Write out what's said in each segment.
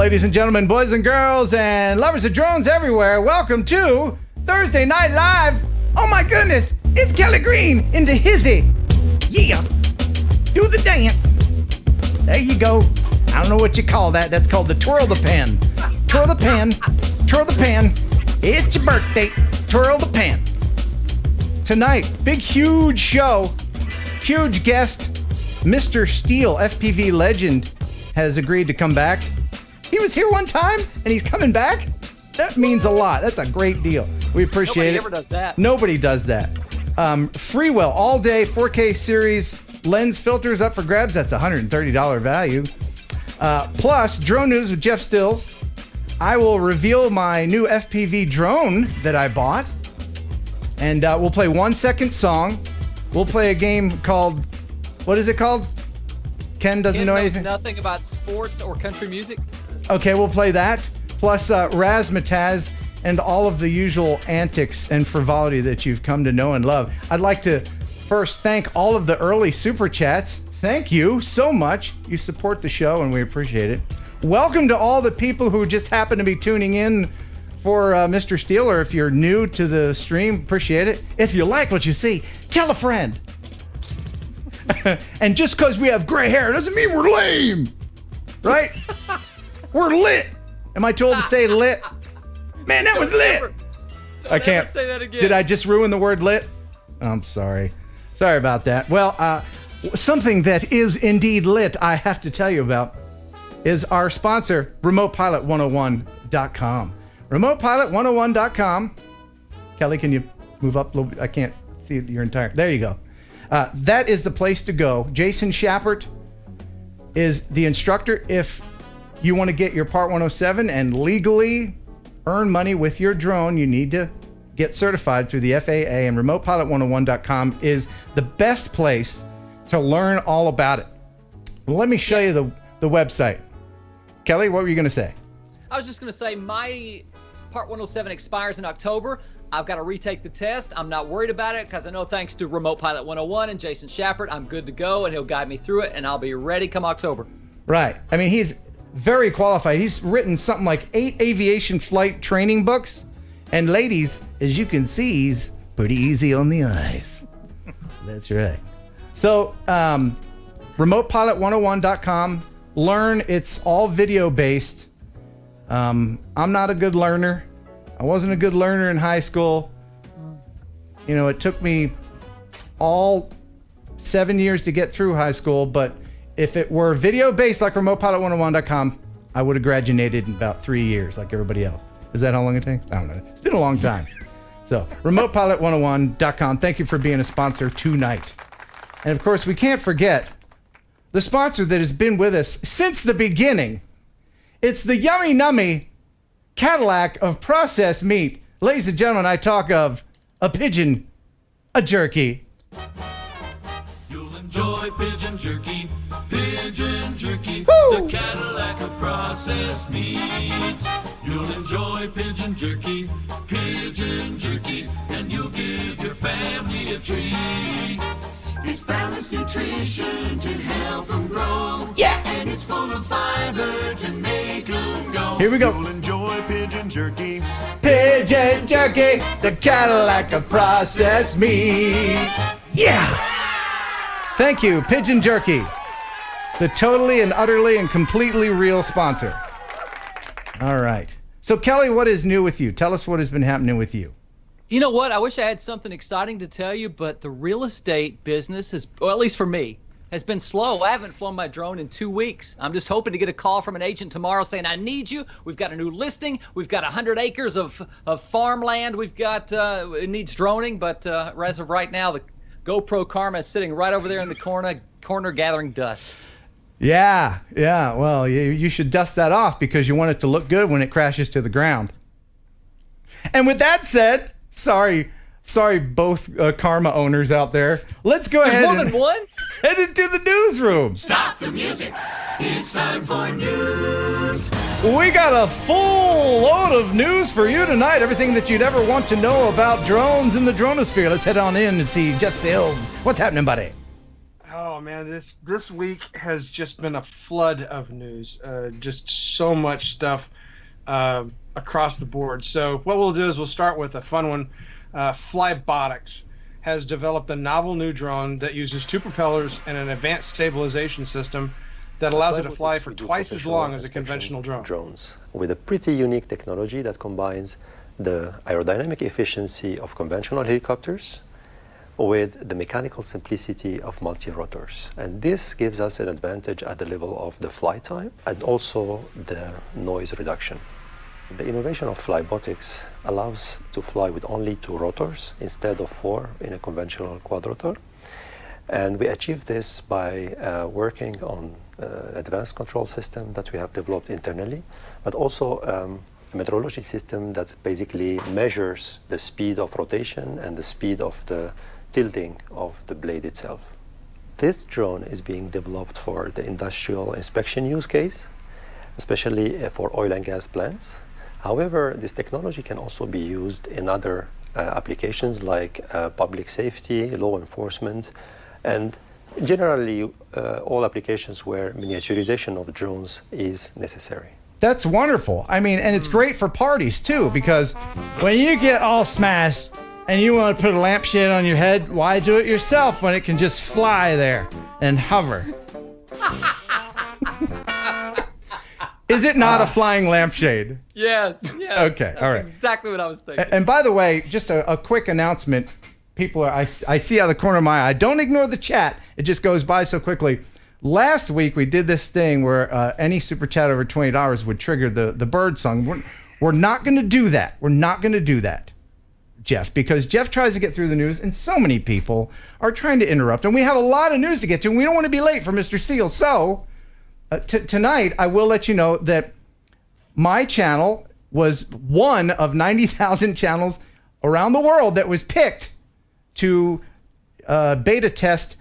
Ladies and gentlemen, boys and girls, and lovers of drones everywhere, welcome to Thursday Night Live. Oh my goodness, it's Kelly Green into Hizzy. Yeah, do the dance. There you go. I don't know what you call that. That's called the twirl the pen. Twirl the pen, twirl the pen. It's your birthday, twirl the pen. Tonight, big, huge show, huge guest, Mr. Steele FPV legend has agreed to come back. He was here one time, and he's coming back? That means a lot. That's a great deal. We appreciate it. Nobody ever does that. Nobody does that. Freewell, all day, 4K series, lens filters up for grabs. That's $130 value. Plus, drone news with Jeff Stills. I will reveal my new FPV drone that I bought. And we'll play 1 second song. We'll play a game called, what is it called? Ken doesn't know anything. Nothing about sports or country music. Okay, we'll play that. Plus razzmatazz and all of the usual antics and frivolity that you've come to know and love. I'd like to first thank all of the early super chats. Thank you so much. You support the show and we appreciate it. Welcome to all the people who just happen to be tuning in for Mr. Steele, or if you're new to the stream, appreciate it. If you like what you see, tell a friend. And just because we have gray hair doesn't mean we're lame, right? We're lit. Am I told to say lit? Man, that was lit. I can't say that again. Did I just ruin the word lit? I'm sorry. Sorry about that. Well, something that is indeed lit, I have to tell you about, is our sponsor, RemotePilot101.com. RemotePilot101.com. Kelly, can you move up a little bit? I can't see your entire... There you go. That is the place to go. Jason Schappert is the instructor. If you want to get your Part 107 and legally earn money with your drone, you need to get certified through the FAA, and RemotePilot101.com is the best place to learn all about it. Let me show you the website. Kelly, what were you going to say? I was just going to say my Part 107 expires in October. I've got to retake the test. I'm not worried about it because I know thanks to Remote Pilot 101 and Jason Schappert, I'm good to go, and he'll guide me through it, and I'll be ready come October. Right. I mean, he's very qualified. He's written something like 8 aviation flight training books. And ladies, as you can see, he's pretty easy on the eyes. That's right. So, RemotePilot101.com. Learn. It's all video based. I'm not a good learner. I wasn't a good learner in high school. You know, it took me all 7 years to get through high school, but if it were video based like RemotePilot101.com, I would have graduated in about 3 years like everybody else. Is that how long it takes? I don't know. It's been a long time. So, RemotePilot101.com. Thank you for being a sponsor tonight. And of course, we can't forget the sponsor that has been with us since the beginning. It's the Yummy Nummy Cadillac of processed meat. Ladies and gentlemen, I talk of a pigeon, a jerky. You'll enjoy pigeon jerky, Woo! the Cadillac of processed meats. You'll enjoy pigeon jerky, and you'll give your family a treat. It's balanced nutrition to help them grow. Yeah! And it's full of fiber to make them go. Here we go. You'll enjoy pigeon jerky. Pigeon jerky, the Cadillac of processed meats. Yeah! Thank you, Pigeon Jerky, the totally and utterly and completely real sponsor. All right. So, Kelly, what is new with you? Tell us what has been happening with you. You know what? I wish I had something exciting to tell you, but the real estate business is, or at least for me, has been slow. I haven't flown my drone in 2 weeks. I'm just hoping to get a call from an agent tomorrow saying, I need you. We've got a new listing. We've got 100 acres of farmland. We've got, it needs droning, but as of right now, the GoPro Karma is sitting right over there in the corner gathering dust. Yeah. Well, you should dust that off because you want it to look good when it crashes to the ground. And with that said, sorry, both Karma owners out there. Let's go ahead more than one? Head into the newsroom. Stop the music. It's time for news. We got a full load of news for you tonight. Everything that you'd ever want to know about drones in the dronosphere. Let's head on in and see Jeff Stills. What's happening, buddy? Oh man, this week has just been a flood of news. Just so much stuff across the board. So what we'll do is we'll start with a fun one. Flybotics has developed a novel new drone that uses two propellers and an advanced stabilization system that allows it to fly for twice as long as a conventional drone. Drones with a pretty unique technology that combines the aerodynamic efficiency of conventional helicopters with the mechanical simplicity of multi-rotors. And this gives us an advantage at the level of the flight time and also the noise reduction. The innovation of Flybotics allows to fly with only 2 rotors instead of 4 in a conventional quadrotor. And we achieve this by working on an advanced control system that we have developed internally, but also a metrology system that basically measures the speed of rotation and the speed of the tilting of the blade itself. This drone is being developed for the industrial inspection use case, especially for oil and gas plants. However, this technology can also be used in other applications like public safety, law enforcement, and generally all applications where miniaturization of drones is necessary. That's wonderful. I mean, and it's great for parties too, because when you get all smashed and you want to put a lampshade on your head, why do it yourself when it can just fly there and hover? Is it not a flying lampshade? Yes. Okay, all right. Exactly what I was thinking. And by the way, just a quick announcement. People are, I see out of the corner of my eye. Don't ignore the chat. It just goes by so quickly. Last week, we did this thing where any super chat over $20 would trigger the bird song. We're not going to do that. We're not going to do that, Jeff, because Jeff tries to get through the news, and so many people are trying to interrupt. And we have a lot of news to get to, and we don't want to be late for Mr. Steele. So tonight, I will let you know that my channel was one of 90,000 channels around the world that was picked to beta test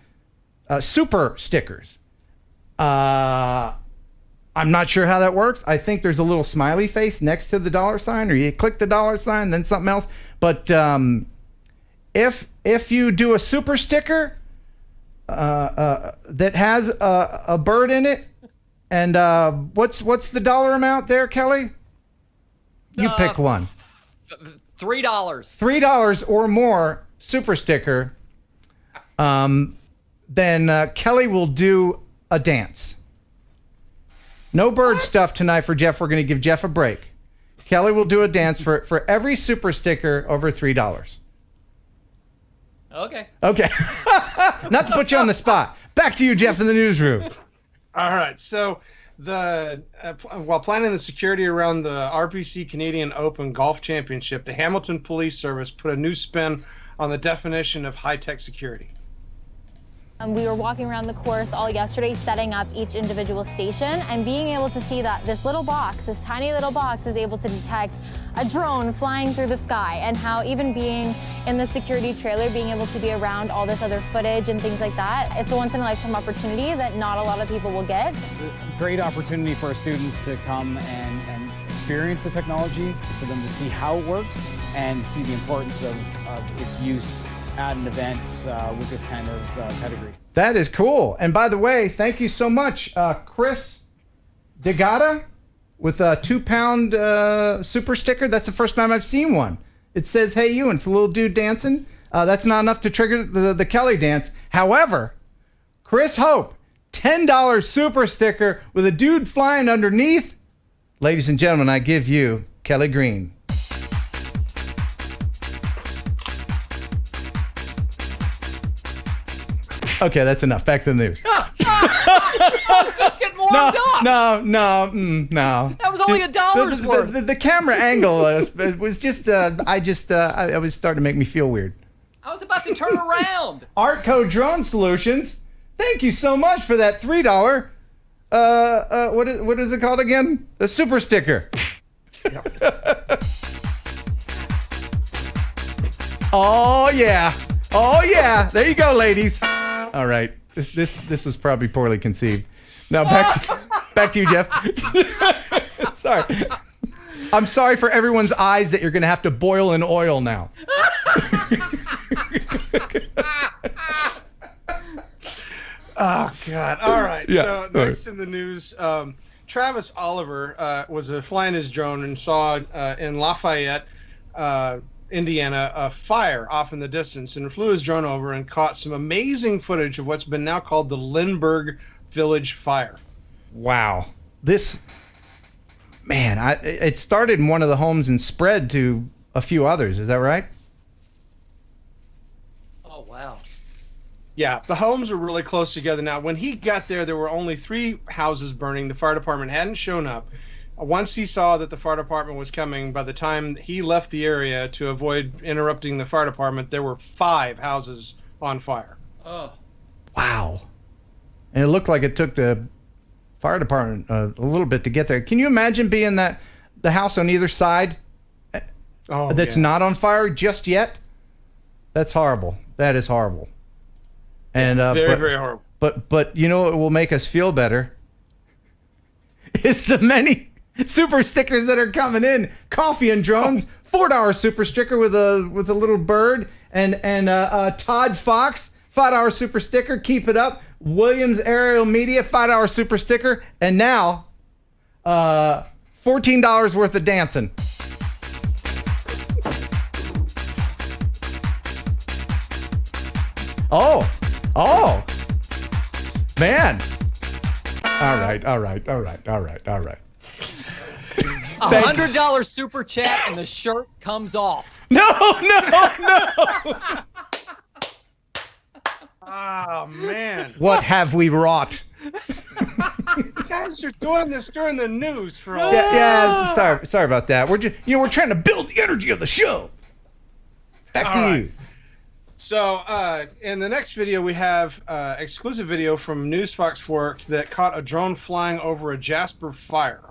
super stickers. I'm not sure how that works. I think there's a little smiley face next to the $sign, or you click the $sign, then something else. But if you do a super sticker that has a bird in it, and what's the dollar amount there, Kelly? You pick one. $3. $3 or more super sticker. Then Kelly will do a dance. No bird stuff tonight for Jeff. We're going to give Jeff a break. Kelly will do a dance for every super sticker over $3. Okay. Not to put you on the spot. Back to you, Jeff, in the newsroom. All right. So while planning the security around the RBC Canadian Open Golf Championship, the Hamilton Police Service put a new spin on the definition of high-tech security. We were walking around the course all yesterday, setting up each individual station, and being able to see that this little box, this tiny little box, is able to detect a drone flying through the sky, and how even being in the security trailer, being able to be around all this other footage and things like that, it's a once-in-a-lifetime opportunity that not a lot of people will get. Great opportunity for our students to come and experience the technology, for them to see how it works and see the importance of its use at an event with this kind of pedigree. That is cool. And by the way, thank you so much, Chris DeGata, with a 2-pound super sticker. That's the first time I've seen one. It says, "Hey you," and it's a little dude dancing. That's not enough to trigger the Kelly dance. However, Chris Hope, $10 super sticker with a dude flying underneath. Ladies and gentlemen, I give you Kelly Green. Okay, that's enough. Back to the news. I was just getting warmed up. No. That was only $1 worth. The camera angle was just, I was starting to make me feel weird. I was about to turn around. Artco Drone Solutions, thank you so much for that $3. What is it called again? The super sticker. Yep. Oh yeah. There you go, ladies. All right. This was probably poorly conceived. Now back to you, Jeff. Sorry. I'm sorry for everyone's eyes that you're going to have to boil in oil now. Oh God! All right. Yeah, So all next in the news, Travis Oliver was flying his drone and saw in Lafayette, Indiana, a fire off in the distance, and flew his drone over and caught some amazing footage of what's been now called the Lindbergh Village fire. Wow. This, man, it started in one of the homes and spread to a few others. Is that right? Oh, wow. Yeah, the homes are really close together. Now, when he got there, there were only 3 houses burning. The fire department hadn't shown up. Once he saw that the fire department was coming, by the time he left the area to avoid interrupting the fire department, there were 5 houses on fire. Oh. Wow. And it looked like it took the fire department a little bit to get there. Can you imagine being the house on either side that's not on fire just yet? That's horrible. That is horrible. And very horrible. But you know what will make us feel better is the many super stickers that are coming in. Coffee and Drones, $4 super sticker with a little bird, and Todd Fox, $5 super sticker. Keep it up. Williams Aerial Media, $5 super sticker, and now $14 worth of dancing. Oh, man. All right. $100 super chat and the shirt comes off. No. Oh, man. What have we wrought? You guys are doing this during the news for all. Yeah, sorry about that. We're just, we're trying to build the energy of the show. Back to you. So, in the next video, we have exclusive video from News Fox 4 that caught a drone flying over a Jasper fire.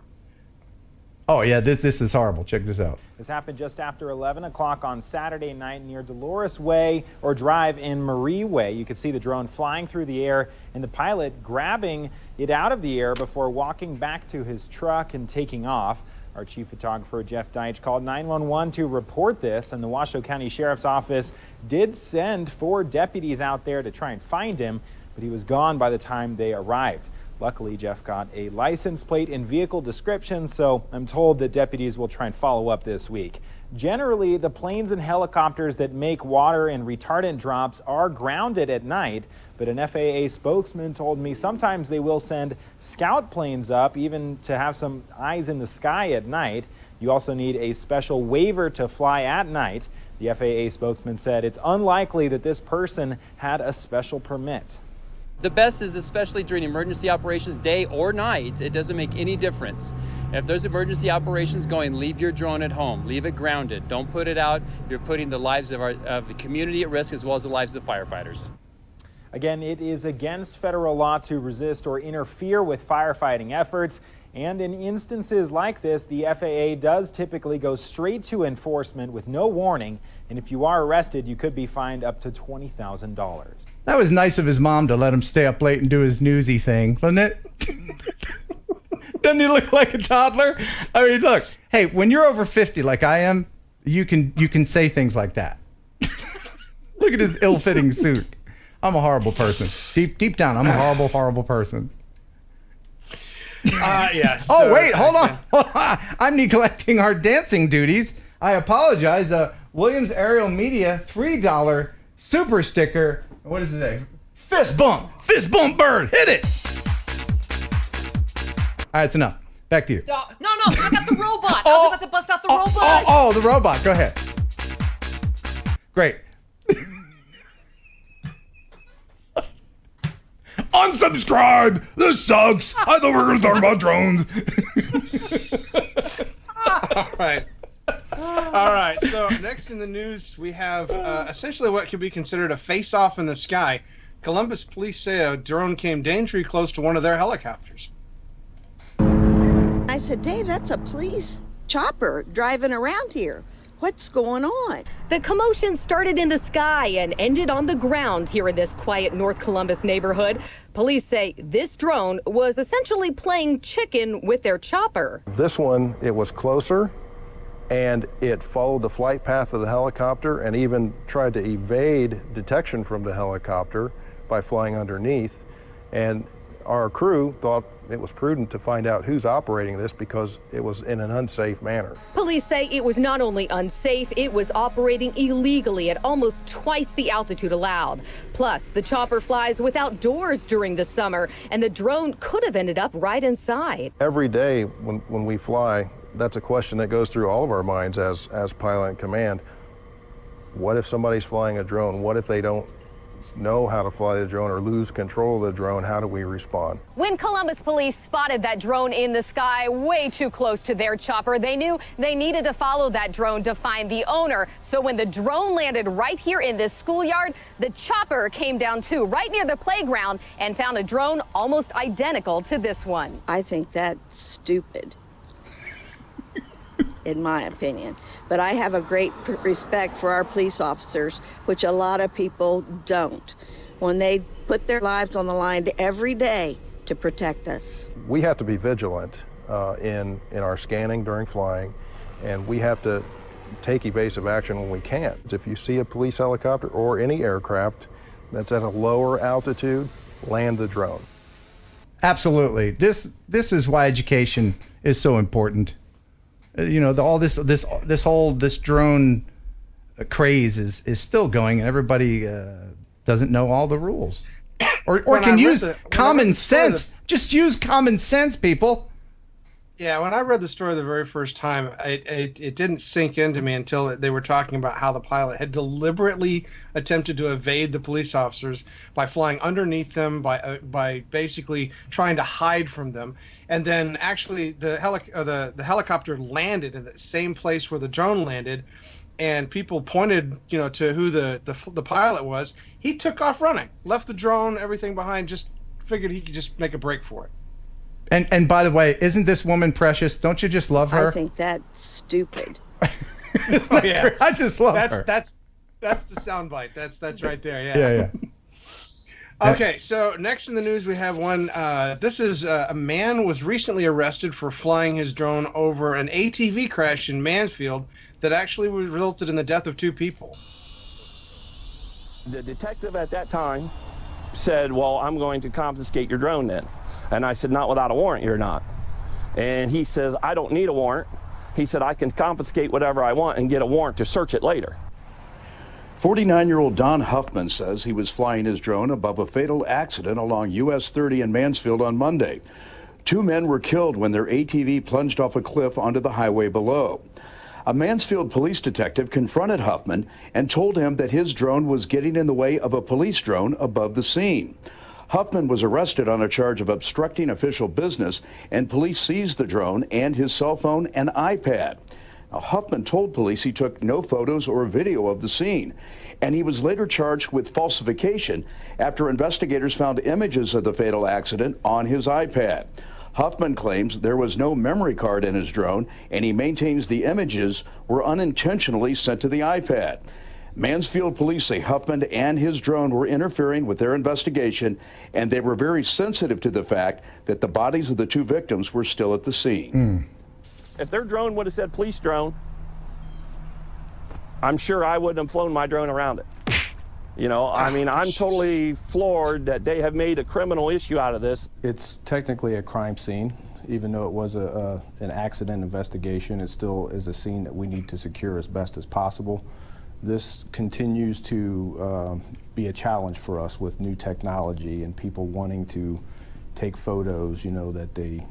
Oh, yeah, this is horrible. Check this out. This happened just after 11 o'clock on Saturday night near Dolores Way or Drive in Marie Way. You could see the drone flying through the air and the pilot grabbing it out of the air before walking back to his truck and taking off. Our chief photographer, Jeff Deitch, called 911 to report this, and the Washoe County Sheriff's Office did send 4 deputies out there to try and find him, but he was gone by the time they arrived. Luckily, Jeff got a license plate and vehicle description, so I'm told that deputies will try and follow up this week. Generally, the planes and helicopters that make water and retardant drops are grounded at night, but an FAA spokesman told me sometimes they will send scout planes up, even to have some eyes in the sky at night. You also need a special waiver to fly at night. The FAA spokesman said it's unlikely that this person had a special permit. The best is, especially during emergency operations, day or night, it doesn't make any difference. If there's emergency operations going, leave your drone at home, leave it grounded. Don't put it out. You're putting the lives of the community at risk, as well as the lives of the firefighters. Again, it is against federal law to resist or interfere with firefighting efforts. And in instances like this, the FAA does typically go straight to enforcement with no warning. And if you are arrested, you could be fined up to $20,000. That was nice of his mom to let him stay up late and do his newsy thing, wasn't it? Doesn't he look like a toddler? I mean, look, hey, when you're over 50 like I am, you can say things like that. Look at his ill-fitting suit. I'm a horrible person. Deep down, I'm a horrible person. Yes. Oh, wait, hold on. I'm neglecting our dancing duties. I apologize. Williams Aerial Media, $3 super sticker. What does it say? Fist bump bird, hit it. All right, it's enough. Back to you. No, I got the robot. I was about to bust out the robot. Oh, the robot. Go ahead. Great. Unsubscribe. This sucks. I thought we were going to talk about drones. All right. So next in the news, we have essentially what could be considered a face-off in the sky. Columbus police say a drone came dangerously close to one of their helicopters. I said, Dave, that's a police chopper driving around here. What's going on? The commotion started in the sky and ended on the ground here in this quiet North Columbus neighborhood. Police say this drone was essentially playing chicken with their chopper. This one, it was closer, and it followed the flight path of the helicopter and even tried to evade detection from the helicopter by flying underneath. And our crew thought it was prudent to find out who's operating this because it was in an unsafe manner. Police say it was not only unsafe, it was operating illegally at almost twice the altitude allowed. Plus, the chopper flies without doors during the summer, and the drone could have ended up right inside. Every day when we fly, that's a question that goes through all of our minds as pilot in command. What if somebody's flying a drone? What if they don't know how to fly the drone or lose control of the drone? How do we respond? When Columbus police spotted that drone in the sky way too close to their chopper, they knew they needed to follow that drone to find the owner. So when the drone landed right here in this schoolyard, the chopper came down too, right near the playground, and found a drone almost identical to this one. I think that's stupid, in my opinion. But I have a great respect for our police officers, which a lot of people don't, when they put their lives on the line every day to protect us. We have to be vigilant in our scanning during flying, and we have to take evasive action when we can. If you see a police helicopter or any aircraft that's at a lower altitude, land the drone. Absolutely. This is why education is so important. You know, all this drone craze is still going, and everybody doesn't know all the rules, or can use common sense. Just use common sense, people. Yeah, when I read the story the very first time, it didn't sink into me until they were talking about how the pilot had deliberately attempted to evade the police officers by flying underneath them, by basically trying to hide from them. And then actually the helicopter landed in the same place where the drone landed, and people pointed, to who the pilot was. He took off running, left the drone, everything behind, just figured he could just make a break for it. And by the way, isn't this woman precious? Don't you just love her? I think that's stupid. Yeah, I just love her. That's the soundbite. That's right there. Yeah. Okay, so next in the news we have one. This is a man was recently arrested for flying his drone over an ATV crash in Mansfield that actually resulted in the death of 2 people. The detective at that time said, "Well, I'm going to confiscate your drone then." And I said, "Not without a warrant, you're not." And he says, "I don't need a warrant." He said, "I can confiscate whatever I want and get a warrant to search it later." 49-year-old Don Huffman says he was flying his drone above a fatal accident along US 30 in Mansfield on Monday. 2 men were killed when their ATV plunged off a cliff onto the highway below. A Mansfield police detective confronted Huffman and told him that his drone was getting in the way of a police drone above the scene. Huffman was arrested on a charge of obstructing official business, and police seized the drone and his cell phone and iPad. Now, Huffman told police he took no photos or video of the scene, and he was later charged with falsification after investigators found images of the fatal accident on his iPad. Huffman claims there was no memory card in his drone, and he maintains the images were unintentionally sent to the iPad. Mansfield police say Huffman and his drone were interfering with their investigation, and they were very sensitive to the fact that the bodies of the 2 victims were still at the scene. If their drone would have said police drone, I'm sure I wouldn't have flown my drone around it. I'm totally floored that they have made a criminal issue out of this. It's technically a crime scene. Even though it was an accident investigation, it still is a scene that we need to secure as best as possible. This continues to be a challenge for us with new technology and people wanting to take photos, that they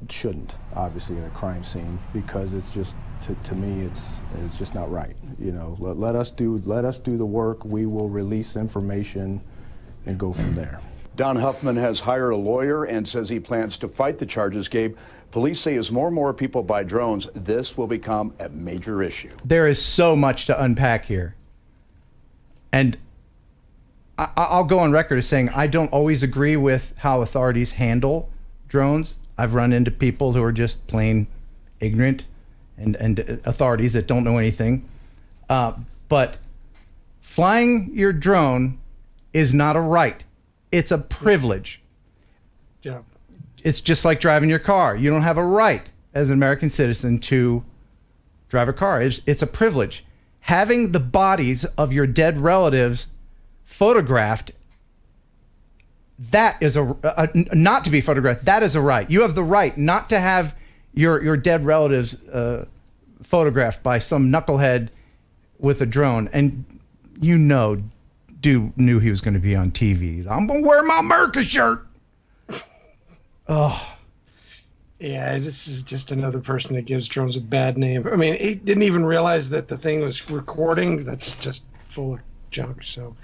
shouldn't, obviously, in a crime scene, because it's just, to me, it's just not right. Let us do the work. We will release information and go from there. Don Huffman has hired a lawyer and says he plans to fight the charges, Gabe. Police say as more and more people buy drones, this will become a major issue. There is so much to unpack here. And I'll go on record as saying I don't always agree with how authorities handle drones. I've run into people who are just plain ignorant and authorities that don't know anything. But flying your drone is not a right. It's a privilege. Yeah. It's just like driving your car. You don't have a right as an American citizen to drive a car. It's a privilege. Having the bodies of your dead relatives photographed that is not to be photographed. That is a right. You have the right not to have your dead relatives photographed by some knucklehead with a drone. And dude knew he was going to be on TV. I'm going to wear my America shirt. Oh. Yeah, this is just another person that gives drones a bad name. I mean, he didn't even realize that the thing was recording. That's just full of junk. So,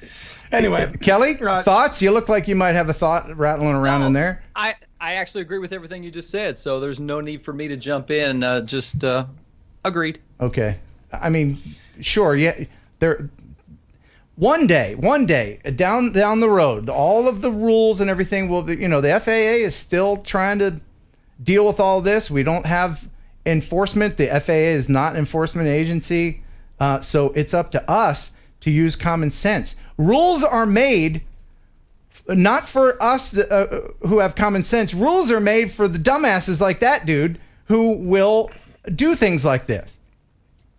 anyway, Kelly, thoughts? You look like you might have a thought rattling around in there. I actually agree with everything you just said. So there's no need for me to jump in. Just agreed. Okay. I mean, sure. Yeah. One day down the road, all of the rules and everything will be. The FAA is still trying to deal with all this. We don't have enforcement. The FAA is not an enforcement agency. So it's up to us to use common sense. Rules are made not for us who have common sense. Rules are made for the dumbasses like that dude who will do things like this.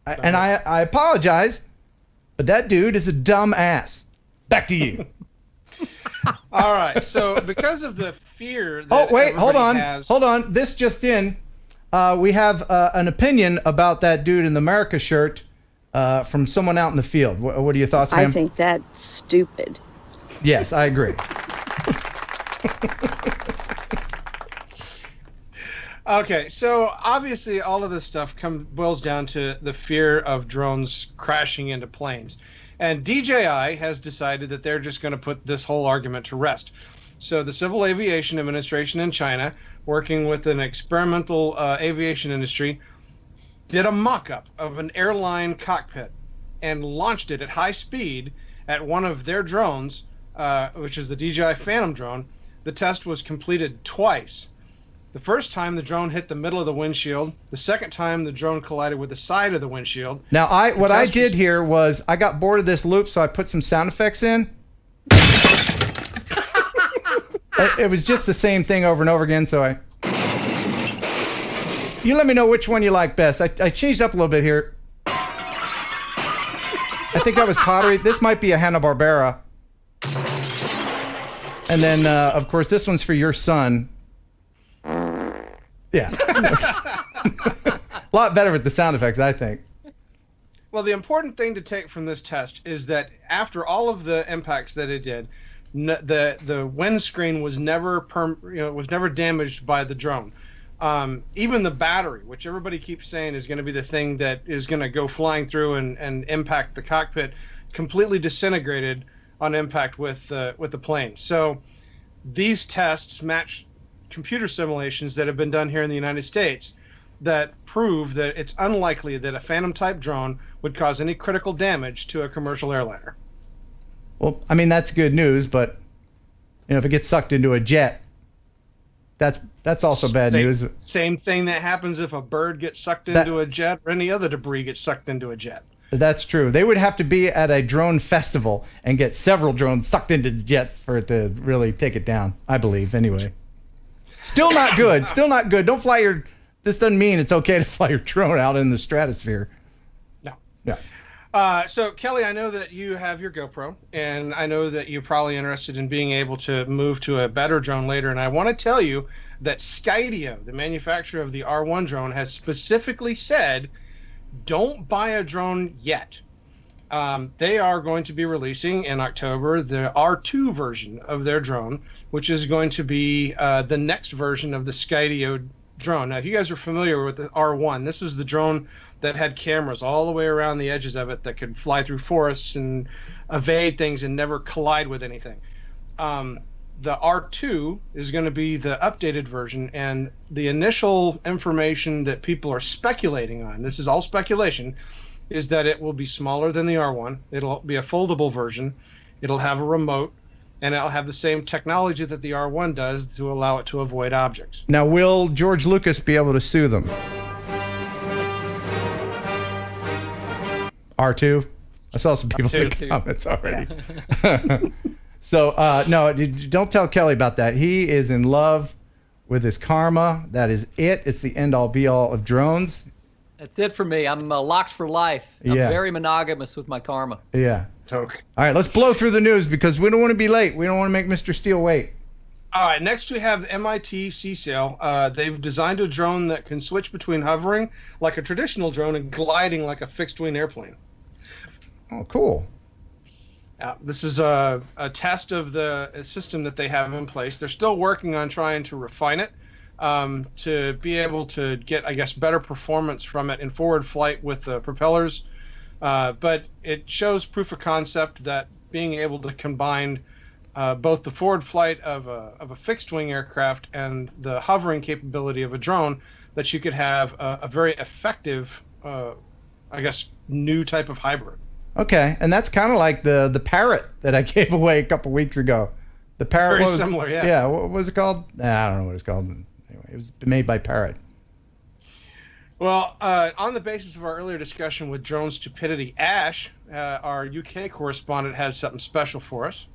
And I apologize, but that dude is a dumb ass. Back to you. All right. So because of the fear that hold on. This just in. We have an opinion about that dude in the America shirt from someone out in the field. What are your thoughts, ma'am? I think that's stupid. Yes, I agree. Okay, so obviously all of this stuff boils down to the fear of drones crashing into planes. And DJI has decided that they're just going to put this whole argument to rest. So the Civil Aviation Administration in China, working with an experimental aviation industry, did a mock-up of an airline cockpit and launched it at high speed at one of their drones, which is the DJI Phantom drone. The test was completed twice. The first time the drone hit the middle of the windshield. The second time the drone collided with the side of the windshield. Now, what I did here was I got bored of this loop, so I put some sound effects in. It was just the same thing over and over again, so you let me know which one you like best. I changed up a little bit here. I think that was pottery. This might be a Hanna-Barbera. And then, of course, this one's for your son. Yeah. A lot better with the sound effects, I think. Well, the important thing to take from this test is that after all of the impacts that it did, the windscreen was never damaged by the drone. Even the battery, which everybody keeps saying is going to be the thing that is going to go flying through and impact the cockpit, completely disintegrated on impact with the plane. So these tests match computer simulations that have been done here in the United States that prove that it's unlikely that a Phantom type drone would cause any critical damage to a commercial airliner. Well, I mean, that's good news, but if it gets sucked into a jet, that's also bad news. Same thing that happens if a bird gets sucked into a jet or any other debris gets sucked into a jet. That's true. They would have to be at a drone festival and get several drones sucked into jets for it to really take it down, I believe, anyway. Still not good. Still not good. Don't fly your... This doesn't mean it's okay to fly your drone out in the stratosphere. No. Yeah. So, Kelly, I know that you have your GoPro, and I know that you're probably interested in being able to move to a better drone later. And I want to tell you that Skydio, the manufacturer of the R1 drone, has specifically said, don't buy a drone yet. They are going to be releasing in October the R2 version of their drone, which is going to be the next version of the Skydio drone. Now, if you guys are familiar with the R1, this is the drone that had cameras all the way around the edges of it that could fly through forests and evade things and never collide with anything. The R2 is going to be the updated version, and the initial information that people are speculating on, this is all speculation, is that it will be smaller than the R1. It'll be a foldable version. It'll have a remote, and it'll have the same technology that the R1 does to allow it to avoid objects. Now, will George Lucas be able to sue them? R2? I saw some people in the comments already. Yeah. So, no, don't tell Kelly about that. He is in love with his karma. That is it. It's the end-all, be-all of drones. That's it for me. I'm locked for life. I'm very monogamous with my karma. Yeah. Toke. All right, let's blow through the news because we don't want to be late. We don't want to make Mr. Steele wait. All right, next we have the MIT CSAIL. They've designed a drone that can switch between hovering like a traditional drone and gliding like a fixed-wing airplane. Oh, cool. This is a test of the system that they have in place. They're still working on trying to refine it to be able to get, I guess, better performance from it in forward flight with the propellers. But it shows proof of concept that being able to combine both the forward flight of a fixed-wing aircraft and the hovering capability of a drone, that you could have a very effective, I guess, new type of hybrid. Okay, and that's kind of like the Parrot that I gave away a couple weeks ago. The Parrot Very was similar, yeah. Yeah, what was it called? I don't know what it's called. Anyway, it was made by Parrot. Well, on the basis of our earlier discussion with drone stupidity, Ash, our UK correspondent, has something special for us.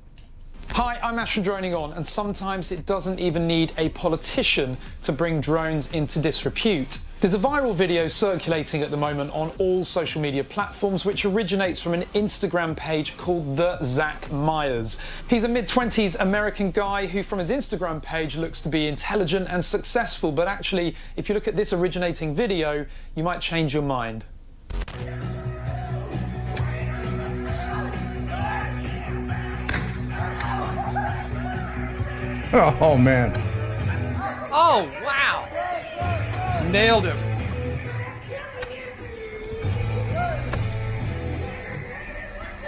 Hi, I'm Ash from Droning On, and sometimes it doesn't even need a politician to bring drones into disrepute. There's a viral video circulating at the moment on all social media platforms which originates from an Instagram page called The Zach Myers. He's a mid-20s American guy who from his Instagram page looks to be intelligent and successful, but actually, if you look at this originating video, you might change your mind. Oh, man. Oh, wow. Nailed him.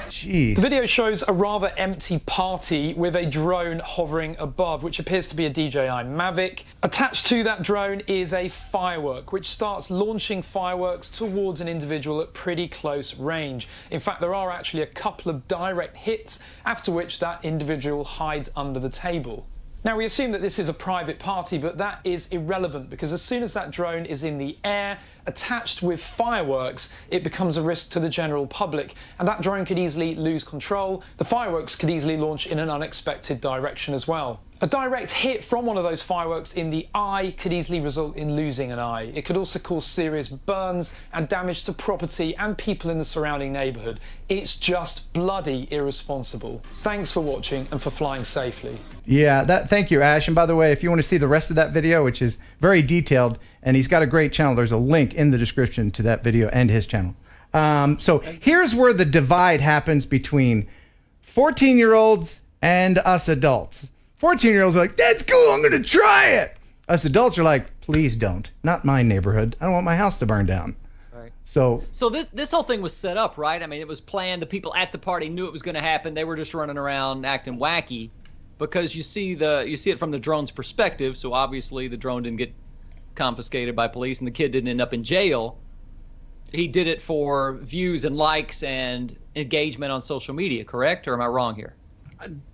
Jeez. The video shows a rather empty party with a drone hovering above, which appears to be a DJI Mavic. Attached to that drone is a firework, which starts launching fireworks towards an individual at pretty close range. In fact, there are actually a couple of direct hits, after which that individual hides under the table. Now, we assume that this is a private party, but that is irrelevant because as soon as that drone is in the air, attached with fireworks, it becomes a risk to the general public, and that drone could easily lose control. The fireworks could easily launch in an unexpected direction as well. A direct hit from one of those fireworks in the eye could easily result in losing an eye. It could also cause serious burns and damage to property and people in the surrounding neighbourhood. It's just bloody irresponsible. Thanks for watching and for flying safely. Yeah, thank you, Ash. And by the way, if you want to see the rest of that video, which is very detailed, and he's got a great channel, there's a link in the description to that video and his channel. So here's where the divide happens between 14-year-olds and us adults. 14-year-olds are like, that's cool, I'm going to try it. Us adults are like, please don't. Not my neighborhood. I don't want my house to burn down. Right. So this whole thing was set up, right? I mean, it was planned. The people at the party knew it was going to happen. They were just running around acting wacky because you see it from the drone's perspective. So obviously the drone didn't get confiscated by police and the kid didn't end up in jail. He did it for views and likes and engagement on social media, correct? Or am I wrong here?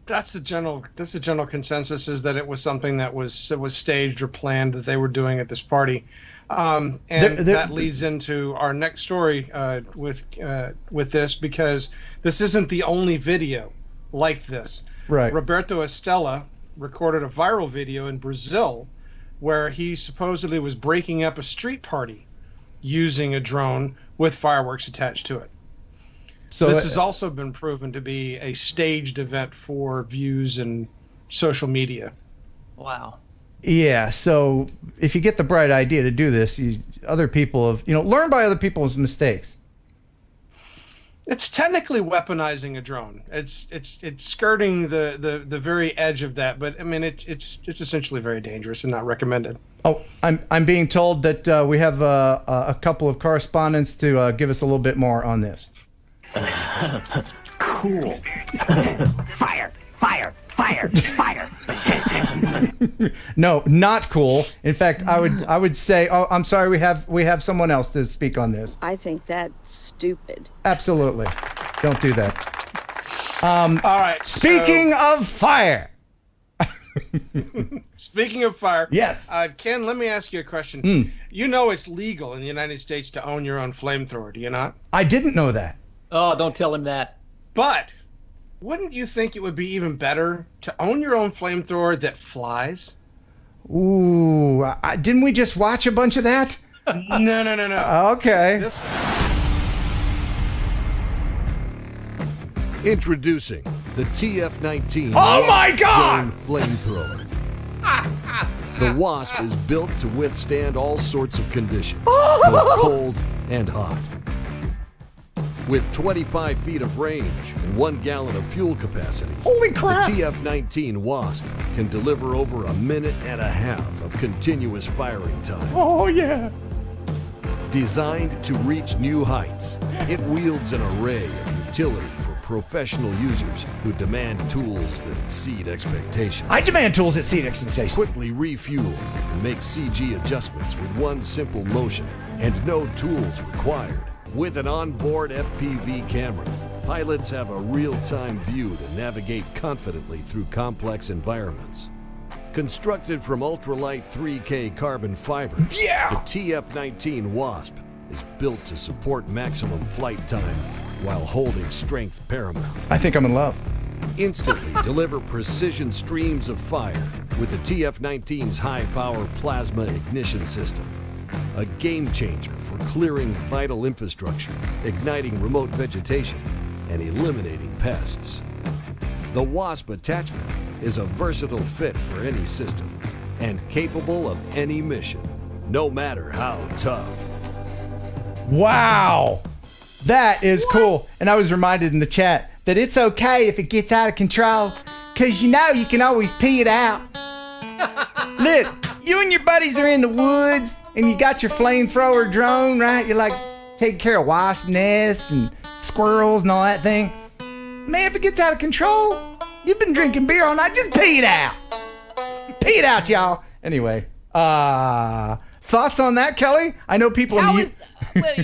That's the general consensus, is that it was something that was staged or planned that they were doing at this party, and that leads into our next story with this, because this isn't the only video like this. Right. Roberto Estella recorded a viral video in Brazil where he supposedly was breaking up a street party using a drone with fireworks attached to it. So this has also been proven to be a staged event for views and social media. Wow. Yeah, so if you get the bright idea to do this, other people have, learn by other people's mistakes. It's technically weaponizing a drone. It's skirting the very edge of that, but I mean it's essentially very dangerous and not recommended. Oh, I'm being told that we have a couple of correspondents to give us a little bit more on this. Cool. Fire, fire, fire, fire. No, not cool. In fact, I would say, oh, I'm sorry, we have someone else to speak on this. I think that's stupid. Absolutely. Don't do that. All right. Speaking of fire. Speaking of fire. Yes. Ken, let me ask you a question. You know it's legal in the United States to own your own flamethrower, do you not? I didn't know that. Oh, don't tell him that. But wouldn't you think it would be even better to own your own flamethrower that flies? Ooh, didn't we just watch a bunch of that? No. Okay. Introducing the TF-19 Oh my God! flamethrower. The Wasp is built to withstand all sorts of conditions, both cold and hot. With 25 feet of range and 1 gallon of fuel capacity, holy crap! The TF-19 Wasp can deliver over 1.5 minutes of continuous firing time. Oh, yeah. Designed to reach new heights, it wields an array of utility for professional users who demand tools that exceed expectations. I demand tools that exceed expectations. Quickly refuel and make CG adjustments with one simple motion and no tools required. With an onboard FPV camera, pilots have a real-time view to navigate confidently through complex environments. Constructed from ultralight 3K carbon fiber, the TF-19 Wasp is built to support maximum flight time while holding strength paramount. I think I'm in love. Instantly deliver precision streams of fire with the TF-19's high-power plasma ignition system. A game changer for clearing vital infrastructure, igniting remote vegetation, and eliminating pests. The Wasp attachment is a versatile fit for any system and capable of any mission, no matter how tough. Wow, that is cool. And I was reminded in the chat that it's okay if it gets out of control, because you know you can always pee it out. Look, you and your buddies are in the woods and you got your flamethrower drone, right? You're like taking care of wasp nests and squirrels and all that thing. Man, if it gets out of control, you've been drinking beer all night, just pee it out. Pee it out, y'all. Anyway, thoughts on that, Kelly? I know people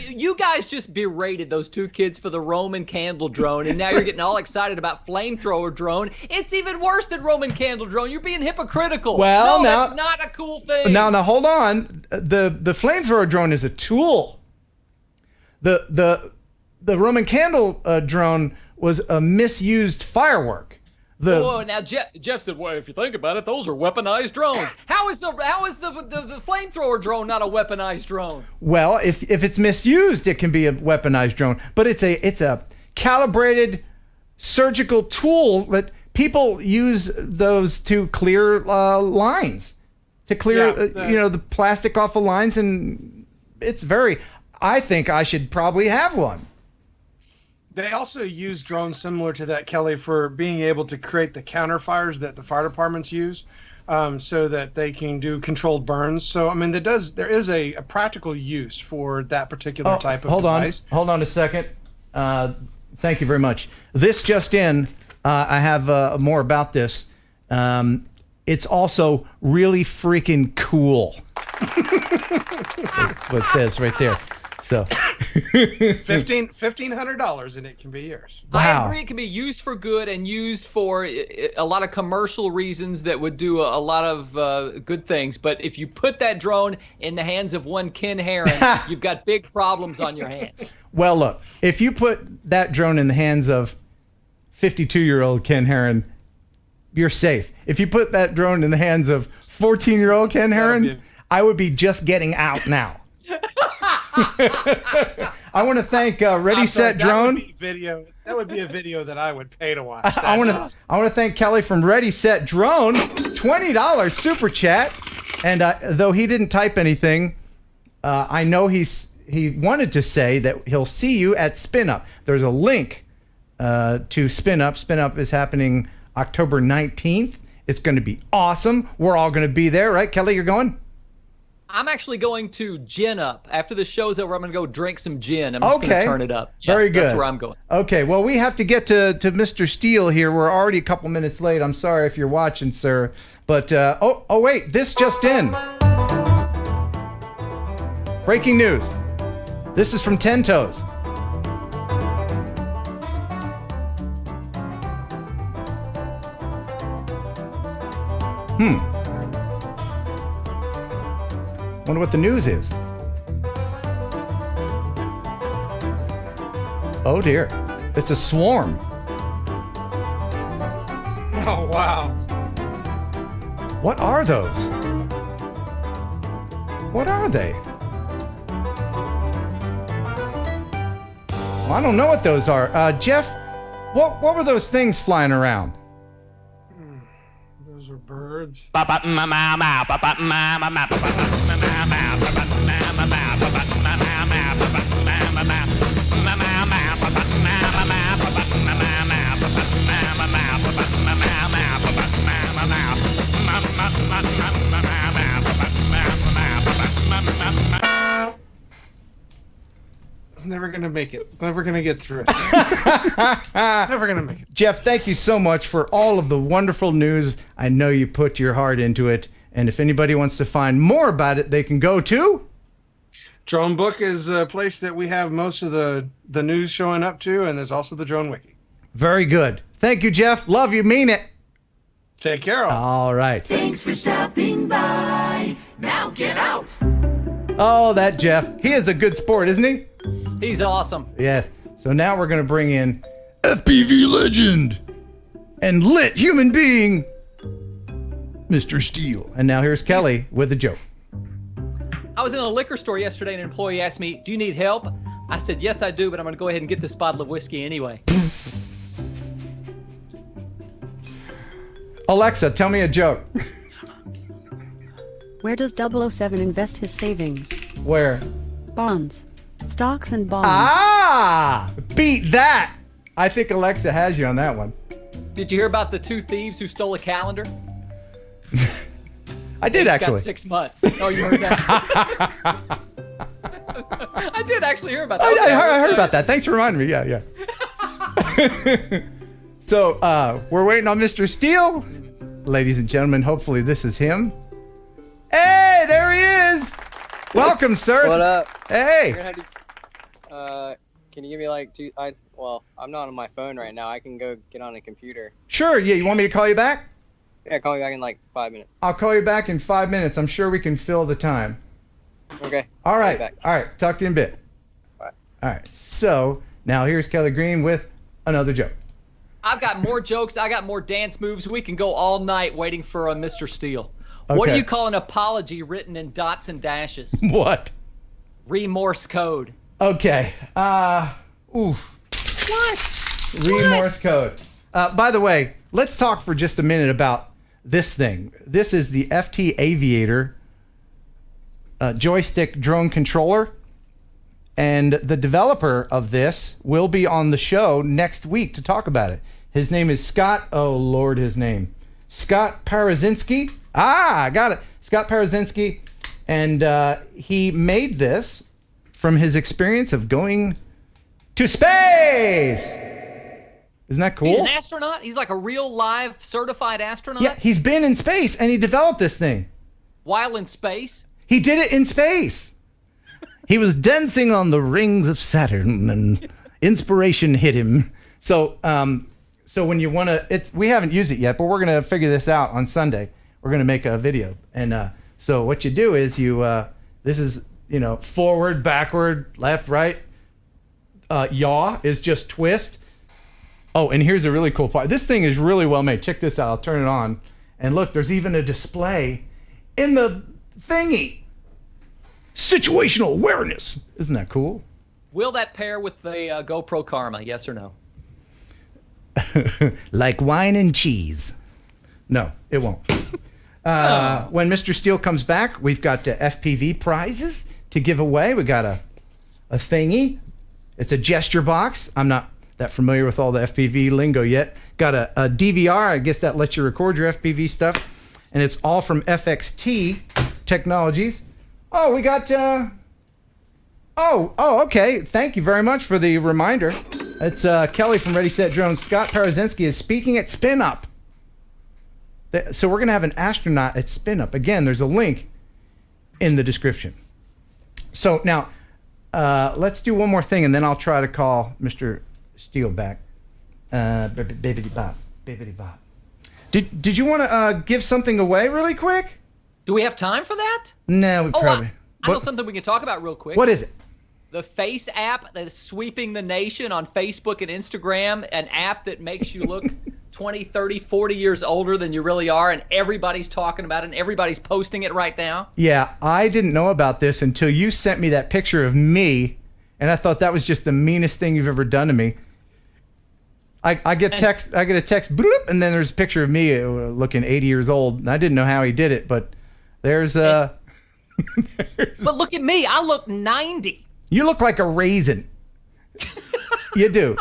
you guys just berated those two kids for the Roman candle drone, and now you're getting all excited about flamethrower drone. It's even worse than Roman candle drone. You're being hypocritical. Well, no, now, that's not a cool thing. Now, hold on. The flamethrower drone is a tool. The Roman candle drone was a misused firework. Now Jeff said, well, if you think about it, those are weaponized drones. How is the flamethrower drone not a weaponized drone? Well, if it's misused, it can be a weaponized drone. But it's a calibrated surgical tool that people use those to clear lines, to clear the plastic off of lines, and it's very. I think I should probably have one. They also use drones similar to that, Kelly, for being able to create the counterfires that the fire departments use, so that they can do controlled burns. So, I mean, there is a practical use for that particular type of device. Hold on a second. Thank you very much. This just in, I have more about this. It's also really freaking cool. That's what it says right there. So $1,500 and it can be yours. Wow. I agree, it can be used for good and used for a lot of commercial reasons that would do a lot of good things. But if you put that drone in the hands of one Ken Heron, you've got big problems on your hands. Well, look, if you put that drone in the hands of 52-year-old Ken Heron, you're safe. If you put that drone in the hands of 14-year-old Ken Heron, I would be just getting out now. I want to thank Ready Set Drone. That would be a video that I would pay to watch. I want to thank Kelly from Ready Set Drone, $20 super chat. And though he didn't type anything, I know he wanted to say that he'll see you at Spin Up. There's a link to Spin Up. Spin Up is happening October 19th. It's going to be awesome. We're all going to be there, right, Kelly? You're going? I'm actually going to gin up. After the show's over, I'm going to go drink some gin. I'm just going to turn it up. Yeah, very good. That's where I'm going. Okay, well, we have to get to Mr. Steele here. We're already a couple minutes late. I'm sorry if you're watching, sir. But, wait, this just in. Breaking news. This is from 10 Toes. Wonder what the news is. Oh dear, it's a swarm. Oh wow. What are those? What are they? Well, I don't know what those are. Jeff, what were those things flying around? Those are birds. Never gonna make it. Never gonna get through it. Never gonna make it. Jeff, thank you so much for all of the wonderful news. I know you put your heart into it. And if anybody wants to find more about it, they can go to... Drone Book is a place that we have most of the news showing up to, and there's also the Drone Wiki. Very good. Thank you, Jeff. Love you. Mean it. Take care. All right. Thanks for stopping by. Now get out. Oh, that Jeff. He is a good sport, isn't he? He's awesome. Yes. So now we're going to bring in FPV legend and lit human being, Mr. Steele. And now here's Kelly with a joke. I was in a liquor store yesterday and an employee asked me, "Do you need help?" I said, "Yes, I do, but I'm going to go ahead and get this bottle of whiskey anyway." Alexa, tell me a joke. Where does 007 invest his savings? Where? Bonds. Stocks and bonds. Ah! Beat that! I think Alexa has you on that one. Did you hear about the two thieves who stole a calendar? I did actually. Got 6 months. Oh, you heard that? I did actually hear about that. I heard about that. Thanks for reminding me. Yeah. So, we're waiting on Mr. Steele. Ladies and gentlemen, hopefully this is him. Hey, there he is. Welcome, sir. What up? Hey. Can you give me like well, I'm not on my phone right now. I can go get on a computer. Sure, yeah. You want me to call you back? Yeah, call me back in like 5 minutes. I'll call you back in 5 minutes. I'm sure we can fill the time. Okay. All right. All right. Talk to you in a bit. Bye. All right. So now here's Kelly Green with another joke. I've got more jokes. I got more dance moves. We can go all night waiting for a Mr. Steele. What do Okay. you call an apology written in dots and dashes? What? Remorse code. Okay. Oof. Remorse code. By the way, let's talk for just a minute about this thing. This is the FT Aviator joystick drone controller. And the developer of this will be on the show next week to talk about it. His name is Scott. Oh, Lord, his name. Scott Parazinski. I got it. Scott Parazinski. And he made this from his experience of going to space. Isn't that cool? He's an astronaut? He's like a real live certified astronaut? Yeah, he's been in space and he developed this thing. While in space? He did it in space. He was dancing on the rings of Saturn and inspiration hit him. So when you want to, we haven't used it yet, but we're going to figure this out on Sunday. We're going to make a video. And so what you do is this is, forward, backward, left, right. Yaw is just twist. Oh, and here's a really cool part. This thing is really well made. Check this out. I'll turn it on. And look, there's even a display in the thingy. Situational awareness. Isn't that cool? Will that pair with the GoPro Karma? Yes or no? Like wine and cheese. No, it won't. When Mr. Steele comes back, we've got FPV prizes to give away. We got a thingy. It's a gesture box. I'm not that familiar with all the FPV lingo yet. Got a DVR. I guess that lets you record your FPV stuff. And it's all from FXT Technologies. Oh, we got... okay. Thank you very much for the reminder. It's Kelly from Ready, Set, Drone. Scott Parazinski is speaking at Spin Up. So we're going to have an astronaut at Spin Up. Again, there's a link in the description. So now, let's do one more thing, and then I'll try to call Mr. Steele back. Bibbidi-bop. Bibbidi-bop. Did you want to give something away really quick? Do we have time for that? No, we probably... I know something we can talk about real quick. What is it? The Face app that is sweeping the nation on Facebook and Instagram, an app that makes you look 20, 30, 40 years older than you really are, and everybody's talking about it, and everybody's posting it right now. Yeah, I didn't know about this until you sent me that picture of me, and I thought that was just the meanest thing you've ever done to me. I get a text, bloop, and then there's a picture of me looking 80 years old, and I didn't know how he did it, but there's But look at me. I look 90. You look like a raisin. You do.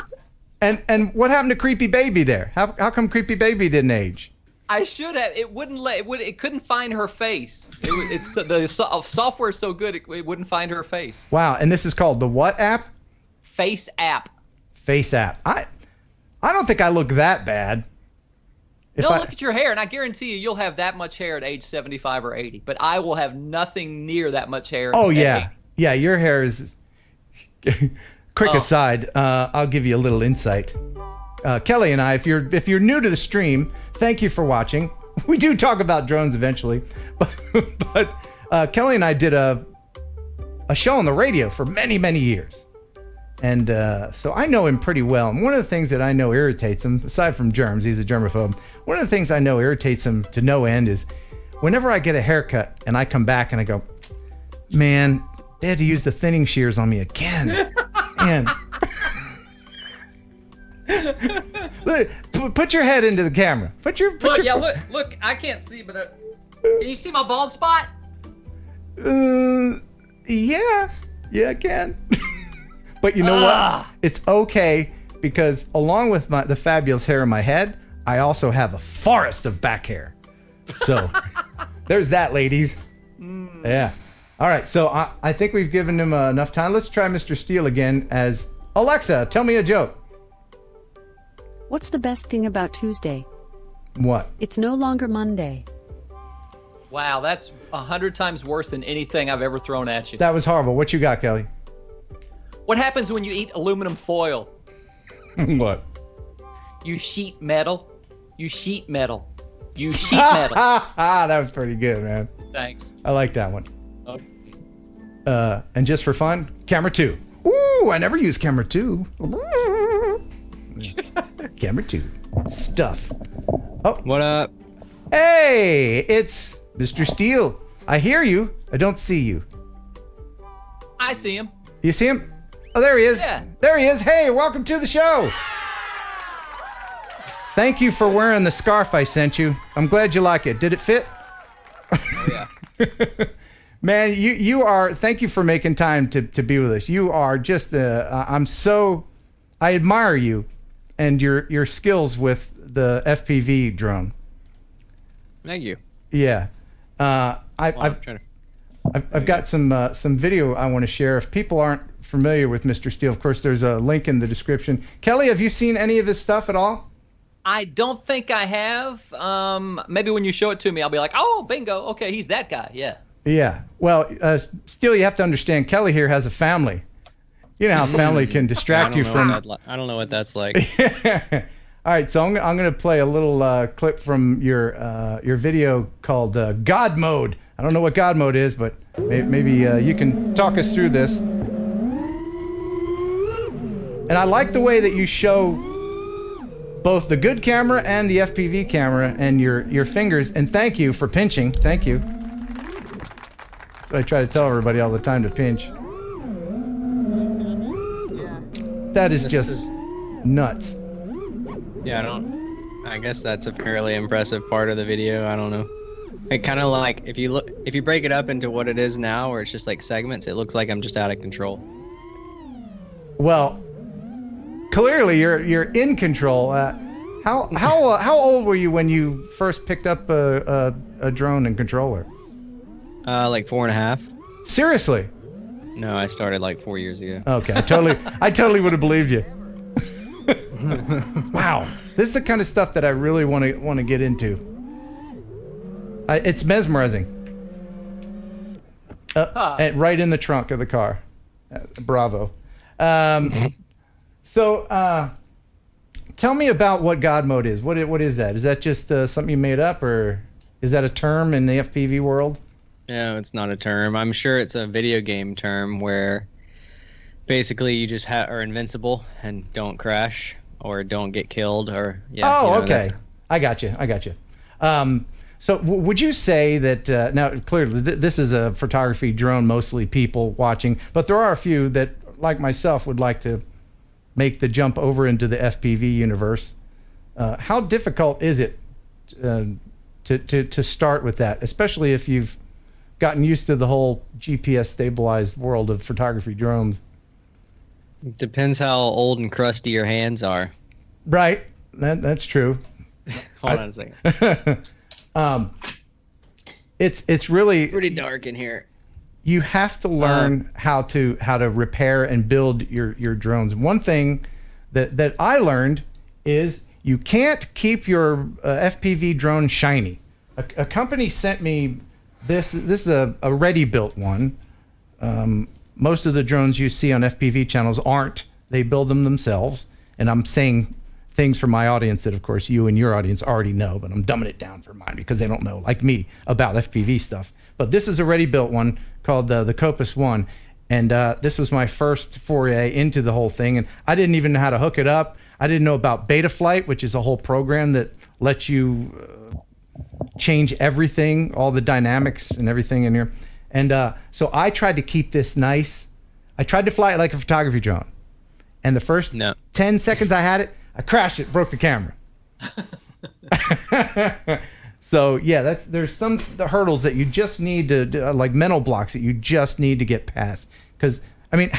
And what happened to Creepy Baby there? How come Creepy Baby didn't age? I should have. It wouldn't let. It couldn't find her face. The software is so good it wouldn't find her face. Wow. And this is called the what app? Face app. Face app. I don't think I look that bad. Look at your hair, and I guarantee you'll have that much hair at age 75 or 80. But I will have nothing near that much hair. Oh at yeah, 80. yeah. Your hair is. Quick aside, I'll give you a little insight. Kelly and I, if you're new to the stream, thank you for watching. We do talk about drones eventually, but Kelly and I did a show on the radio for many years, and so I know him pretty well. And one of the things that I know irritates him, aside from germs, he's a germaphobe. One of the things I know irritates him to no end is whenever I get a haircut and I come back and I go, man, they had to use the thinning shears on me again. Man. Put your head into the camera. Look. I can't see, but can you see my bald spot? Yeah, I can. But you know what? It's okay because along with the fabulous hair in my head, I also have a forest of back hair. So there's that, ladies. Yeah. All right, so I think we've given him enough time. Let's try Mr. Steele again as Alexa, tell me a joke. What's the best thing about Tuesday? What? It's no longer Monday. Wow, that's 100 times worse than anything I've ever thrown at you. That was horrible. What you got, Kelly? What happens when you eat aluminum foil? What? You sheet metal. You sheet metal. You sheet metal. That was pretty good, man. Thanks. I like that one. And just for fun, camera 2. Ooh, I never use camera 2. Camera 2. Stuff. Oh. What up? Hey, it's Mr. Steele. I hear you. I don't see you. I see him. You see him? Oh, there he is. Yeah. There he is. Hey, welcome to the show. Thank you for wearing the scarf I sent you. I'm glad you like it. Did it fit? Oh, yeah. Man, you are, thank you for making time to be with us. You are just, I admire you and your skills with the FPV drone. Thank you. Yeah. I've got some video I want to share. If people aren't familiar with Mr. Steele, of course, there's a link in the description. Kelly, have you seen any of his stuff at all? I don't think I have. Maybe when you show it to me, I'll be like, oh, bingo. Okay, he's that guy. Yeah. Yeah. Well, Steele, you have to understand, Kelly here has a family. You know how family can distract you from... I don't know what that's like. All right, so I'm going to play a little clip from your video called God Mode. I don't know what God Mode is, but maybe you can talk us through this. And I like the way that you show both the good camera and the FPV camera and your fingers. And thank you for pinching. Thank you. That's what I try to tell everybody all the time, to pinch. That is just nuts. Yeah, I guess that's a fairly impressive part of the video. I don't know. It kind of like, if you break it up into what it is now, where it's just like segments, it looks like I'm just out of control. Well, clearly you're in control. How old were you when you first picked up a drone and controller? Like 4.5. Seriously? No, I started like 4 years ago. Okay, I totally would have believed you. Wow, this is the kind of stuff that I really want to get into. It's mesmerizing. Right in the trunk of the car. Bravo. So, tell me about what God Mode is. What is that? Is that just something you made up, or is that a term in the FPV world? No, it's not a term. I'm sure it's a video game term where basically you just are invincible and don't crash or don't get killed or okay. I got you. So would you say that now clearly this is a photography drone, mostly people watching, but there are a few that like myself would like to make the jump over into the FPV universe. How difficult is it to start with that, especially if you've gotten used to the whole GPS stabilized world of photography drones? Depends how old and crusty your hands are. Right. That's true. Hold on a second. It's really pretty dark in here. You have to learn how to repair and build your drones. One thing that I learned is you can't keep your FPV drone shiny. A company sent me this is a ready-built one. Most of the drones you see on FPV channels aren't. They build them themselves. And I'm saying things for my audience that, of course, you and your audience already know, but I'm dumbing it down for mine because they don't know, like me, about FPV stuff. But this is a ready-built one called the Copus One. And this was my first foray into the whole thing. And I didn't even know how to hook it up. I didn't know about Betaflight, which is a whole program that lets you change everything, all the dynamics and everything in here. And so I tried to keep this nice. I tried to fly it like a photography drone. And the first 10 seconds I had it, I crashed it, broke the camera. So yeah, there's the hurdles that you just need to, like mental blocks that you just need to get past. Because, I mean,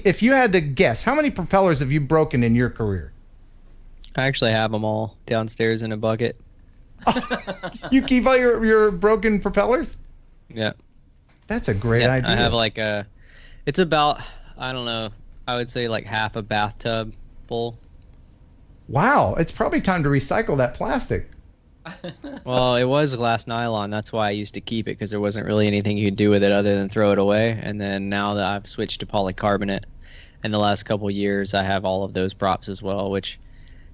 if you had to guess, how many propellers have you broken in your career? I actually have them all downstairs in a bucket. You keep all your broken propellers? Yeah. That's a great idea. I have like it's about, I don't know, I would say like half a bathtub full. Wow, it's probably time to recycle that plastic. Well, it was glass nylon. That's why I used to keep it, because there wasn't really anything you could do with it other than throw it away. And then now that I've switched to polycarbonate, in the last couple years, I have all of those props as well, which,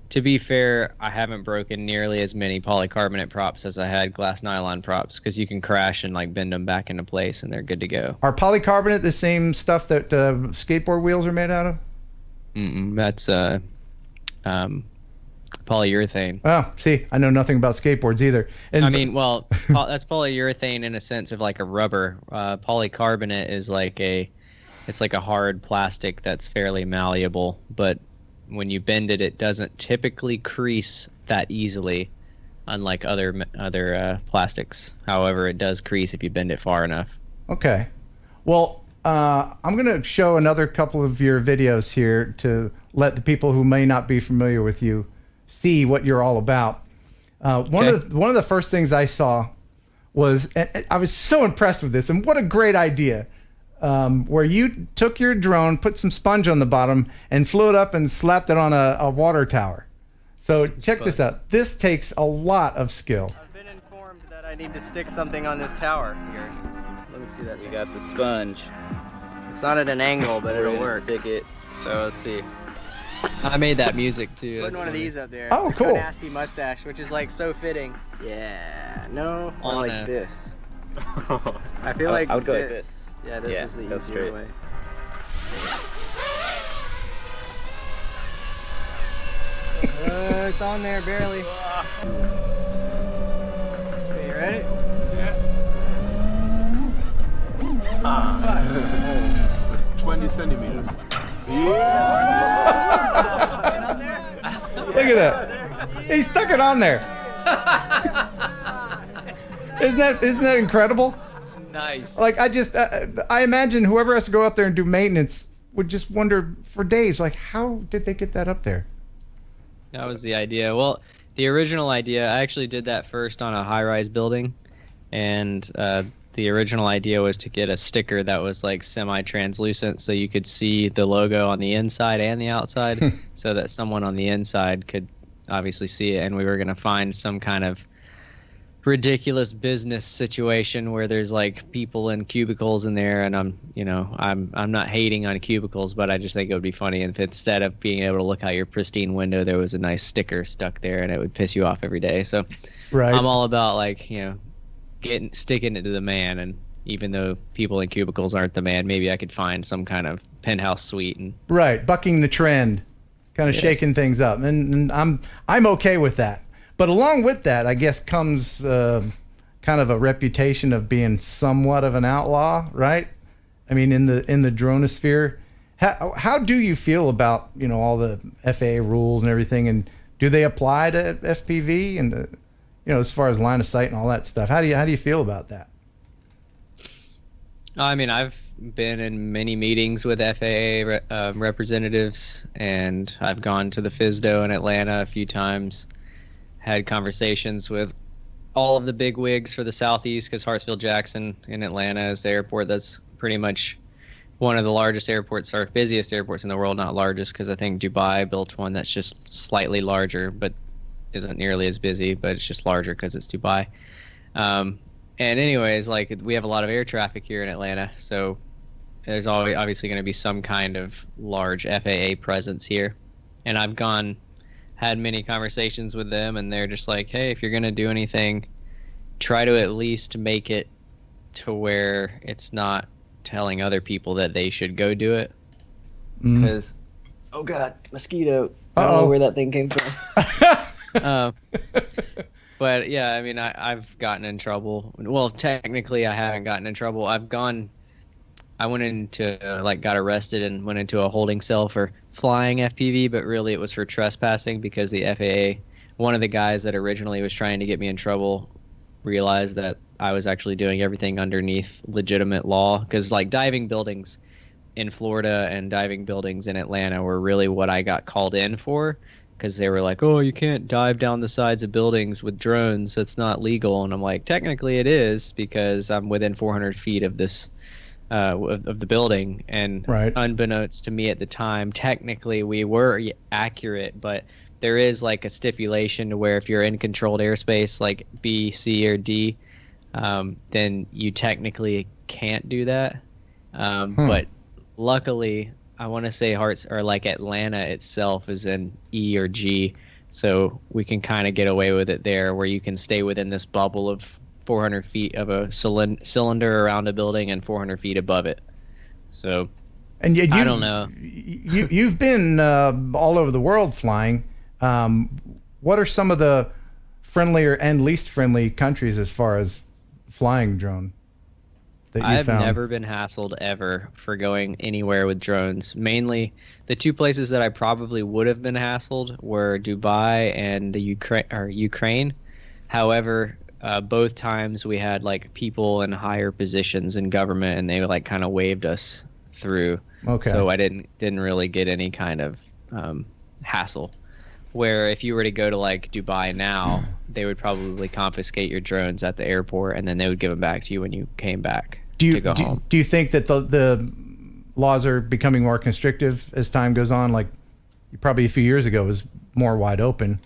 to be fair, I haven't broken nearly as many polycarbonate props as I had glass nylon props, because you can crash and like bend them back into place and they're good to go. Are polycarbonate the same stuff that skateboard wheels are made out of? That's polyurethane. Oh, see, I know nothing about skateboards either. And I mean, well, that's polyurethane in a sense of like a rubber. Polycarbonate is like it's like a hard plastic that's fairly malleable, but when you bend it, it doesn't typically crease that easily, unlike other plastics. However, it does crease if you bend it far enough. Okay. Well, I'm going to show another couple of your videos here to let the people who may not be familiar with you see what you're all about. One of the first things I saw was, and I was so impressed with this, and what a great idea, where you took your drone, put some sponge on the bottom, and flew it up and slapped it on a water tower. So check this out. This takes a lot of skill. I've been informed that I need to stick something on this tower here. Let me see that. We got the sponge. It's not at an angle, but it'll work. Stick it. So let's see. I made that music too. Putting one of these up there. Oh, cool. Nasty mustache, which is like so fitting. Yeah. No. Or like this. I feel like I would go like this. Yeah, this is the easier way. It's on there barely. Okay, you ready? Yeah. 20 centimeters. Look at that. He stuck it on there. Isn't that incredible? Nice. Like, I imagine whoever has to go up there and do maintenance would just wonder for days, like, how did they get that up there? That was the idea. Well, the original idea, I actually did that first on a high-rise building, and the original idea was to get a sticker that was like semi-translucent, so you could see the logo on the inside and the outside, so that someone on the inside could obviously see it. And we were going to find some kind of ridiculous business situation where there's like people in cubicles in there, and I'm not hating on cubicles, but I just think it would be funny if instead of being able to look out your pristine window, there was a nice sticker stuck there, and it would piss you off every day. So I'm all about like, sticking it to the man, and even though people in cubicles aren't the man, maybe I could find some kind of penthouse suite and bucking the trend, kind of shaking things up, and I'm okay with that. But along with that, I guess comes kind of a reputation of being somewhat of an outlaw, right? I mean, in the dronosphere, How do you feel about, you know, all the FAA rules and everything, and do they apply to FPV and you know, as far as line of sight and all that stuff? How do you feel about that? I mean, I've been in many meetings with FAA representatives, and I've gone to the FSDO in Atlanta a few times, had conversations with all of the big wigs for the Southeast, because Hartsfield-Jackson in Atlanta is the airport that's pretty much one of the largest airports, or busiest airports in the world. Not largest, because I think Dubai built one that's just slightly larger, but isn't nearly as busy, but it's just larger because it's Dubai. And anyways, like, we have a lot of air traffic here in Atlanta, so there's always obviously going to be some kind of large FAA presence here. And I've had many conversations with them, and they're just like, hey, if you're going to do anything, try to at least make it to where it's not telling other people that they should go do it. Because, oh God, mosquito. I don't know where that thing came from. But yeah, I mean, I've gotten in trouble. Well, technically I haven't gotten in trouble. I went into, got arrested and went into a holding cell for flying FPV, but really it was for trespassing, because the FAA, one of the guys that originally was trying to get me in trouble, realized that I was actually doing everything underneath legitimate law. Because like diving buildings in Florida and diving buildings in Atlanta were really what I got called in for, because they were like, oh, you can't dive down the sides of buildings with drones, that's not legal. And I'm like, technically it is, because I'm within 400 feet of this of the building, and unbeknownst to me at the time, technically we were accurate, but there is like a stipulation to where if you're in controlled airspace like B, C, or D, then you technically can't do that. But luckily, I want to say Atlanta itself is in E or G, so we can kind of get away with it there, where you can stay within this bubble of 400 feet of a cylinder around a building and 400 feet above it. So, and I don't know. You've been all over the world flying. What are some of the friendlier and least friendly countries as far as flying drone that you I've found? never been hassled ever for going anywhere with drones. Mainly, the two places that I probably would have been hassled were Dubai and the Ukraine. However, both times we had like people in higher positions in government, and they like kind of waved us through. Okay. So I didn't really get any kind of hassle. Where if you were to go to like Dubai now, they would probably confiscate your drones at the airport, and then they would give them back to you when you came back to go home. Do you think that the laws are becoming more constrictive as time goes on? Like probably a few years ago it was more wide open.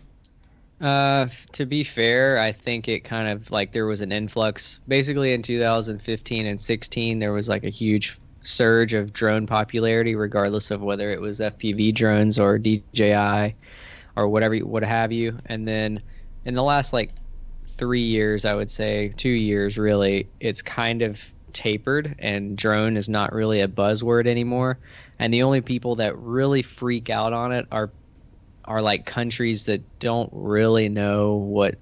To be fair, I think it kind of like there was an influx. Basically in 2015 and 16, there was like a huge surge of drone popularity, regardless of whether it was FPV drones or DJI or whatever, what have you. And then in the last like 3 years, I would say 2 years really, it's kind of tapered, and drone is not really a buzzword anymore. And the only people that really freak out on it are like countries that don't really know what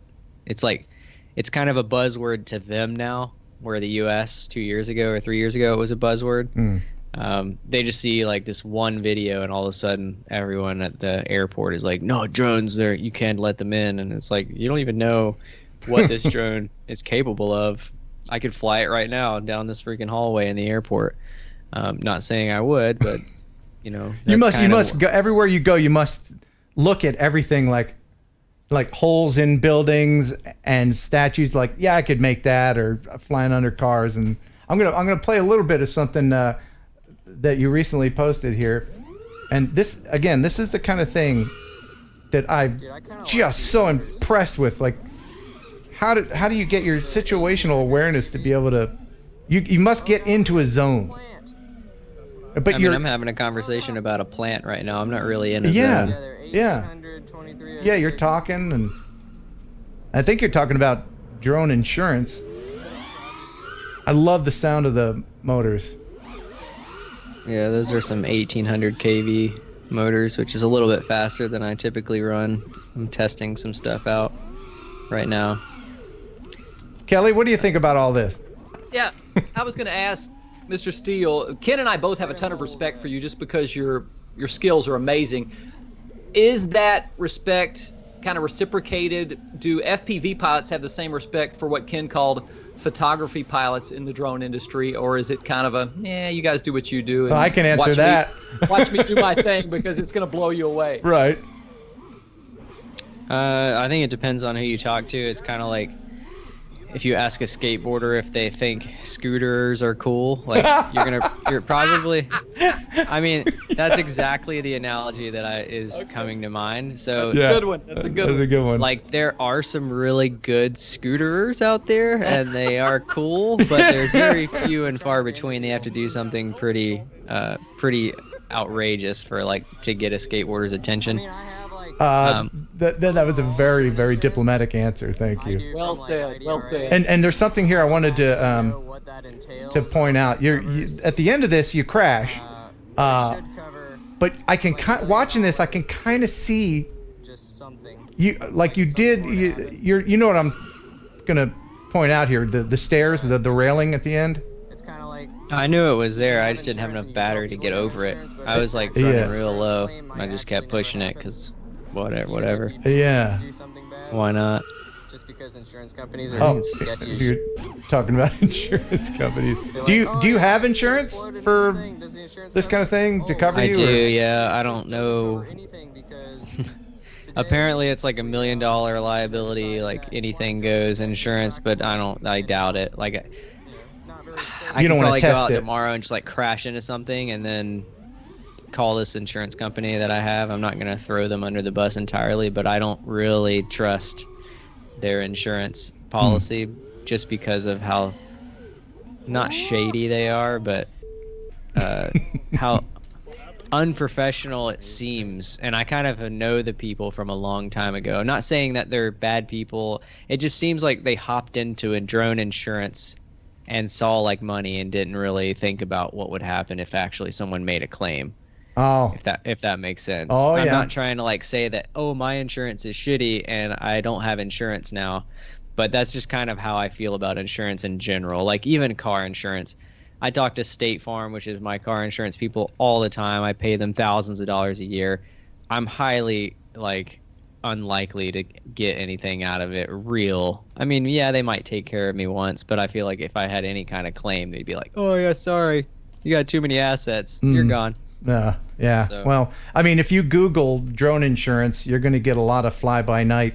it's like. It's kind of a buzzword to them now, where the US 2 years ago or 3 years ago it was a buzzword. They just see like this one video, and all of a sudden everyone at the airport is like, no, drones, there, you can't let them in. And it's like, you don't even know what this drone is capable of. I could fly it right now down this freaking hallway in the airport. Not saying I would, but you know, you must go everywhere you go. You must look at everything like holes in buildings and statues. Like, yeah, I could make that, or flying under cars. And I'm gonna play a little bit of something that you recently posted here. And this is the kind of thing that I'm just so impressed with. Like, how do you get your situational awareness to be able to? You must get into a zone. But I'm having a conversation about a plant right now. I'm not really in a zone. Yeah. Yeah, you're talking, and I think you're talking about drone insurance. I love the sound of the motors. Yeah, those are some 1800 kV motors, which is a little bit faster than I typically run. I'm testing some stuff out right now. Kelly, what do you think about all this? Yeah, I was going to ask, Mr. Steele, Ken and I both have a ton of respect for you just because your skills are amazing. Is that respect kind of reciprocated? Do FPV pilots have the same respect for what Ken called photography pilots in the drone industry, or is it kind of a, you guys do what you do? And well, I can answer that. Watch me do my thing because it's going to blow you away. Right. I think it depends on who you talk to. It's kind of like if you ask a skateboarder if they think scooters are cool, like you're probably, I mean, that's exactly the analogy that is coming to mind. So that's a good one. That's a good one. Like there are some really good scooterers out there and they are cool, but there's very few and far between. They have to do something pretty outrageous for to get a skateboarder's attention. That was a very, very diplomatic answer. Thank you. Well said. Well said. And there's something here I wanted to point out. You at the end of this, you crash. But I can watching this, I can kind of see you like you did. You know what I'm gonna point out here? The stairs, the railing at the end. I knew it was there. I just didn't have enough battery to get over it. I was like running real low. I just kept pushing it because. Whatever. Yeah. Why not? Just because insurance companies are sketchy. You're talking about insurance companies. Do you have insurance for this kind of thing to cover you? I do. Yeah. I don't know. Apparently, it's like $1 million liability, like anything goes insurance, but I doubt it. Like, I you don't want to test go out it tomorrow and just like crash into something and then call this insurance company that I have. I'm not going to throw them under the bus entirely, but I don't really trust their insurance policy just because of how not shady they are, but how unprofessional it seems. And I kind of know the people from a long time ago. I'm not saying that they're bad people. It just seems like they hopped into a drone insurance and saw like money and didn't really think about what would happen if actually someone made a claim. Oh. If that makes sense. Oh, I'm yeah. not trying to like say that, oh, my insurance is shitty and I don't have insurance now. But that's just kind of how I feel about insurance in general. Like even car insurance. I talk to State Farm, which is my car insurance people, all the time. I pay them thousands of dollars a year. I'm highly unlikely to get anything out of it real. I mean, yeah, they might take care of me once, but I feel like if I had any kind of claim, they'd be like, oh yeah, sorry, you got too many assets, you're gone. Yeah. So. Well, I mean, if you Google drone insurance, you're going to get a lot of fly-by-night,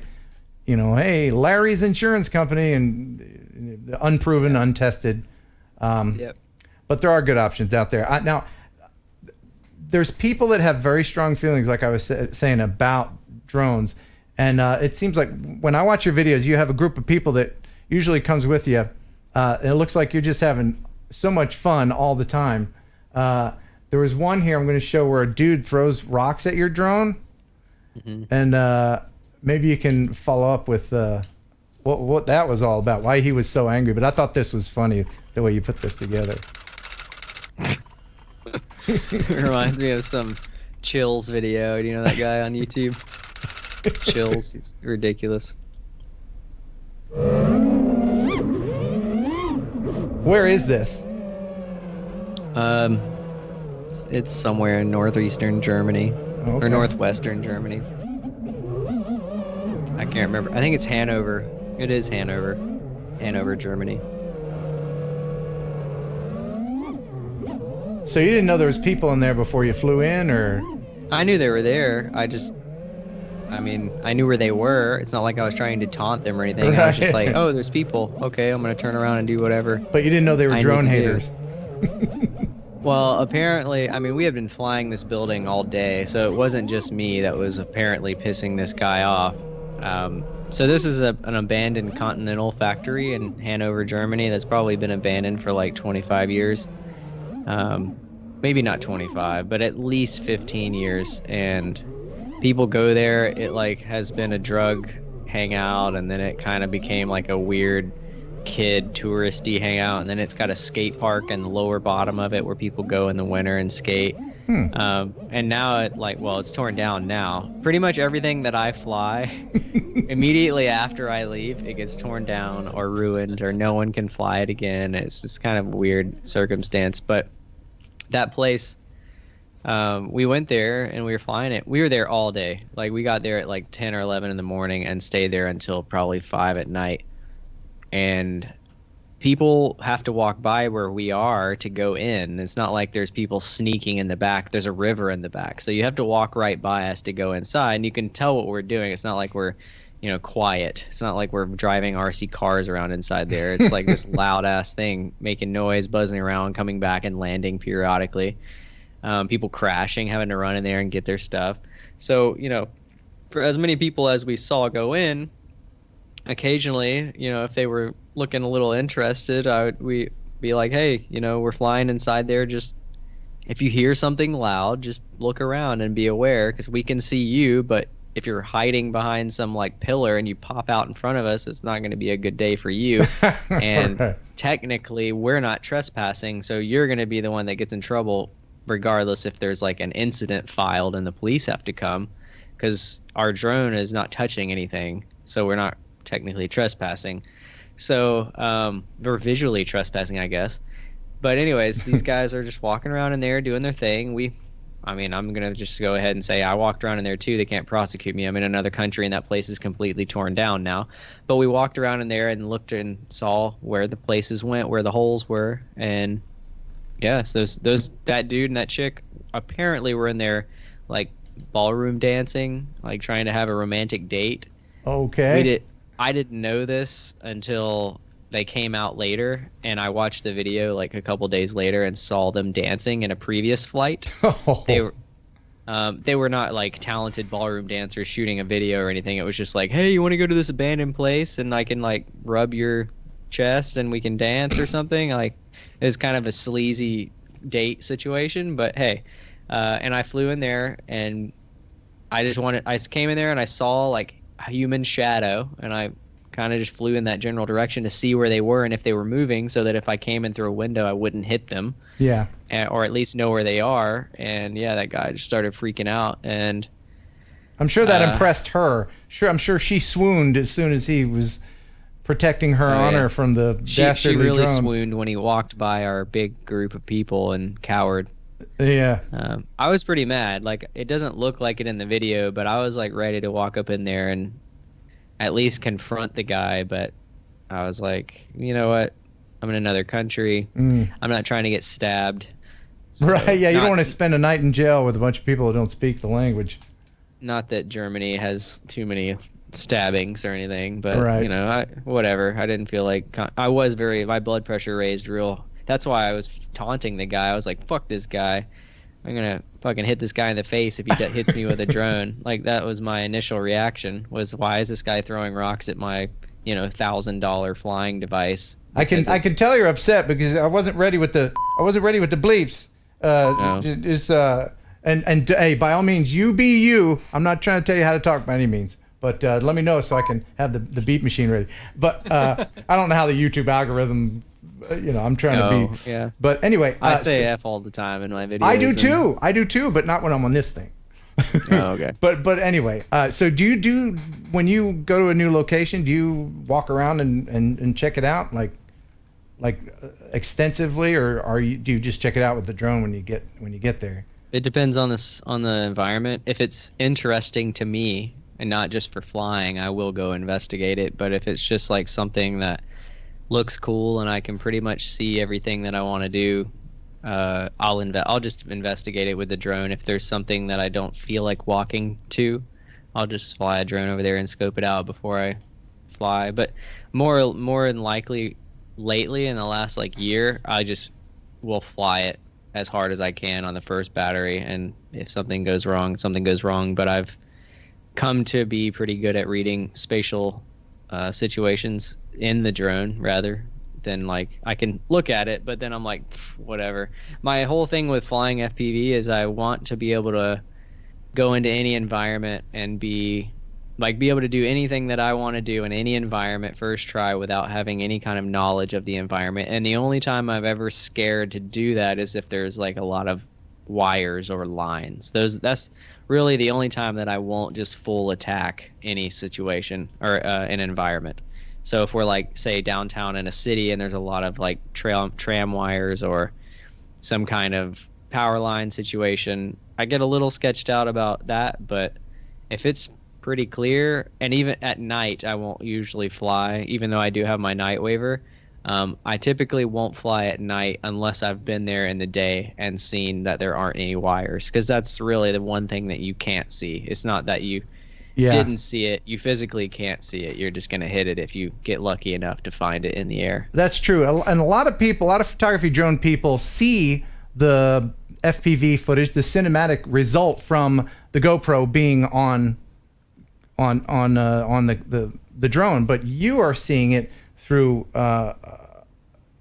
hey, Larry's insurance company, and unproven, untested. Yep. But there are good options out there. Now, there's people that have very strong feelings, like I was saying, about drones. And it seems like when I watch your videos, you have a group of people that usually comes with you. It looks like you're just having so much fun all the time. There was one here I'm going to show where a dude throws rocks at your drone. Mm-hmm. And maybe you can follow up with what that was all about, why he was so angry. But I thought this was funny, the way you put this together. It reminds me of some Chills video. Do you know that guy on YouTube? Chills. It's ridiculous. Where is this? It's somewhere in northeastern Germany. Okay. Or northwestern Germany. I can't remember. I think it's Hanover. It is Hanover. Hanover, Germany. So you didn't know there was people in there before you flew in, or? I knew they were there. I knew where they were. It's not like I was trying to taunt them or anything. Right. I was just like, oh, there's people. Okay, I'm going to turn around and do whatever. But you didn't know they were drone haters. Well, apparently, we had been flying this building all day, so it wasn't just me that was apparently pissing this guy off. So this is an abandoned Continental factory in Hanover, Germany that's probably been abandoned for like 25 years. Maybe not 25, but at least 15 years. And people go there. It has been a drug hangout, and then it kind of became like a weird kid touristy hangout, and then it's got a skate park in the lower bottom of it where people go in the winter and skate. And now it's torn down now. Pretty much everything that I fly, immediately after I leave, it gets torn down or ruined, or no one can fly it again. It's just kind of a weird circumstance. But that place, we went there and we were flying it. We were there all day. Like, we got there at like 10 or 11 in the morning and stayed there until probably 5 at night. And people have to walk by where we are to go in. It's not like there's people sneaking in the back. There's a river in the back. So you have to walk right by us to go inside. And you can tell what we're doing. It's not like we're, quiet. It's not like we're driving RC cars around inside there. It's like this loud ass thing making noise, buzzing around, coming back and landing periodically. People crashing, having to run in there and get their stuff. So, for as many people as we saw go in, occasionally, if they were looking a little interested, we'd be like, hey, we're flying inside there. Just if you hear something loud, just look around and be aware, because we can see you. But if you're hiding behind some like pillar and you pop out in front of us, it's not going to be a good day for you. And technically, we're not trespassing, so you're going to be the one that gets in trouble, regardless if there's like an incident filed and the police have to come, because our drone is not touching anything, so we're not technically trespassing. So we're visually trespassing, I guess. But anyways, these guys are just walking around in there doing their thing. I'm gonna just go ahead and say I walked around in there too. They can't prosecute me. I'm in another country and that place is completely torn down now. But we walked around in there and looked and saw where the places went, where the holes were, and yes, that dude and that chick apparently were in there like ballroom dancing, like trying to have a romantic date. Okay. I didn't know this until they came out later, and I watched the video like a couple days later and saw them dancing in a previous flight. They were not like talented ballroom dancers shooting a video or anything. It was just like, hey, you want to go to this abandoned place and I can like rub your chest and we can dance or something. Like, it was kind of a sleazy date situation, but hey, and I flew in there and I came in there and I saw like a human shadow, and I kind of just flew in that general direction to see where they were and if they were moving, so that if I came in through a window, I wouldn't hit them. Yeah. Or at least know where they are. And yeah, that guy just started freaking out, and I'm sure that impressed her. I'm sure she swooned as soon as he was protecting her honor from the dastardly She really drone. swooned when he walked by our big group of people and cowered. Yeah. I was pretty mad. Like, it doesn't look like it in the video, but I was like ready to walk up in there and at least confront the guy. But I was like, you know what? I'm in another country. I'm not trying to get stabbed. So Right. Yeah. You don't want to spend a night in jail with a bunch of people who don't speak the language. Not that Germany has too many stabbings or anything, but Right. whatever. I didn't feel like my blood pressure raised real. That's why I was taunting the guy. I was like, fuck this guy. I'm going to fucking hit this guy in the face if he hits me with a drone. Like, that was my initial reaction, was why is this guy throwing rocks at my, $1,000 flying device? I can tell you're upset because I wasn't ready with the bleeps. And hey, by all means, you be you. I'm not trying to tell you how to talk by any means, but let me know so I can have the beep machine ready. But I don't know how the YouTube algorithm. I'm trying to be. Yeah. But anyway, I say F all the time in my videos. I do too, but not when I'm on this thing. Oh, okay. But anyway, so do you when you go to a new location, do you walk around and check it out like extensively, or do you just check it out with the drone when you get there? It depends on the environment. If it's interesting to me and not just for flying, I will go investigate it. But if it's just like something that looks cool and I can pretty much see everything that I want to do, I'll just investigate it with the drone. If there's something that I don't feel like walking to, I'll just fly a drone over there and scope it out before I fly. But more than likely, lately in the last year, I just will fly it as hard as I can on the first battery, and if something goes wrong, something goes wrong. But I've come to be pretty good at reading spatial situations in the drone rather than I can look at it, but then I'm like, whatever. My whole thing with flying FPV is I want to be able to go into any environment and be able to do anything that I want to do in any environment first try without having any kind of knowledge of the environment. And the only time I've ever scared to do that is if there's a lot of wires or lines. That's really the only time that I won't just full attack any situation or an environment. So if we're like, say, downtown in a city and there's a lot of like tram wires or some kind of power line situation, I get a little sketched out about that. But if it's pretty clear, and even at night, I won't usually fly, even though I do have my night waiver. I typically won't fly at night unless I've been there in the day and seen that there aren't any wires, because that's really the one thing that you can't see. It's not that you didn't see it, you physically can't see it. You're just going to hit it if you get lucky enough to find it in the air. That's true. And a lot of photography drone people see the FPV footage, the cinematic result from the GoPro being on the drone, but you are seeing it through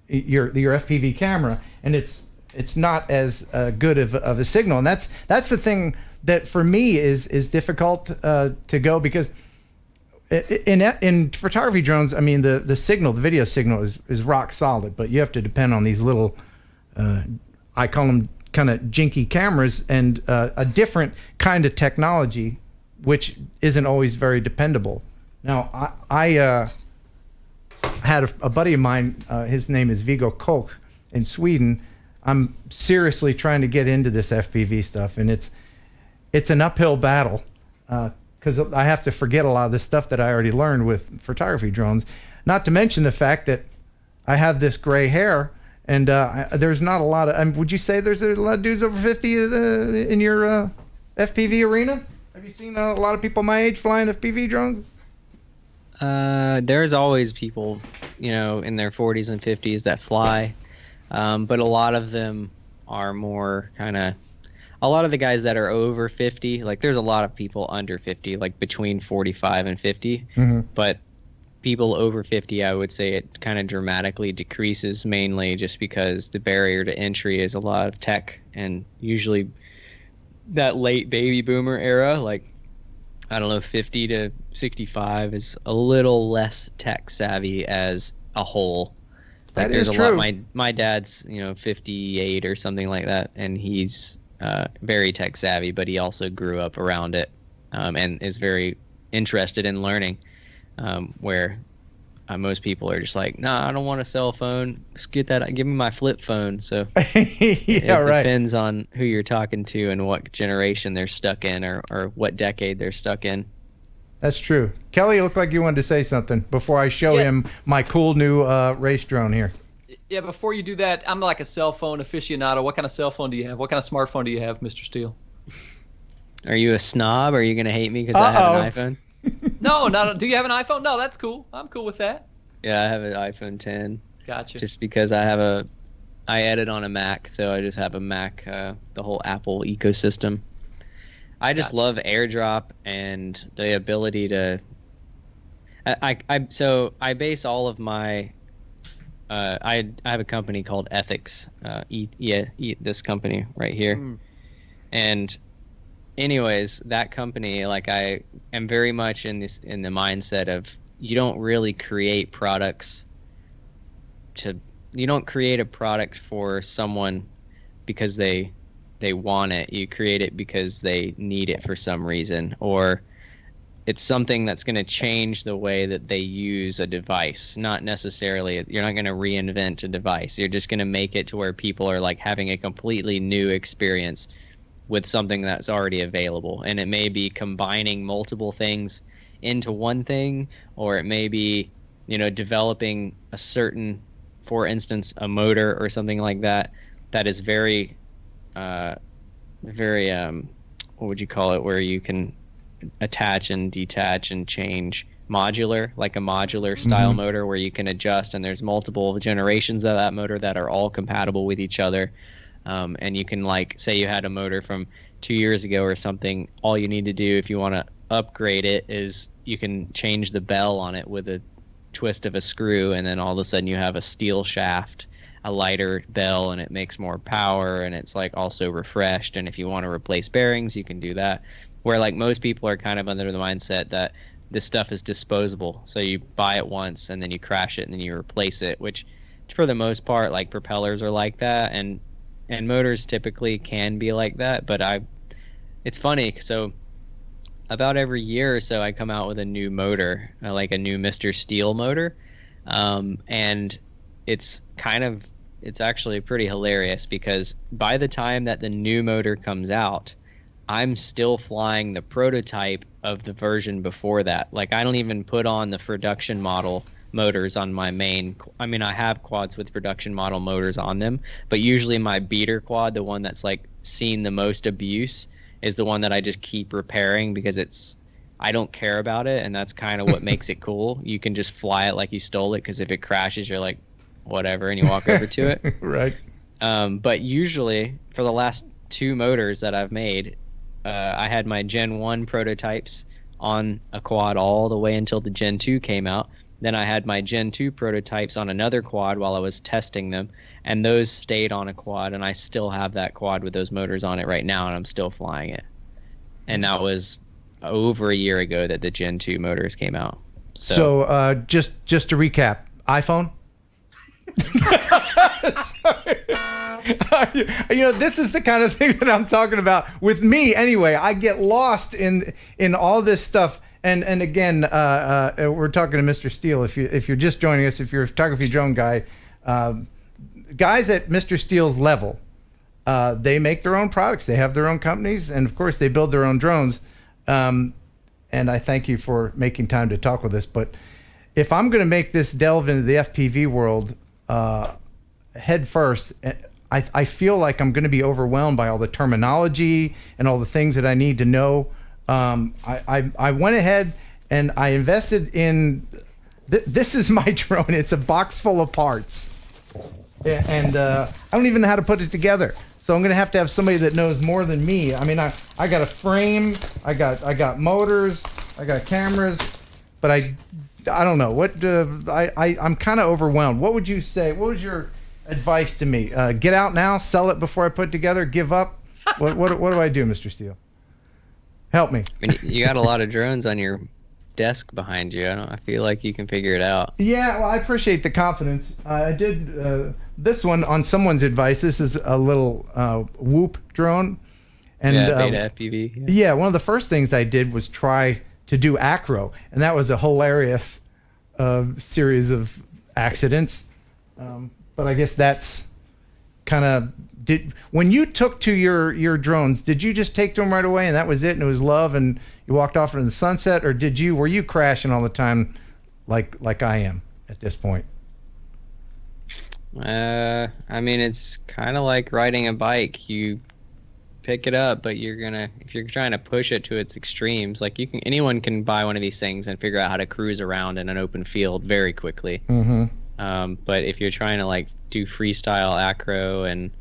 your FPV camera, and it's not as good of a signal, and that's the thing that for me is difficult to go, because in photography drones, I mean the signal, the video signal is rock solid, but you have to depend on these little I call them kind of jinky cameras, and a different kind of technology which isn't always very dependable. Now I had a buddy of mine, his name is Viggo Koch in Sweden. I'm seriously trying to get into this FPV stuff, and it's an uphill battle because I have to forget a lot of the stuff that I already learned with photography drones. Not to mention the fact that I have this gray hair, and there's not a lot of. Would you say there's a lot of dudes over 50 in your FPV arena? Have you seen a lot of people my age flying FPV drones? There's always people, in their 40s and 50s that fly, but a lot of them are more a lot of the guys that are over 50, like there's a lot of people under 50, like between 45 and 50, but people over 50, I would say it kind of dramatically decreases, mainly just because the barrier to entry is a lot of tech, and usually that late baby boomer era, like I don't know, 50 to 65 is a little less tech savvy as a whole. Like That there's is a true. lot. My dad's 58 or something like that, and he's very tech savvy, but he also grew up around it, and is very interested in learning. Where most people are just like, nah, I don't want a cell phone. Just give me my flip phone. So it depends on who you're talking to and what generation they're stuck in, or what decade they're stuck in. That's true. Kelly, you look like you wanted to say something before I show him my cool new race drone here. Yeah, before you do that, I'm like a cell phone aficionado. What kind of cell phone do you have? What kind of smartphone do you have, Mr. Steele? Are you a snob? Are you going to hate me because I have an iPhone? No, not. Do you have an iPhone? No, that's cool. I'm cool with that. Yeah, I have an iPhone 10. Gotcha. Just because I edit on a Mac, so I just have a Mac, the whole Apple ecosystem. I just love AirDrop and the ability to. So I base all of my. I have a company called Ethics. This company right here, and. Anyways, that company, like I am very much in the mindset of you don't really create products you don't create a product for someone because they want it. You create it because they need it for some reason, or it's something that's going to change the way that they use a device. Not necessarily, you're not going to reinvent a device. You're just going to make it to where people are like having a completely new experience with something that's already available. And it may be combining multiple things into one thing, or it may be, developing a certain, for instance, a motor or something like that, that is very, what would you call it, where you can attach and detach and change, modular, like a modular style motor where you can adjust, and there's multiple generations of that motor that are all compatible with each other. And you can, like, say you had a motor from 2 years ago or something, all you need to do if you want to upgrade it is you can change the bell on it with a twist of a screw, and then all of a sudden you have a steel shaft, a lighter bell, and it makes more power, and it's like also refreshed. And if you want to replace bearings, you can do that. Where like most people are kind of under the mindset that this stuff is disposable, so you buy it once and then you crash it and then you replace it, which for the most part, like propellers are like that, and and motors typically can be like that, but it's funny. So about every year or so, I come out with a new motor, like a new Mr. Steele motor, and it's actually pretty hilarious because by the time that the new motor comes out, I'm still flying the prototype of the version before that. Like, I don't even put on the production model motors on my main. I mean, I have quads with production model motors on them, but usually my beater quad, the one that's like seen the most abuse, is the one that I just keep repairing because I don't care about it, and that's kind of what makes it cool. You can just fly it like you stole it, because if it crashes, you're like, whatever, and you walk over to it. Right. But usually, for the last 2 motors that I've made, I had my Gen 1 prototypes on a quad all the way until the Gen 2 came out. Then I had my Gen 2 prototypes on another quad while I was testing them, and those stayed on a quad, and I still have that quad with those motors on it right now, and I'm still flying it. And that was over a year ago that the Gen 2 motors came out. So just to recap, iPhone? This is the kind of thing that I'm talking about. With me, anyway, I get lost in all this stuff. And again, we're talking to Mr. Steele. If you're just joining us, if you're a photography drone guy, guys at Mr. Steele's level, they make their own products. They have their own companies, and of course, they build their own drones. And I thank you for making time to talk with us. But if I'm going to make this delve into the FPV world head first, I feel like I'm going to be overwhelmed by all the terminology and all the things that I need to know. I went ahead and I invested in this is my drone. It's a box full of parts, and I don't even know how to put it together. So I'm gonna have to have somebody that knows more than me. I mean, I got a frame, I got motors, I got cameras, but I don't know what. I'm kind of overwhelmed. What would you say? What was your advice to me? Get out now, sell it before I put it together, give up. What do I do, Mr. Steele? Help me. I mean, you got a lot of drones on your desk behind you. I feel like you can figure it out. Yeah, well, I appreciate the confidence. I did this one on someone's advice. This is a little Whoop drone. And, Beta FPV. Yeah, one of the first things I did was try to do acro, and that was a hilarious series of accidents. But I guess that's kind of... when you took to your drones, did you just take to them right away and that was it and it was love and you walked off into the sunset, or were you crashing all the time like I am at this point? I mean, it's kind of like riding a bike. You pick it up, but if you're trying to push it to its extremes, like anyone can buy one of these things and figure out how to cruise around in an open field very quickly. Mm-hmm. But if you're trying to like do freestyle acro and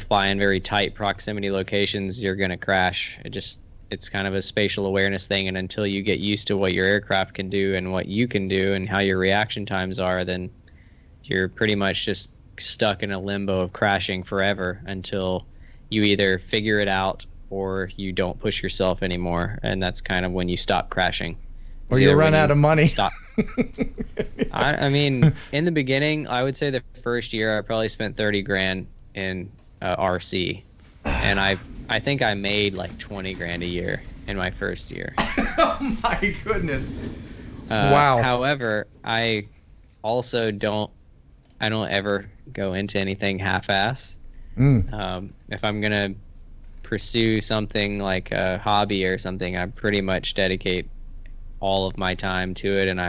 fly in very tight proximity locations, you're going to crash. It's kind of a spatial awareness thing, and until you get used to what your aircraft can do and what you can do and how your reaction times are, then you're pretty much just stuck in a limbo of crashing forever until you either figure it out or you don't push yourself anymore, and that's kind of when you stop crashing. Or you run out of money. Stop. I mean, in the beginning, I would say the first year I probably spent 30 grand in RC, and I think I made like 20 grand a year in my first year. Oh my goodness. Wow. However, I also don't ever go into anything half-assed. If I'm gonna pursue something like a hobby or something, I pretty much dedicate all of my time to it. And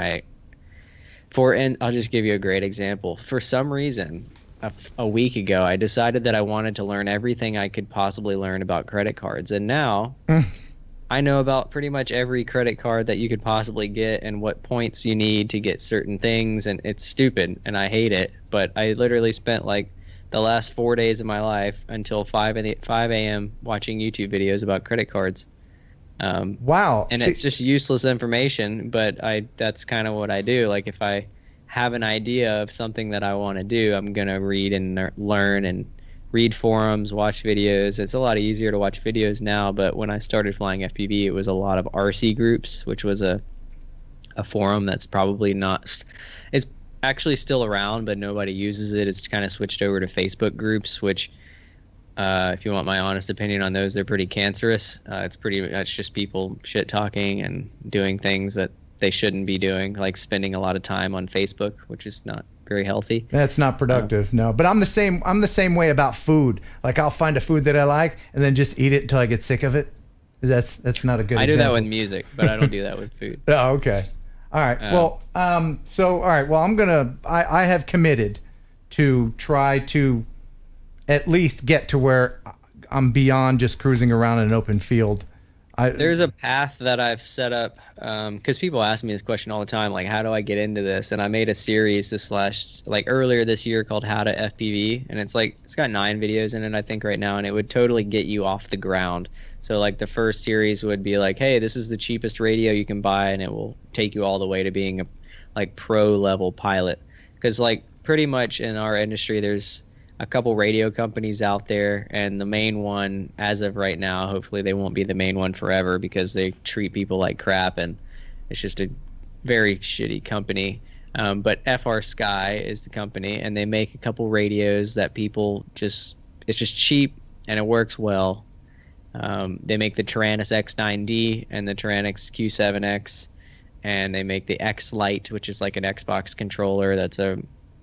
I'll just give you a great example. For some reason, a week ago, I decided that I wanted to learn everything I could possibly learn about credit cards. And now I know about pretty much every credit card that you could possibly get and what points you need to get certain things. And it's stupid and I hate it. But I literally spent like the last 4 days of my life until 5 a.m. watching YouTube videos about credit cards. Wow. And it's just useless information, but that's kind of what I do. Like if I have an idea of something that I want to do, I'm going to read and learn and read forums, watch videos. It's a lot easier to watch videos now, but when I started flying FPV, it was a lot of RC groups, which was a forum that's probably not... It's actually still around, but nobody uses it. It's kind of switched over to Facebook groups, which If you want my honest opinion on those, they're pretty cancerous. It's pretty much just people shit talking and doing things that they shouldn't be doing, like spending a lot of time on Facebook, which is not very healthy. That's not productive, no. But I'm the same way about food. Like I'll find a food that I like and then just eat it until I get sick of it. That's not a good example. I do that with music, but I don't do that with food. Oh, okay. All right. Well, all right. Well, I have committed to try to at least get to where I'm beyond just cruising around in an open field. There's a path that I've set up, because people ask me this question all the time, like, how do I get into this? And I made a series earlier this year called How to FPV, and it's got 9 videos in it, I think, right now, and it would totally get you off the ground. So like the first series would be like, hey, this is the cheapest radio you can buy, and it will take you all the way to being a pro level pilot. Because like pretty much in our industry, there's a couple radio companies out there, and the main one as of right now, hopefully they won't be the main one forever because they treat people like crap and it's just a very shitty company. But FR Sky is the company, and they make a couple radios that it's just cheap and it works well. They make the Taranis X9D and the Taranis Q7X, and they make the X Lite, which is like an Xbox controller. That's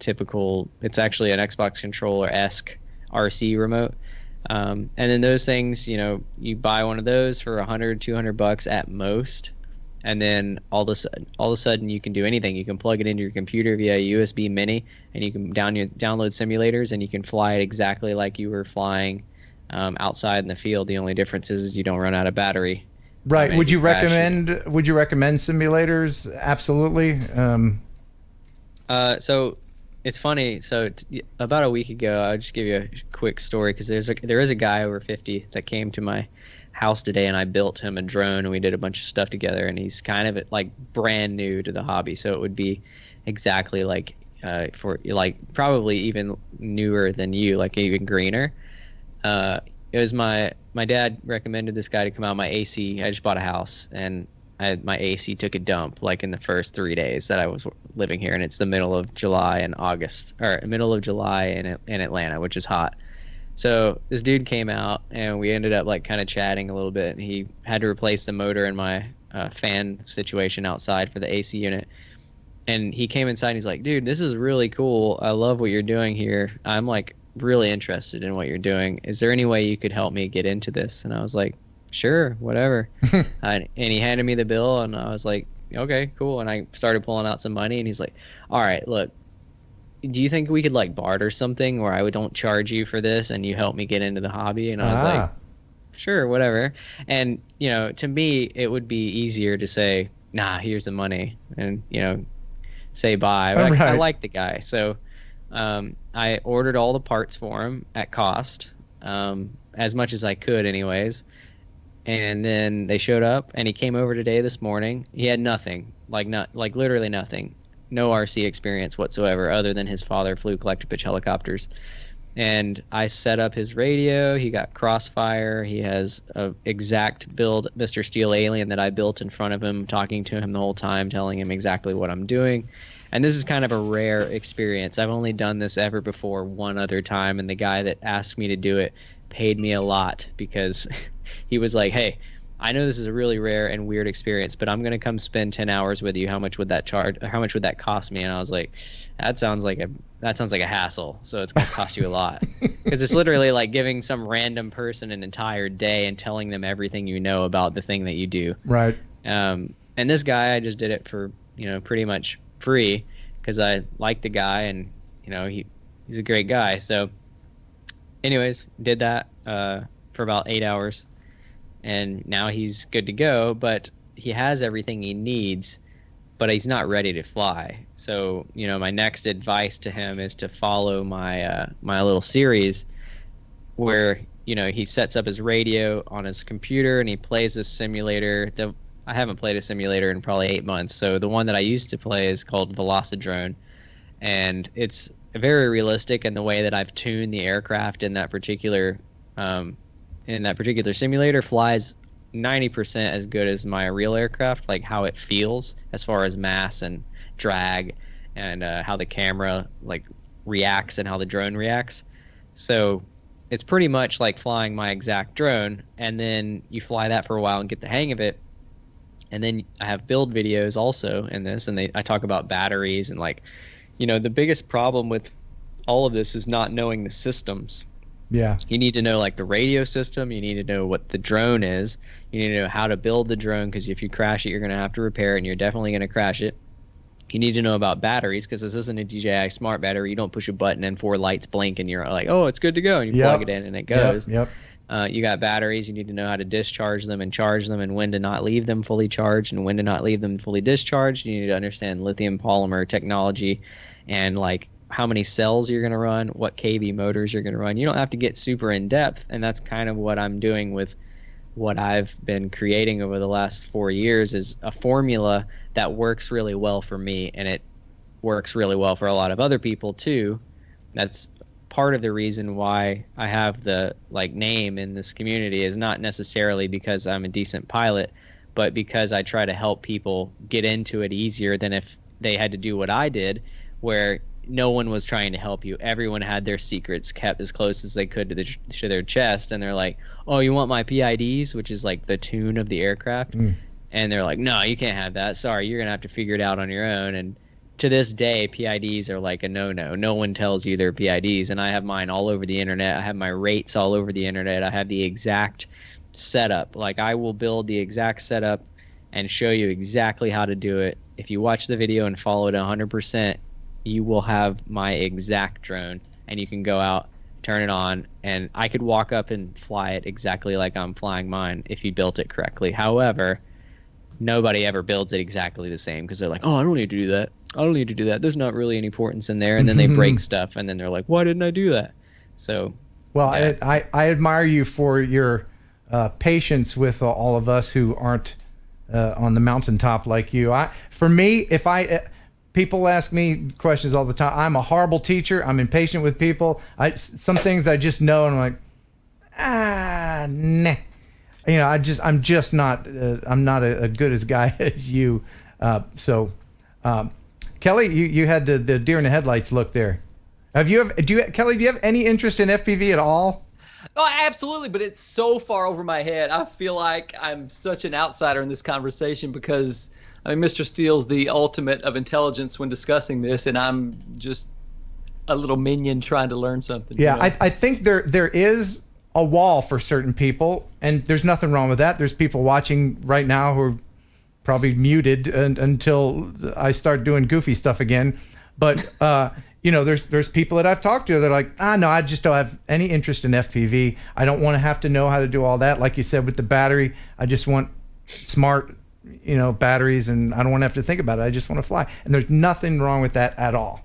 it's actually an Xbox controller-esque RC remote. And then those things, you buy one of those for $100-$200 at most, and then all of a sudden you can do anything. You can plug it into your computer via USB Mini, and you can download simulators, and you can fly it exactly like you were flying outside in the field. The only difference is you don't run out of battery. Right. Would you recommend simulators? Absolutely. So it's funny. So about a week ago, I'll just give you a quick story, because there is a guy over 50 that came to my house today, and I built him a drone, and we did a bunch of stuff together, and he's kind of like brand new to the hobby. So it would be exactly like for like probably even newer than you, like even greener. It was my dad recommended this guy to come out. My AC, I just bought a house, and my AC took a dump like in the first 3 days that I was living here, and it's the middle of July in Atlanta, which is hot. So this dude came out, and we ended up like kind of chatting a little bit, and he had to replace the motor in my fan situation outside for the AC unit. And he came inside, and he's like, dude, this is really cool. I love what you're doing here. I'm like really interested in what you're doing. Is there any way you could help me get into this? And I was like, sure, whatever. And he handed me the bill, and I was like, okay, cool. And I started pulling out some money, and he's like, all right, look, do you think we could like barter something where I don't charge you for this and you help me get into the hobby? And I was like, sure, whatever. And to me, it would be easier to say, nah, here's the money, and say bye. But I like the guy, so I ordered all the parts for him at cost, as much as I could anyways. And then they showed up, and he came over today this morning. He had nothing, literally nothing. No RC experience whatsoever, other than his father flew collector pitch helicopters. And I set up his radio. He got Crossfire. He has a exact build Mr. Steele Alien that I built in front of him, talking to him the whole time, telling him exactly what I'm doing. And this is kind of a rare experience. I've only done this ever before one other time, and the guy that asked me to do it paid me a lot, because he was like, hey, I know this is a really rare and weird experience, but I'm going to come spend 10 hours with you. How much would that cost me? And I was like, that sounds like a hassle. So it's going to cost you a lot, because it's literally like giving some random person an entire day and telling them everything you know about the thing that you do. Right. And this guy, I just did it for, pretty much free, because I like the guy, and he's a great guy. So anyways, did that for about 8 hours, and now he's good to go, but he has everything he needs, but he's not ready to fly. So my next advice to him is to follow my my little series where he sets up his radio on his computer, and he plays this simulator. I haven't played a simulator in probably 8 months, so the one that I used to play is called Velocidrone, and it's very realistic in the way that I've tuned the aircraft in that particular simulator. Flies 90% as good as my real aircraft, like how it feels as far as mass and drag, and how the camera like reacts and how the drone reacts. So it's pretty much like flying my exact drone, and then you fly that for a while and get the hang of it. And then I have build videos also in this, and I talk about batteries and like, you know, the biggest problem with all of this is not knowing the systems. Yeah. You need to know like the radio system. You need to know what the drone is. You need to know how to build the drone, because if you crash it, you're going to have to repair it, and you're definitely going to crash it. You need to know about batteries, because this isn't a DJI smart battery. You don't push a button and 4 lights blink and you're like, oh, it's good to go. And you plug it in and it goes. Yep. You got batteries. You need to know how to discharge them and charge them, and when to not leave them fully charged and when to not leave them fully discharged. You need to understand lithium polymer technology and like how many cells you're going to run, what kV motors you're going to run. You don't have to get super in depth, and that's kind of what I'm doing with what I've been creating over the last 4 years, is a formula that works really well for me, and it works really well for a lot of other people too. That's part of the reason why I have the like name in this community, is not necessarily because I'm a decent pilot, but because I try to help people get into it easier than if they had to do what I did, where no one was trying to help you. Everyone had their secrets kept as close as they could to their chest, and they're like, oh, you want my PIDs, which is like the tune of the aircraft? And they're like, no, you can't have that. Sorry, you're gonna have to figure it out on your own. And to this day, PIDs are like a no-no. No one tells you they're PIDs, and I have mine all over the internet. I have my rates all over the internet. I have the exact setup. Like, I will build the exact setup and show you exactly how to do it. If you watch the video and follow it 100%, you will have my exact drone, and you can go out, turn it on, and I could walk up and fly it exactly like I'm flying mine if you built it correctly. However, nobody ever builds it exactly the same, because they're like, oh, I don't need to do that. I don't need to do that. There's not really any importance in there. And then they break stuff, and then they're like, why didn't I do that? So, well, yeah. I admire you for your patience with all of us who aren't on the mountaintop like you. For me, people ask me questions all the time. I'm a horrible teacher. I'm impatient with people. Some things I just know, and I'm like, nah. You know, I'm just not. I'm not a good as guy as you. Kelly, you had the deer in the headlights look there. Kelly, do you have any interest in FPV at all? Oh, absolutely, but it's so far over my head. I feel like I'm such an outsider in this conversation, because I mean, Mr. Steele's the ultimate of intelligence when discussing this, and I'm just a little minion trying to learn something. Yeah, you know? I think there is a wall for certain people, and there's nothing wrong with that. There's people watching right now who are probably muted until I start doing goofy stuff again. But you know, there's people that I've talked to that are like, no, I just don't have any interest in FPV. I don't want to have to know how to do all that. Like you said with the battery, I just want smart, you know, batteries, and I don't want to have to think about it. I just want to fly. And there's nothing wrong with that at all.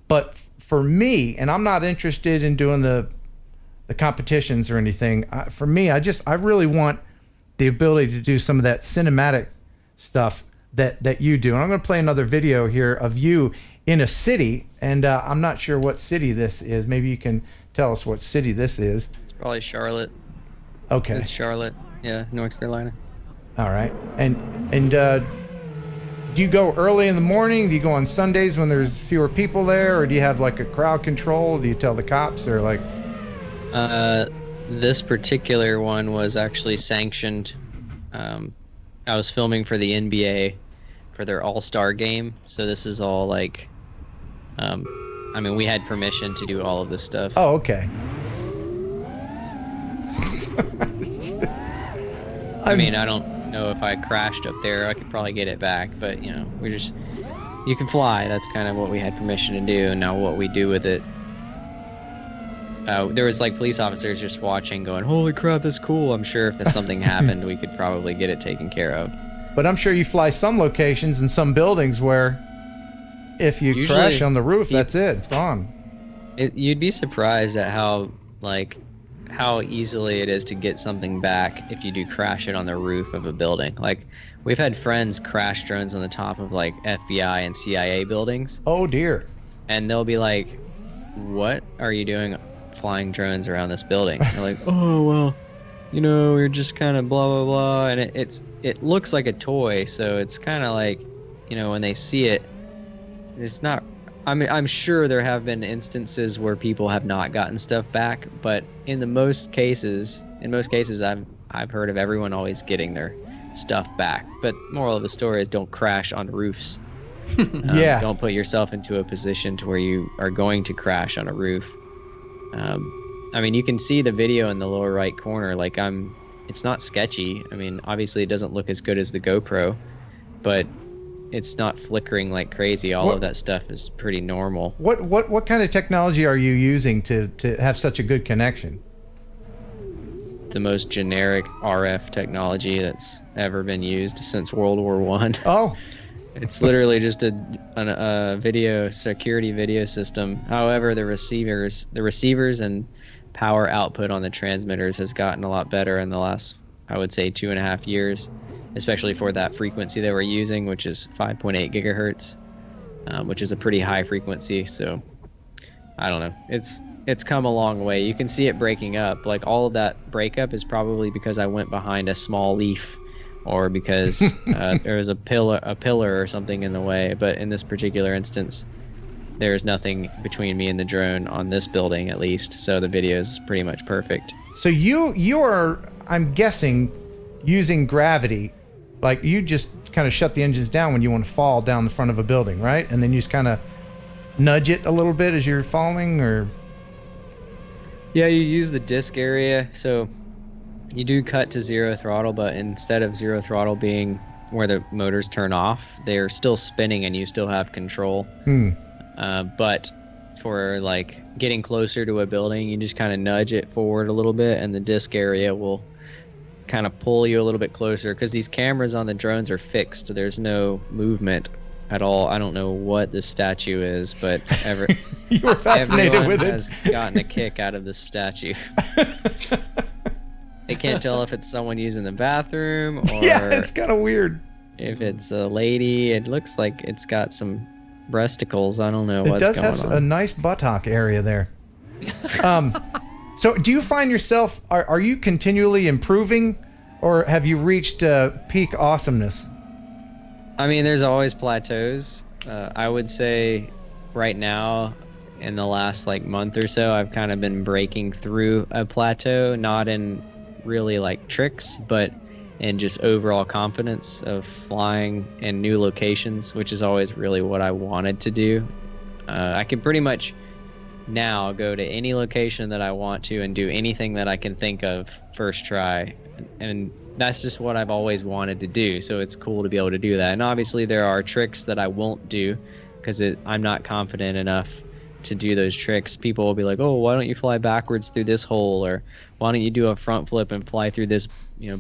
But for me, and I'm not interested in doing the competitions or anything. For me, I really want the ability to do some of that cinematic stuff that you do. And I'm going to play another video here of you in a city, and I'm not sure what city this is. Maybe you can tell us what city this is. It's probably Charlotte. Okay. It's Charlotte, yeah, North Carolina. All right. And do you go early in the morning? Do you go on Sundays when there's fewer people there, or do you have like a crowd control? Do you tell the cops, or like? This particular one was actually sanctioned. I was filming for the NBA for their All-Star game, so this is all like, I mean, we had permission to do all of this stuff. Oh, okay. I mean, I don't know if I crashed up there. I could probably get it back, but you know, you can fly. That's kind of what we had permission to do. And now what we do with it, there was like police officers just watching going, holy crap, that's cool. I'm sure if something happened, we could probably get it taken care of. But I'm sure you fly some locations and some buildings where if you Usually, crash on the roof, that's it. It's gone. You'd be surprised at how easily it is to get something back if you do crash it on the roof of a building. Like, we've had friends crash drones on the top of like FBI and CIA buildings. Oh dear. And they'll be like, what are you doing flying drones around this building? And they're like, oh, well, you know, we're just kind of blah, blah, blah. And it looks like a toy. So it's kind of like, you know, when they see it, it's not I'm sure there have been instances where people have not gotten stuff back, but in most cases I've heard of everyone always getting their stuff back. But moral of the story is don't crash on roofs. Yeah. Don't put yourself into a position to where you are going to crash on a roof. I mean, you can see the video in the lower right corner. Like it's not sketchy. I mean, obviously it doesn't look as good as the GoPro, but it's not flickering like crazy. All of that stuff is pretty normal. What kind of technology are you using to have such a good connection? The most generic RF technology that's ever been used since World War I. Oh. It's literally just a security video system. However, the receivers and power output on the transmitters has gotten a lot better in the last, I would say, 2.5 years, especially for that frequency they were using, which is 5.8 gigahertz, which is a pretty high frequency. So I don't know. It's come a long way. You can see it breaking up. Like all of that breakup is probably because I went behind a small leaf, or because there was a pillar or something in the way. But in this particular instance, there's nothing between me and the drone on this building, at least. So the video is pretty much perfect. So you are, I'm guessing, using gravity. Like you just kind of shut the engines down when you want to fall down the front of a building, right? And then you just kind of nudge it a little bit as you're falling, or? Yeah, you use the disc area. So you do cut to zero throttle, but instead of zero throttle being where the motors turn off, they're still spinning and you still have control. But for like getting closer to a building, you just kind of nudge it forward a little bit, and the disc area will kind of pull you a little bit closer, because these cameras on the drones are fixed. There's no movement at all. I don't know what this statue is, but you were fascinated everyone with it. has gotten a kick out of this statue. They can't tell if it's someone using the bathroom or yeah, it's kind of weird. If it's a lady, it looks like it's got some breasticles. I don't know what's going on. It does have a nice buttock area there. So do you find yourself, are you continually improving, or have you reached peak awesomeness? I mean, there's always plateaus. I would say right now, in the last like month or so, I've kind of been breaking through a plateau, not in really like tricks, but in just overall confidence of flying in new locations, which is always really what I wanted to do. I can pretty much now go to any location that I want to and do anything that I can think of first try, and that's just what I've always wanted to do. So it's cool to be able to do that. And obviously there are tricks that I won't do because I'm not confident enough to do those tricks. People will be like, oh, why don't you fly backwards through this hole, or why don't you do a front flip and fly through this,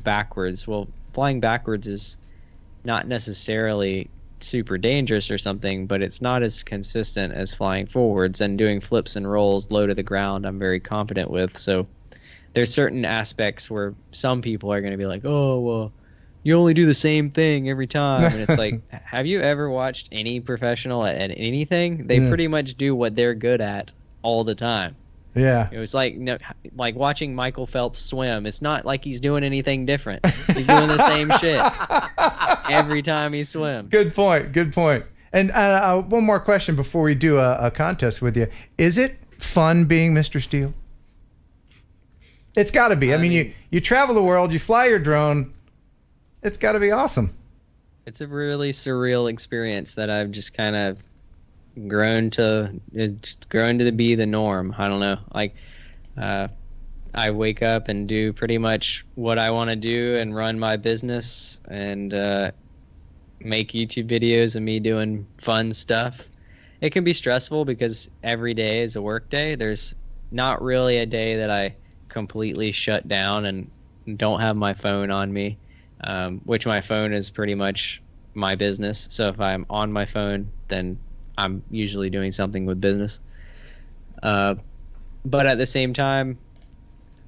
backwards. Well, flying backwards is not necessarily super dangerous or something, but it's not as consistent as flying forwards, and doing flips and rolls low to the ground I'm very confident with. So there's certain aspects where some people are going to be like, oh, well, you only do the same thing every time. And it's like, have you ever watched any professional at anything? They pretty much do what they're good at all the time. Yeah. It was like watching Michael Phelps swim. It's not like he's doing anything different. He's doing the same shit every time he swims. Good point. Good point. And one more question before we do a contest with you. Is it fun being Mr. Steele? It's got to be. I mean, you travel the world, you fly your drone. It's got to be awesome. It's a really surreal experience that I've just kind of grown to be the norm. I don't know. Like, I wake up and do pretty much what I want to do and run my business and make YouTube videos of me doing fun stuff. It can be stressful because every day is a work day. There's not really a day that I completely shut down and don't have my phone on me, which my phone is pretty much my business. So if I'm on my phone, then I'm usually doing something with business. But at the same time,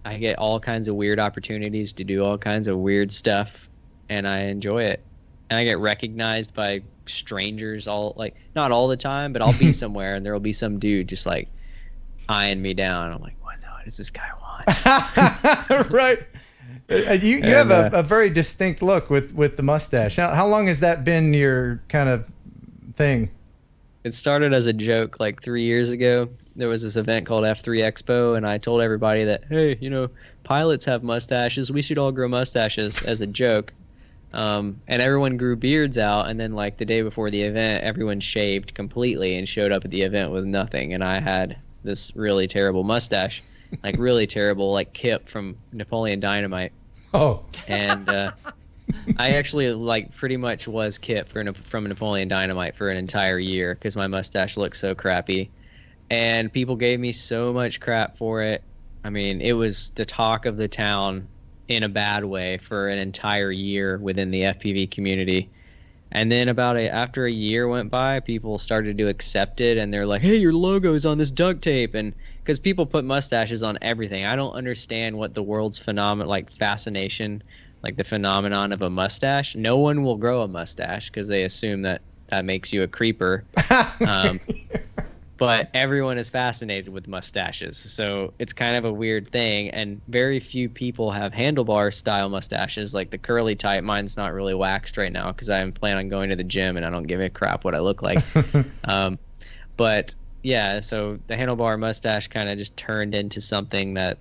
I get all kinds of weird opportunities to do all kinds of weird stuff, and I enjoy it. And I get recognized by strangers not all the time, but I'll be somewhere and there'll be some dude just like eyeing me down. I'm like, what does this guy want? Right. You have a very distinct look with the mustache. How long has that been your kind of thing? It started as a joke like 3 years ago. There was this event called F3 Expo, and I told everybody that, hey, pilots have mustaches. We should all grow mustaches as a joke. And everyone grew beards out, and then like the day before the event, everyone shaved completely and showed up at the event with nothing. And I had this really terrible mustache, like really terrible, like Kip from Napoleon Dynamite. Oh. And I actually like pretty much was Kip from Napoleon Dynamite for an entire year because my mustache looked so crappy. And people gave me so much crap for it. I mean, it was the talk of the town in a bad way for an entire year within the FPV community. And then after a year went by, people started to accept it, and they're like, hey, your logo's on this duct tape. And because people put mustaches on everything. I don't understand what the world's fascination, like the phenomenon of a mustache. No one will grow a mustache because they assume that makes you a creeper. But everyone is fascinated with mustaches. So it's kind of a weird thing. And very few people have handlebar style mustaches, like the curly type. Mine's not really waxed right now because I plan on going to the gym and I don't give a crap what I look like. But yeah, so the handlebar mustache kind of just turned into something that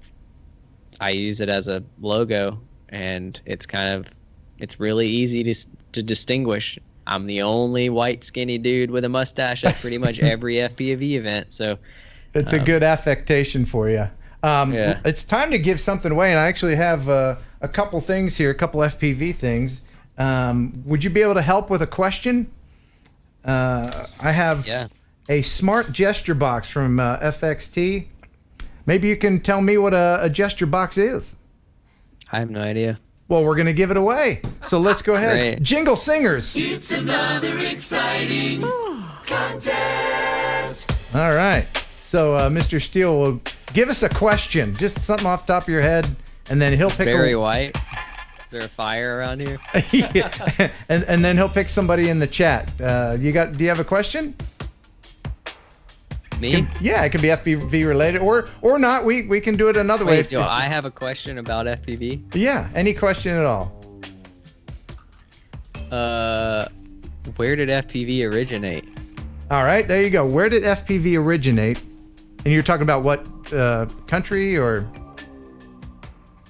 I use it as a logo, and it's really easy to distinguish. I'm the only white skinny dude with a mustache at pretty much every FPV event, so it's a good affectation for you. Yeah. It's time to give something away, and I actually have a couple things here, a couple FPV things. Would you be able to help with a question? I have a smart gesture box from FXT. Maybe you can tell me what a gesture box is. I have no idea. Well, we're going to give it away. So let's go ahead. Great. Jingle singers. It's another exciting contest. All right. So Mr. Steele will give us a question, just something off the top of your head, and then he'll pick Barry White. Is there a fire around here? Yeah. and then he'll pick somebody in the chat. Do you have a question? Me? It can be FPV related or not. We can do it another way. Wait, I have a question about FPV? Yeah, any question at all. Where did FPV originate? All right, there you go. Where did FPV originate? And you're talking about what country or?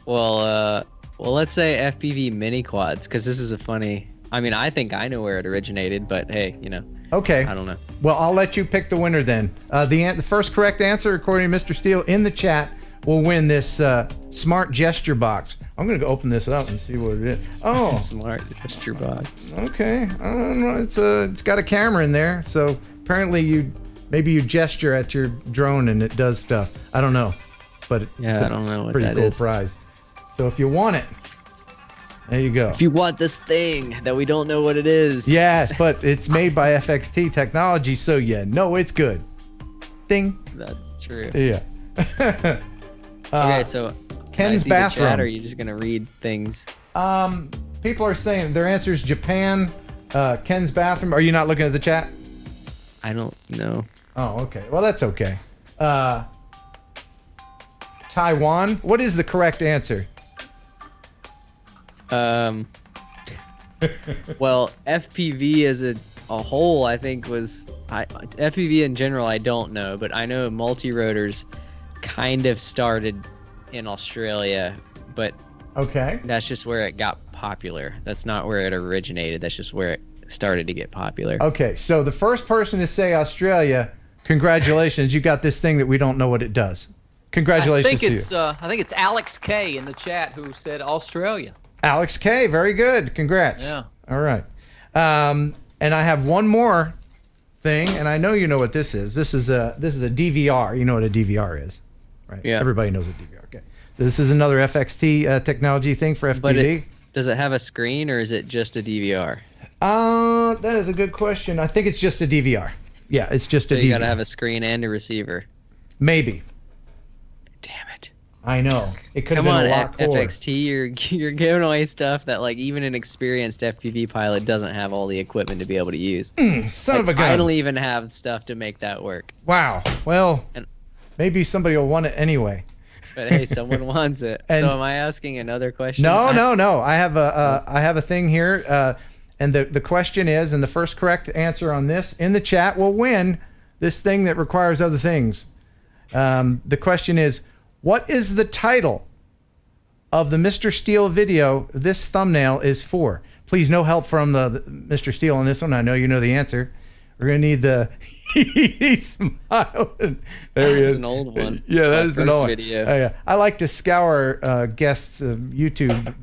Well, let's say FPV mini quads, because this is a funny. I mean, I think I know where it originated, but hey, Okay. I don't know. Well, I'll let you pick the winner then. The first correct answer, according to Mr. Steele, in the chat, will win this smart gesture box. I'm going to go open this up and see what it is. Oh. Smart gesture box. Okay. I don't know. It's got a camera in there, so apparently maybe you gesture at your drone and it does stuff. I don't know. But it's I don't know what pretty that cool is. prize. So if you want it, there you go. If you want this thing that we don't know what it is. Yes, but it's made by FXT Technology, so it's good. Ding. That's true. Yeah. Okay, so Ken's the bathroom. chat, or are you just gonna read things? People are saying their answer is Japan. Ken's bathroom. Are you not looking at the chat? I don't know. Oh, okay. Well, that's okay. Taiwan. What is the correct answer? Well, FPV as a whole, I think FPV in general, I don't know, but I know multi-rotors kind of started in Australia, but okay, that's just where it got popular. That's not where it originated. That's just where it started to get popular. Okay, so the first person to say Australia, congratulations, you got this thing that we don't know what it does. Congratulations to you. I think it's Alex K in the chat who said Australia. Alex K, very good. Congrats. Yeah. All right. And I have one more thing, and I know you know what this is. This is a DVR. You know what a DVR is, right? Yeah. Everybody knows what DVR. Okay. So this is another FXT technology thing for FPV. But does it have a screen, or is it just a DVR? That is a good question. I think it's just a DVR. Yeah, it's just a DVR. You gotta have a screen and a receiver. Maybe. Damn it. I know. It could have been a lot cooler. FXT, you're giving away stuff that like even an experienced FPV pilot doesn't have all the equipment to be able to use. Son of a gun. I don't even have stuff to make that work. Wow. Well, maybe somebody will want it anyway. But hey, someone wants it. So am I asking another question? No. I have a thing here. And the question is, and the first correct answer on this in the chat will win this thing that requires other things. The question is, what is the title of the Mr. Steele video this thumbnail is for? Please, no help from the Mr. Steele on this one. I know you know the answer. We're going to need the... He's smiling. There he is. That's an old one. Yeah, that is an old video. Oh, yeah. I like to scour guests' YouTube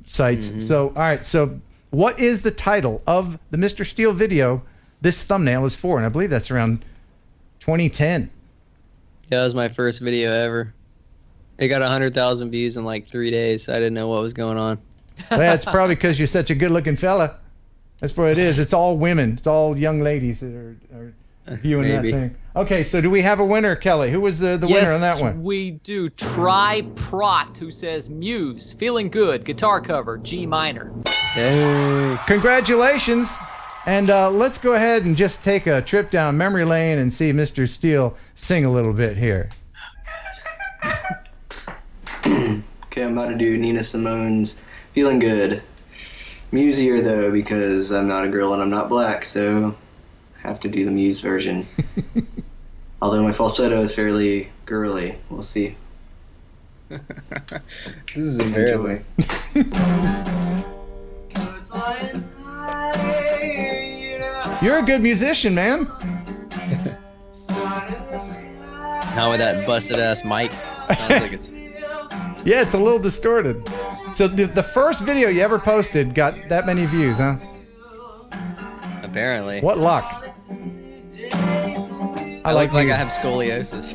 sites. So, all right. So, what is the title of the Mr. Steele video this thumbnail is for? And I believe that's around 2010. Yeah, that was my first video ever. It got 100,000 views in like 3 days. I didn't know what was going on. Well, it's probably because you're such a good-looking fella. That's what it is. It's all women. It's all young ladies that are viewing Maybe. that thing. Okay, so do we have a winner, Kelly? Who was the winner on that one? Yes, we do. Try Prot, who says Muse, feeling good, guitar cover, G minor. Hey. Congratulations. And let's go ahead and just take a trip down memory lane and see Mr. Steele sing a little bit here. Okay, I'm about to do Nina Simone's Feeling Good. Musier though, because I'm not a girl and I'm not black, so I have to do the Muse version. Although my falsetto is fairly girly. We'll see. This is embarrassing. You're a good musician, man. Now with that busted ass mic, sounds like it's... Yeah, it's a little distorted. So the first video you ever posted got that many views, huh? Apparently. What luck. I look like I have scoliosis.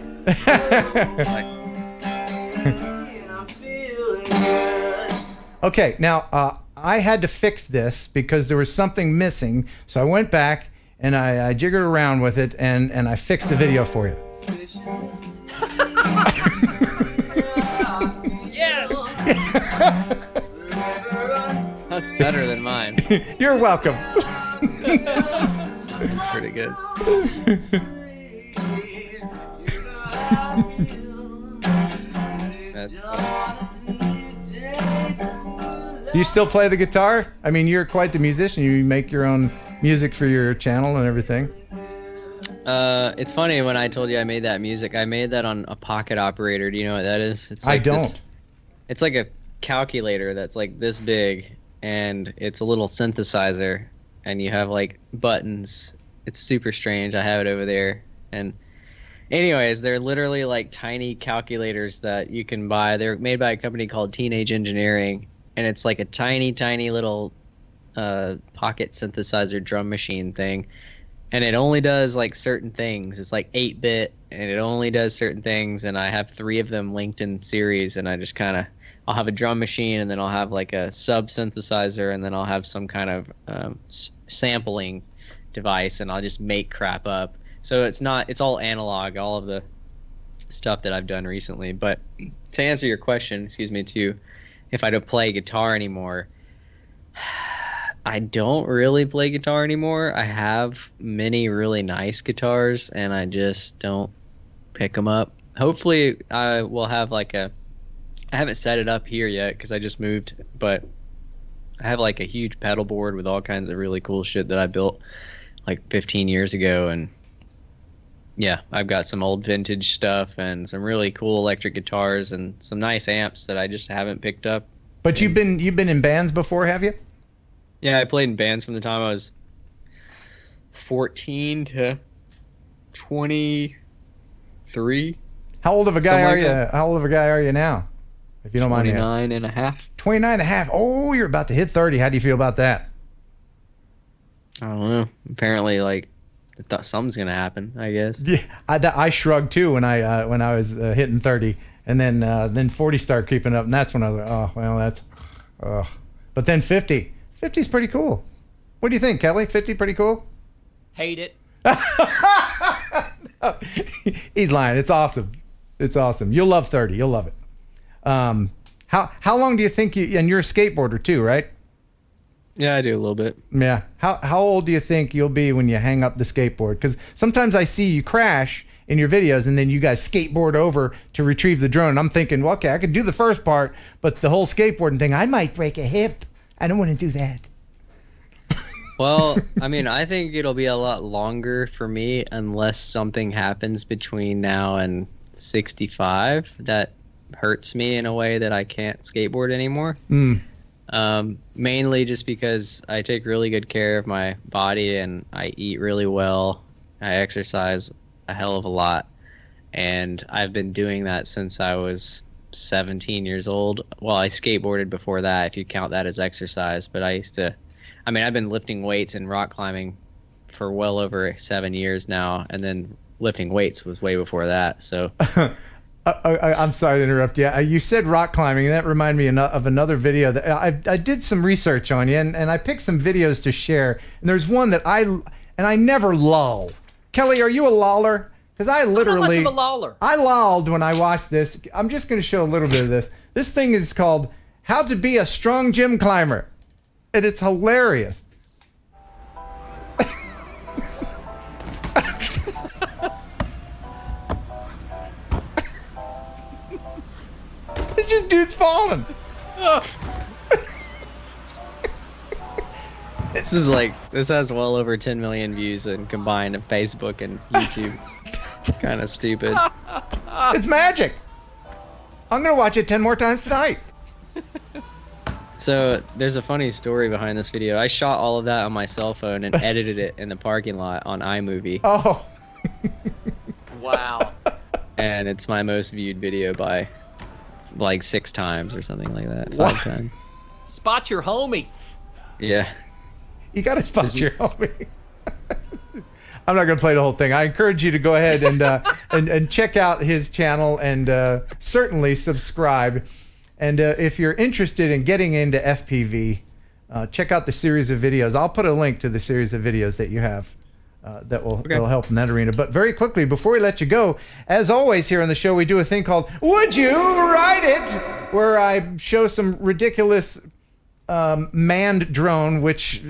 Okay, now I had to fix this because there was something missing. So I went back and I jiggered around with it and I fixed the video for you. That's better than mine. You're welcome. Pretty good. That's Do you still play the guitar? I mean, you're quite the musician. You make your own music for your channel and everything. It's funny when I told you I made that music. I made that on a pocket operator. Do you know what that is? It's I don't. It's like a calculator that's like this big, and it's a little synthesizer, and you have like buttons. It's super strange. I have it over there. And anyways, they're literally like tiny calculators that you can buy. They're made by a company called Teenage Engineering, and it's like a tiny little pocket synthesizer drum machine thing. And it only does like certain things. It's like 8-bit, and it only does certain things. And I have 3 of them linked in series, and I just kind of, I'll have a drum machine, and then I'll have like a sub synthesizer, and then I'll have some kind of sampling device, and I'll just make crap up. So it's all analog, all of the stuff that I've done recently. But to answer your question, if I don't play guitar anymore, I don't really play guitar anymore. I have many really nice guitars, and I just don't pick them up. Hopefully, I will have like I haven't set it up here yet because I just moved, but I have like a huge pedal board with all kinds of really cool shit that I built like 15 years ago. And yeah, I've got some old vintage stuff and some really cool electric guitars and some nice amps that I just haven't picked up. But you've been in bands before, have you? Yeah, I played in bands from the time I was 14 to 23. How old of a guy are you? How old of a guy are you now? If you don't mind me. 29 and a half. 29 and a half. Oh, you're about to hit 30. How do you feel about that? I don't know. Apparently, like, I thought something's gonna happen, I guess. Yeah, I shrugged too when I was hitting 30, and then 40 started creeping up, and that's when I was like, oh well, that's, but then 50. 50 is pretty cool. What do you think, Kelly? 50 pretty cool? Hate it. No, he's lying. It's awesome. It's awesome. You'll love 30. You'll love it. How long do you think and you're a skateboarder too, right? Yeah, I do a little bit. Yeah. How old do you think you'll be when you hang up the skateboard? Because sometimes I see you crash in your videos and then you guys skateboard over to retrieve the drone. And I'm thinking, well, okay, I could do the first part, but the whole skateboarding thing, I might break a hip. I don't want to do that. Well, I mean, I think it'll be a lot longer for me unless something happens between now and 65 that hurts me in a way that I can't skateboard anymore. Mainly just because I take really good care of my body and I eat really well. I exercise a hell of a lot. And I've been doing that since I was 17 years old. Well, I skateboarded before that, if you count that as exercise. But I've been lifting weights and rock climbing for well over 7 years now. And then lifting weights was way before that. So I'm sorry to interrupt you. You said rock climbing, and that reminded me of another video that I did some research on you, and I picked some videos to share. And there's one that I never lull. Kelly, are you a loller? Because I literally, I'm not much of a loller. I lolled when I watched this. I'm just going to show a little bit of this. This thing is called "How to Be a Strong Gym Climber," and it's hilarious. It's just dudes falling. This has well over 10 million views and combined of Facebook and YouTube. Kind of stupid. It's magic. I'm gonna watch it 10 more times tonight. So there's a funny story behind this video. I shot all of that on my cell phone and edited it in the parking lot on iMovie. Oh. Wow. And it's my most viewed video by like 6 times or something like that. 5 times. Spot your homie. Yeah. You gotta spot your homie. I'm not gonna play the whole thing. I encourage you to go ahead and and check out his channel and certainly subscribe. And if you're interested in getting into FPV, check out the series of videos. I'll put a link to the series of videos that you have that will help in that arena. But very quickly, before we let you go, as always here on the show, we do a thing called Would You Ride It? Where I show some ridiculous manned drone, which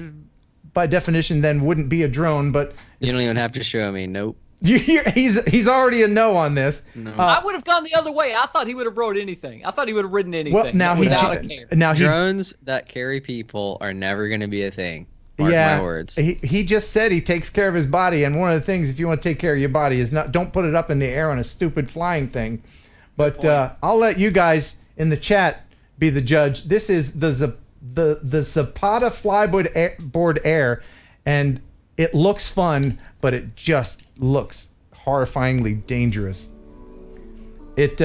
by definition then wouldn't be a drone, but you don't even have to show me. Nope. He's already a no on this. No. I would have gone the other way. I thought he would have rode anything. I thought he would have ridden anything. Well, now without a care. Drones that carry people are never going to be a thing. Mark my words. He just said he takes care of his body, and one of the things, if you want to take care of your body, is don't put it up in the air on a stupid flying thing. But I'll let you guys in the chat be the judge. This is the Zapata Flyboard Air, and it looks fun, but it just looks horrifyingly dangerous. It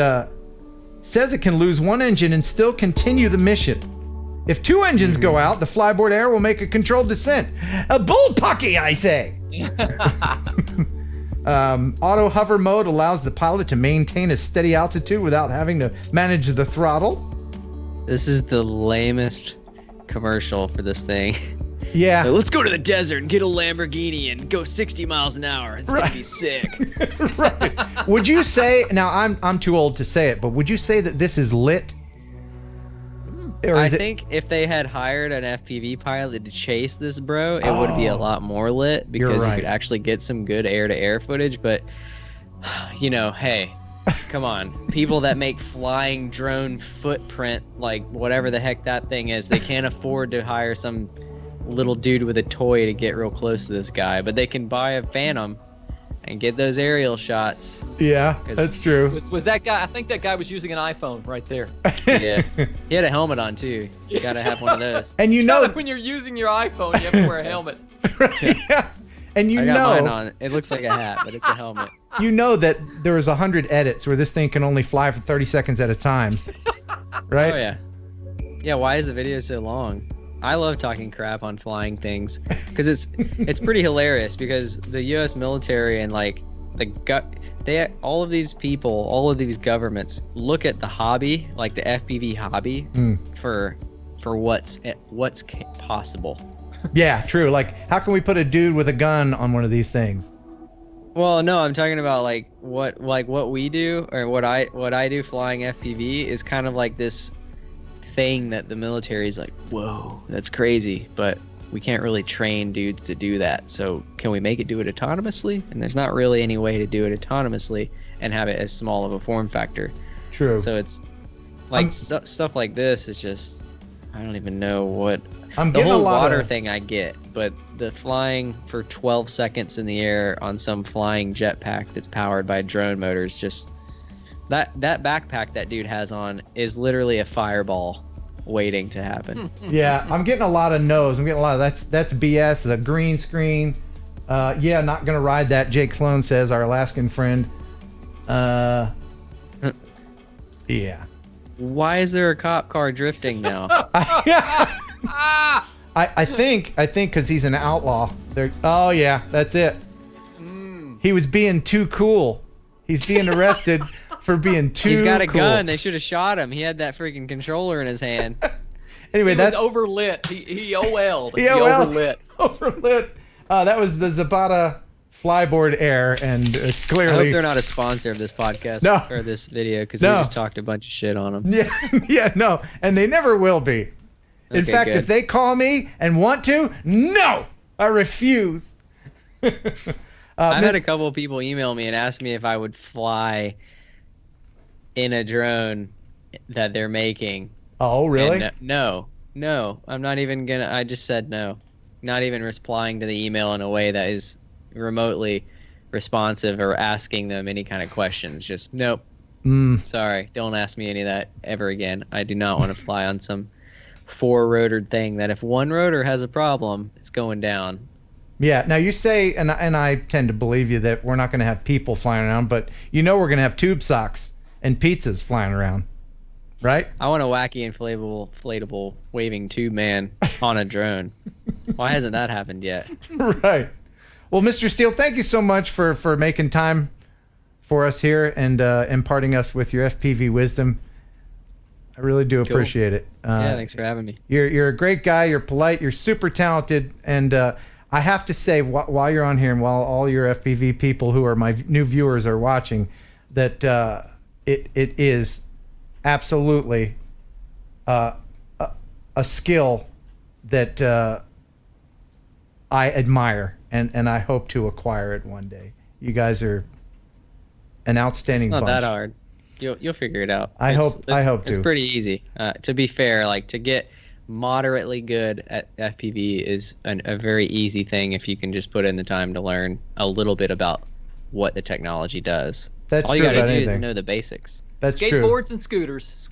says it can lose one engine and still continue the mission. If 2 engines go out, the Flyboard Air will make a controlled descent. A bullpucky, I say! Auto hover mode allows the pilot to maintain a steady altitude without having to manage the throttle. This is the lamest commercial for this thing. Yeah. Like, let's go to the desert and get a Lamborghini and go 60 miles an hour. It's gonna be sick. Right. Would you say, now I'm too old to say it, but would you say that this is lit? I think if they had hired an FPV pilot to chase this bro, it would be a lot more lit because you could actually get some good air-to-air footage. But, you know, hey, come on. People that make flying drone footprint, like whatever the heck that thing is, they can't afford to hire some little dude with a toy to get real close to this guy. But they can buy a Phantom and get those aerial shots. Yeah, that's true. Was that guy? I think that guy was using an iPhone right there. Yeah, he had a helmet on too. You gotta have one of those. And you know, when you're using your iPhone, you have to wear a helmet. Yeah. And I got mine on. It looks like a hat, but it's a helmet. You know that there was 100 edits where this thing can only fly for 30 seconds at a time, right? Oh yeah. Yeah. Why is the video so long? I love talking crap on flying things because it's pretty hilarious because the U.S. military and like all of these people, all of these governments look at the hobby, like the FPV hobby, for what's possible. Yeah, true. Like, how can we put a dude with a gun on one of these things? Well, no, I'm talking about like what we do or what I do flying FPV is kind of like this thing that the military is like, whoa, that's crazy, but we can't really train dudes to do that. So can we make it do it autonomously? And there's not really any way to do it autonomously and have it as small of a form factor. True. So it's like stuff like this is just I don't even know what. I'm The getting whole a lot water of thing I get, but the flying for 12 seconds in the air on some flying jetpack that's powered by drone motors, just that backpack that dude has on is literally a fireball waiting to happen. Yeah, I'm getting a lot of no's. I'm getting a lot of that's BS. A green screen. Yeah, not gonna ride that. Jake Sloan says, our Alaskan friend. Yeah. Why is there a cop car drifting now? I think because he's an outlaw. Oh yeah, that's it. He was being too cool. He's being arrested for being too. He's got a cool. gun. They should have shot him. He had that freaking controller in his hand. Anyway, He that's was overlit. He OL'd. He He overlit. Overlit. That was the Zapata flyboard air, and clearly. I hope they're not a sponsor of this podcast or this video, because we just talked a bunch of shit on them. Yeah, no, and they never will be. In Okay, fact, good. if they call me and want to, no, I refuse. I've had a couple of people email me and ask me if I would fly in a drone that they're making. Oh, really? And no, I'm not even gonna. I just said no. Not even replying to the email in a way that is remotely responsive or asking them any kind of questions. Just nope. Sorry, don't ask me any of that ever again. I do not want to fly on some four-rotored thing that if one rotor has a problem, it's going down. Yeah. Now you say, and I tend to believe you, that we're not going to have people flying around, but you know we're going to have tube socks and pizzas flying around, right? I want a wacky inflatable waving tube man on a drone. Why hasn't that happened yet? Right. Well, Mr. Steele, thank you so much for making time for us here and imparting us with your FPV wisdom. I really do appreciate it. Yeah, thanks for having me. You're a great guy. You're polite. You're super talented. And I have to say, while you're on here and while all your FPV people who are my new viewers are watching, that it is absolutely a skill that I admire and I hope to acquire it one day. You guys are an outstanding It's not bunch. that hard. You'll figure it out. I hope to. It's pretty easy. To be fair, like to get moderately good at FPV is a very easy thing if you can just put in the time to learn a little bit about what the technology does. That's all you true gotta about do anything. is know the basics. That's true. Skateboards and scooters.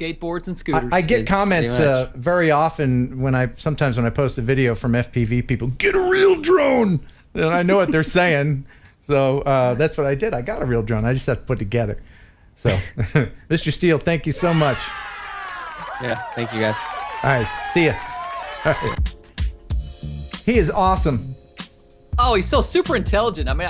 I get It's comments pretty much. very often when I post a video from FPV people, get a real drone, and I know what they're saying. So that's what I did. I got a real drone. I just have to put it together. So, Mr. Steele, thank you so much. Yeah, thank you guys. All right, see ya. All right. He is awesome. Oh, he's so super intelligent. I mean,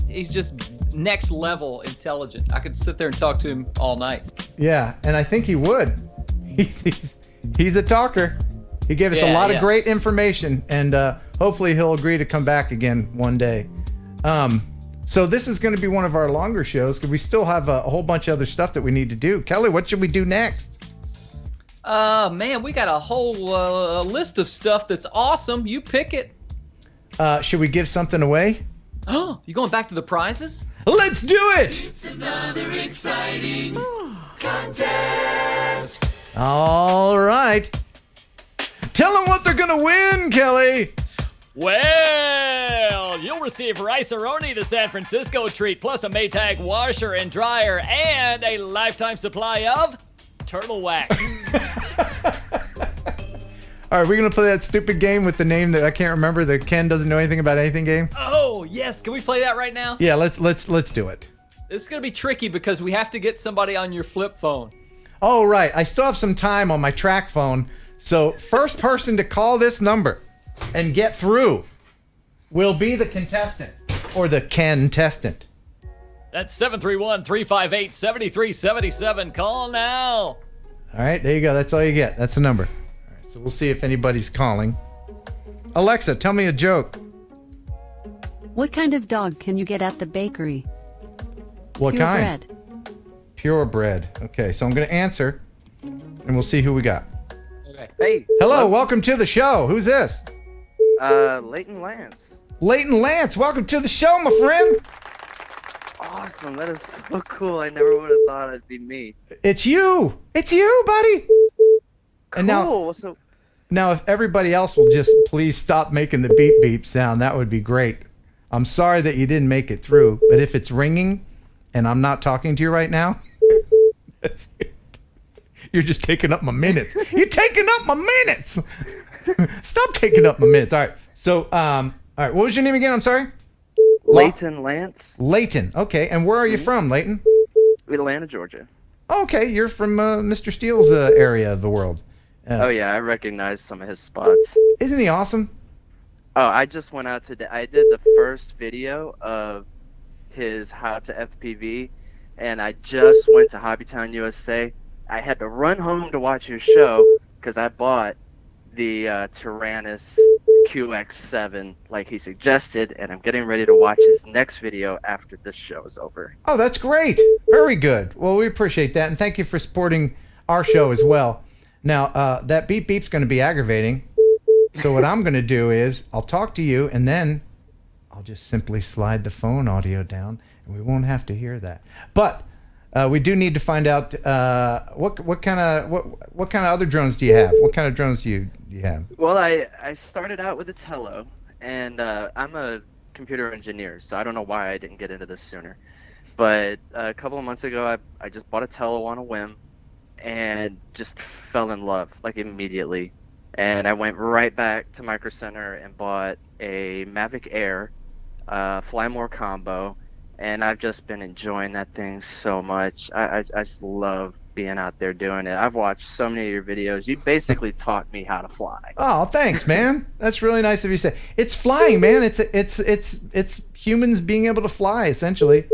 he's just next level intelligent. I could sit there and talk to him all night. Yeah, and I think he would. He's a talker. He gave us a Yeah, lot of yeah. great information, and hopefully he'll agree to come back again one day. So this is going to be one of our longer shows because we still have a whole bunch of other stuff that we need to do. Kelly, what should we do next? Man, we got a whole list of stuff that's awesome. You pick it. Should we give something away? Oh, you going back to the prizes? Let's do it! It's another exciting contest. All right. Tell them what they're going to win, Kelly. Well, you'll receive Rice-A-Roni, the San Francisco treat, plus a Maytag washer and dryer, and a lifetime supply of turtle wax. All right, we're going to play that stupid game with the name that I can't remember, the Ken doesn't know anything about anything game. Oh, yes. Can we play that right now? Yeah, let's do it. This is going to be tricky because we have to get somebody on your flip phone. Oh, right. I still have some time on my track phone. So first person to call this number and get through will be the contestant or the Ken-testant. That's 731-358-7377. Call now. All right, there you go. That's all you get. That's the number. All right, so we'll see if anybody's calling. Alexa, tell me a joke. What kind of dog can you get at the bakery? What Pure kind? bread. Purebred. Okay, so I'm going to answer, and we'll see who we got. Okay. Hey. Hello, welcome to the show. Who's this? Leighton Lance. Leighton Lance, welcome to the show, my friend. Awesome. That is so cool. I never would have thought it'd be me. It's you. It's you, buddy. And Cool. So now, if everybody else will just please stop making the beep beep sound, that would be great. I'm sorry that you didn't make it through, but if it's ringing and I'm not talking to you right now, that's it. You're just taking up my minutes. You're taking up my minutes. Stop taking up my minutes. All right. So, all right. What was your name again? I'm sorry. Leighton Lance. Leighton. Okay. And where are you from, Leighton? Atlanta, Georgia. Okay. You're from Mr. Steele's area of the world. Oh yeah, I recognize some of his spots. Isn't he awesome? Oh, I just went out today. I did the first video of his How to FPV, and I just went to Hobbytown, USA. I had to run home to watch his show because I bought the Tyrannus QX7 like he suggested, and I'm getting ready to watch his next video after this show is over. Oh, that's great. Very good. Well, we appreciate that, and thank you for supporting our show as well. Now, that beep beep's going to be aggravating. So what I'm going to do is I'll talk to you, and then I'll just simply slide the phone audio down, and we won't have to hear that. But we do need to find out what kind of other drones do you have? What kind of drones do you have? Well, I started out with a Tello, and I'm a computer engineer, so I don't know why I didn't get into this sooner. But a couple of months ago, I just bought a Tello on a whim, and just fell in love like immediately. And I went right back to Micro Center and bought a Mavic Air Fly More combo, and I've just been enjoying that thing so much. I just love being out there doing it. I've watched so many of your videos. You basically taught me how to fly. Oh, thanks, man. That's really nice of you to say. It's flying, man. It's humans being able to fly essentially.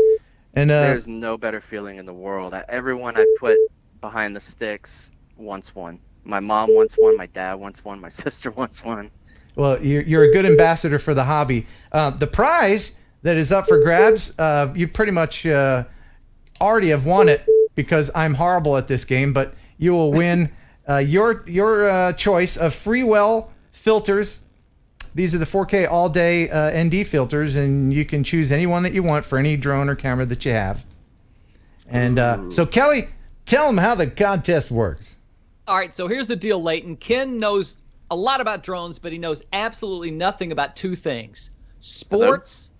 And there's no better feeling in the world. Everyone I put behind the sticks wants one. My mom wants one, my dad wants one, my sister wants one. Well, you're a good ambassador for the hobby. The prize that is up for grabs, you pretty much already have won it because I'm horrible at this game, but you will win your choice of Freewell filters. These are the 4K all-day ND filters, and you can choose any one that you want for any drone or camera that you have. And so, Kelly, tell them how the contest works. All right, so here's the deal, Leighton. Ken knows a lot about drones, but he knows absolutely nothing about two things: sports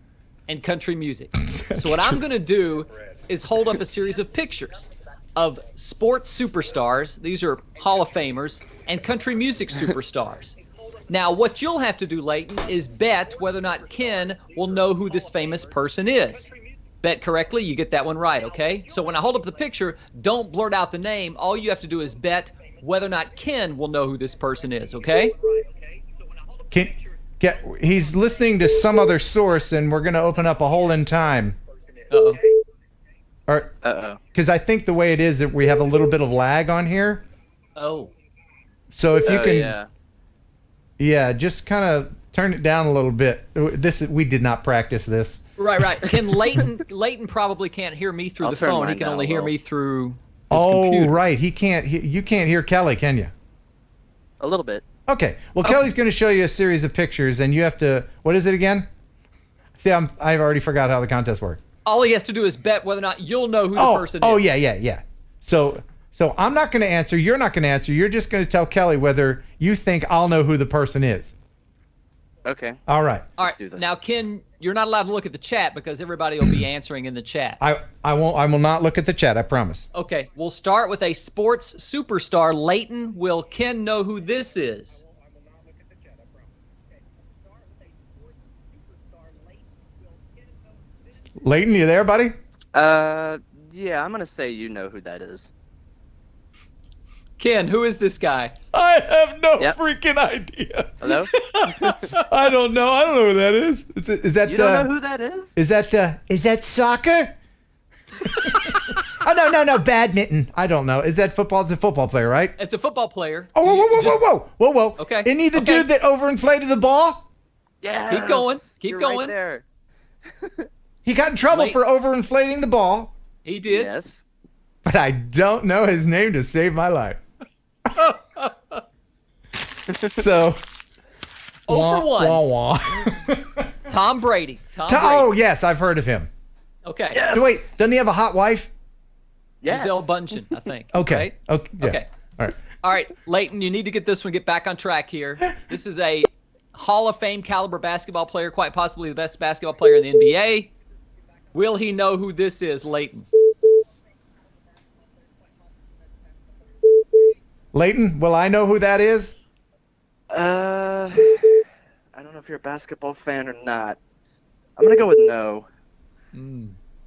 and country music. So what I'm going to do is hold up a series of pictures of sports superstars. These are Hall of Famers, and country music superstars. Now, what you'll have to do, Leighton, is bet whether or not Ken will know who this famous person is. Bet correctly, you get that one right, okay? So when I hold up the picture, don't blurt out the name. All you have to do is bet whether or not Ken will know who this person is, okay? He's listening to some other source, and we're going to open up a hole in time. Uh-oh. Uh-oh. Because I think the way it is that we have a little bit of lag on here. Oh. So if you can... Yeah, just kind of turn it down a little bit. We did not practice this. Right. Ken, Leighton probably can't hear me through the phone. He can only hear me through his computer. Right. You can't hear Kelly, can you? a little bit. Okay. Well, Kelly's going to show you a series of pictures, and you have to. What is it again? See, I've already forgot how the contest works. All he has to do is bet whether or not you'll know who the person is. Oh, yeah. So I'm not going to answer. You're not going to answer. You're just going to tell Kelly whether you think I'll know who the person is. Okay. All right. Let's do this. Now, Ken, you're not allowed to look at the chat because everybody will be answering in the chat. I won't. I will not look at the chat. I promise. Okay. We'll start with a sports superstar. Leighton, will Ken know who this is? Leighton, you there, buddy? Yeah, I'm gonna say you know who that is. Ken, who is this guy? I have no freaking idea. Hello? I don't know. I don't know who that is. Is that? You don't know who that is? Is that soccer? Oh no, badminton. I don't know. Is that football? It's a football player, right? It's a football player. Oh, whoa. Okay. Isn't he the dude that overinflated the ball? Yeah. Keep going. Keep going. Right there. He got in trouble for overinflating the ball. He did. Yes. But I don't know his name to save my life. So. 0 for 1. Wah, wah. Tom Brady. Oh, yes, I've heard of him. Okay. Yes. Wait, doesn't he have a hot wife? Yes. Gisele Bundchen, I think. Okay. Right? Okay. Yeah. Okay. All right. All right, Leighton, you need to get this one, get back on track here. This is a Hall of Fame caliber basketball player, quite possibly the best basketball player in the NBA. Will he know who this is, Leighton? Leighton, will I know who that is? I don't know if you're a basketball fan or not. I'm gonna go with no.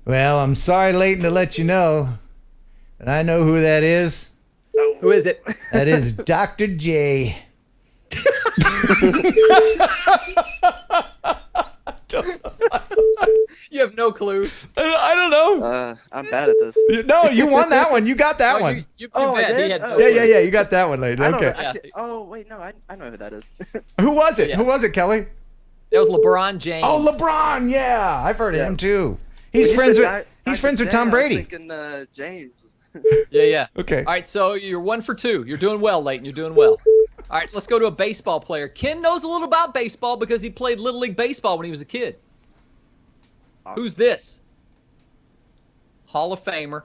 Well, I'm sorry, Leighton, to let you know. And I know who that is. Who is it? That is Dr. J. You have no clue. I don't know. I'm bad at this. No, you won that one. You got that one. You I bet. He did? had no Oh, clue. Yeah. You got that one, Leighton. I don't Okay. know. Oh, wait, no, I know who that is. Who was it? Yeah. Who was it, Kelly? That was LeBron James. Oh, LeBron. Yeah, I've heard of him too. He's When you friends said with. Dr. He's friends with J, Tom I was Brady. thinking, James. Yeah. Okay. All right, so you're 1 for 2. You're doing well, Leighton. You're doing well. All right, let's go to a baseball player. Ken knows a little about baseball because he played Little League Baseball when he was a kid. Awesome. Who's this? Hall of Famer.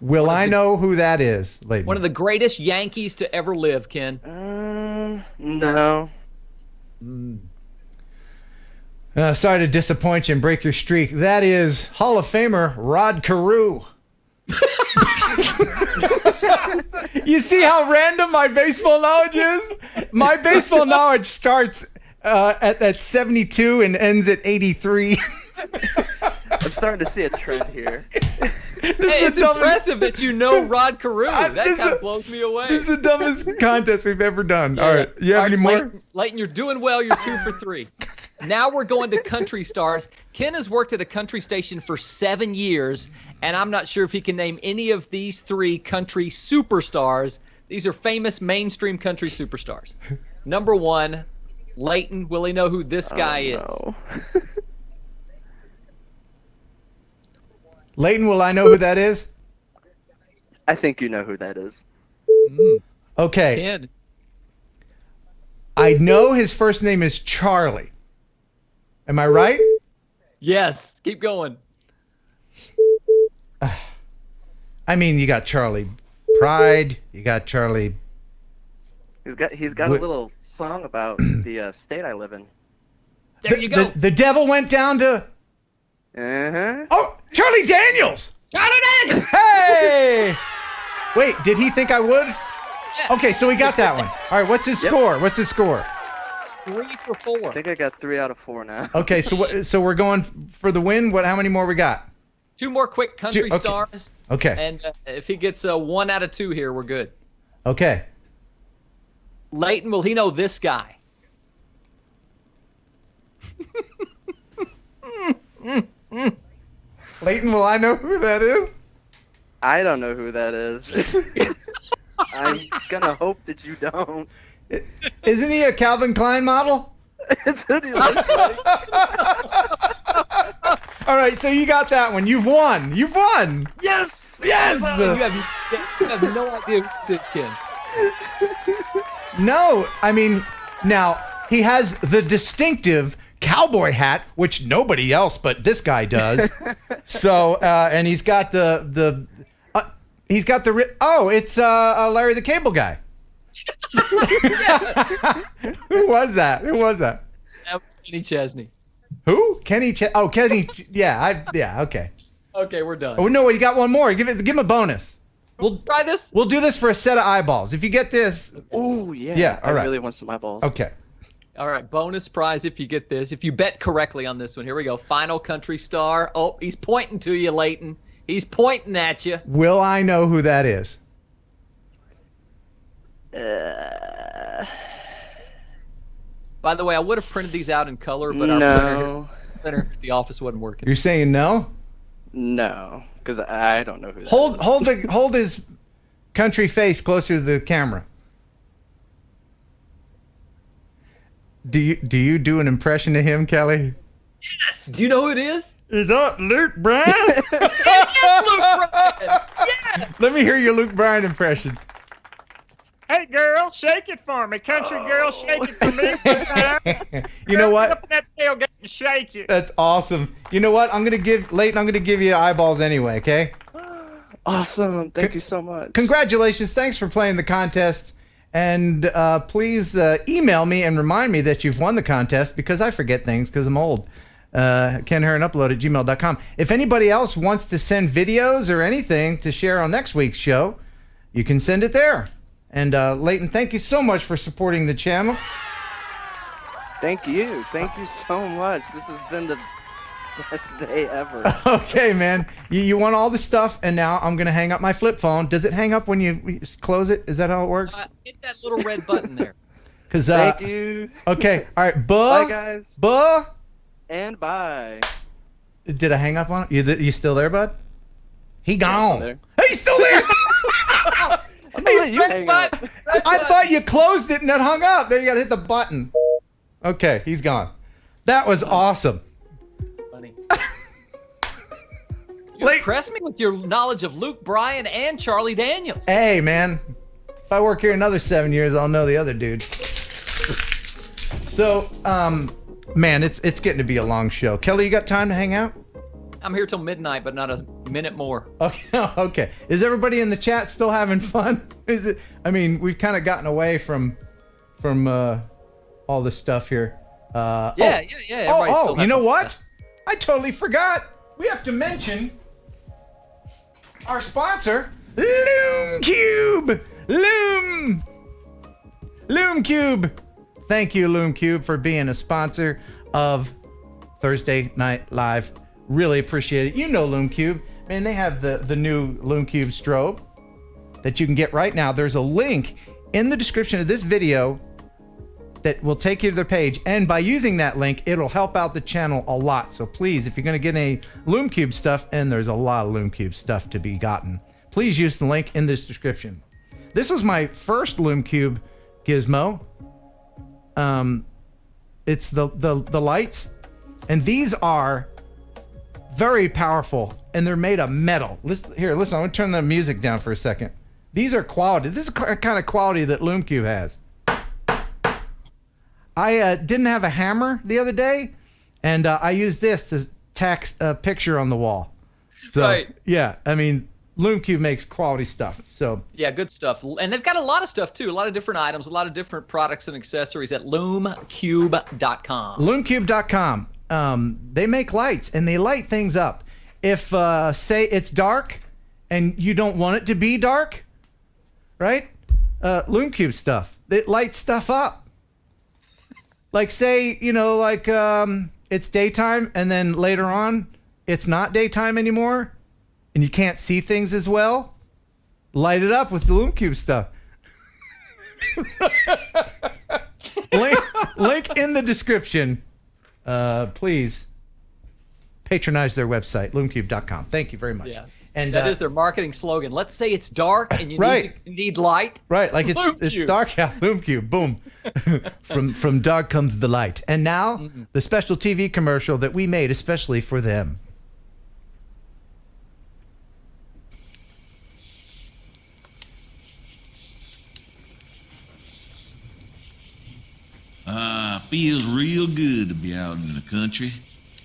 Will I know who that is, Leighton? One of the greatest Yankees to ever live, Ken. No. Sorry to disappoint you and break your streak. That is Hall of Famer Rod Carew. You see how random my baseball knowledge is? My baseball knowledge starts at 72 and ends at 83. I'm starting to see a trend here. Hey, it's impressive that you know Rod Carew. That kind of blows me away. This is the dumbest contest we've ever done. All right. You have any more? Leighton, you're doing well. You're 2 for 3. Now we're going to country stars. Ken has worked at a country station for 7 years, and I'm not sure if he can name any of these 3 country superstars. These are famous mainstream country superstars. Number 1, Leighton. Will he know who this guy is? Leighton, will I know who that is? I think you know who that is. Okay. Ken. I know his first name is Charlie. Am I right? Yes. Keep going. I mean, you got Charlie Pride. You got Charlie. He's got a little song about the state I live in. There you go. The devil went down to. Oh, Charlie Daniels. Charlie Daniels. Hey. Wait, did he think I would? Yeah. Okay, so we got that one. All right, what's his score? What's his score? 3 for 4. I think I got 3 out of 4 now. Okay, so we're going for the win. How many more we got? 2 more quick country stars. Okay. And if he gets 1 out of 2 here, we're good. Okay. Leighton, will he know this guy? Leighton, will I know who that is? I don't know who that is. I'm gonna hope that you don't. Isn't he a Calvin Klein model? It's who he looks like. All right, so you got that one. You've won. You've won. Yes. Yes. You have no idea who this is, Ken. No, I mean, now he has the distinctive cowboy hat, which nobody else but this guy does. So, and he's got it's Larry the Cable Guy. Who was that? That was Kenny Chesney. Who? Kenny yeah, okay. Okay, we're done. Oh no, you got one more. Give him a bonus. We'll try this. We'll do this for a set of eyeballs. If you get this. Oh yeah. Yeah, all right. I really want some eyeballs. Okay. All right, bonus prize if you get this. If you bet correctly on this one. Here we go. Final country star. Oh, he's pointing to you, Leighton. He's pointing at you. Will I know who that is? By the way, I would have printed these out in color, but our printer at the office wasn't working. You're saying no? No, because I don't know who that is. Hold his country face closer to the camera. Do you do an impression of him, Kelly? Yes. Do you know who it is? Is that Luke Bryan? It is Luke Bryan. Yes. Let me hear your Luke Bryan impression. Hey girl, shake it for me. Country girl, shake it for me. You know what? Up in that tailgate and shake it. That's awesome. You know what? Leighton, I'm gonna give you eyeballs anyway, okay? Awesome. Thank you so much. Congratulations. Thanks for playing the contest. And please email me and remind me that you've won the contest because I forget things because I'm old. Ken Heron Upload at gmail.com. If anybody else wants to send videos or anything to share on next week's show, you can send it there. And Leighton, thank you so much for supporting the channel. Thank you so much. This has been the best day ever. Okay, man. You won all the stuff, and now I'm going to hang up my flip phone. Does it hang up when you close it? Is that how it works? Hit that little red button there. Thank you. Okay, all right. Bye, guys. Buh. And bye. Did I hang up on it? You still there, bud? He gone. there. He's still there. I'm gonna let you hang up. I thought you closed it and then hung up. Then you got to hit the button. Okay, he's gone. That was awesome. Funny. You impressed me with your knowledge of Luke Bryan and Charlie Daniels. Hey, man. If I work here another 7 years, I'll know the other dude. So, man, it's getting to be a long show. Kelly, you got time to hang out? I'm here till midnight, but not a minute more. Okay. Is everybody in the chat still having fun? Is it? I mean, we've kind of gotten away from all this stuff here. Yeah. You know what? I totally forgot. We have to mention our sponsor, LoomCube. LoomCube. Thank you, LoomCube, for being a sponsor of Thursday Night Live. Really appreciate it. You know LoomCube. Man, they have the new LoomCube strobe that you can get right now. There's a link in the description of this video that will take you to their page. And by using that link, it'll help out the channel a lot. So please, if you're going to get any LoomCube stuff, and there's a lot of LoomCube stuff to be gotten, please use the link in this description. This was my first LoomCube gizmo. It's the lights, and these are very powerful, and they're made of metal. Listen, I'm gonna turn the music down for a second. These are quality. This is the kind of quality that LoomCube has. I didn't have a hammer the other day, and I used this to tack a picture on the wall. So, right. Yeah, I mean, LoomCube makes quality stuff. So yeah, good stuff. And they've got a lot of stuff too. A lot of different items, a lot of different products and accessories at loomcube.com. Loomcube.com. They make lights and they light things up. If say it's dark and you don't want it to be dark, right? LoomCube stuff. It lights stuff up. Like say, it's daytime and then later on it's not daytime anymore and you can't see things as well. Light it up with the LoomCube stuff. Link in the description. Please patronize their website, loomcube.com. Thank you very much. Yeah. And that is their marketing slogan. Let's say it's dark and you need light. Right, like it's dark. Yeah, LoomCube. Boom. from dark comes the light. And now the special TV commercial that we made especially for them. Feels real good to be out in the country.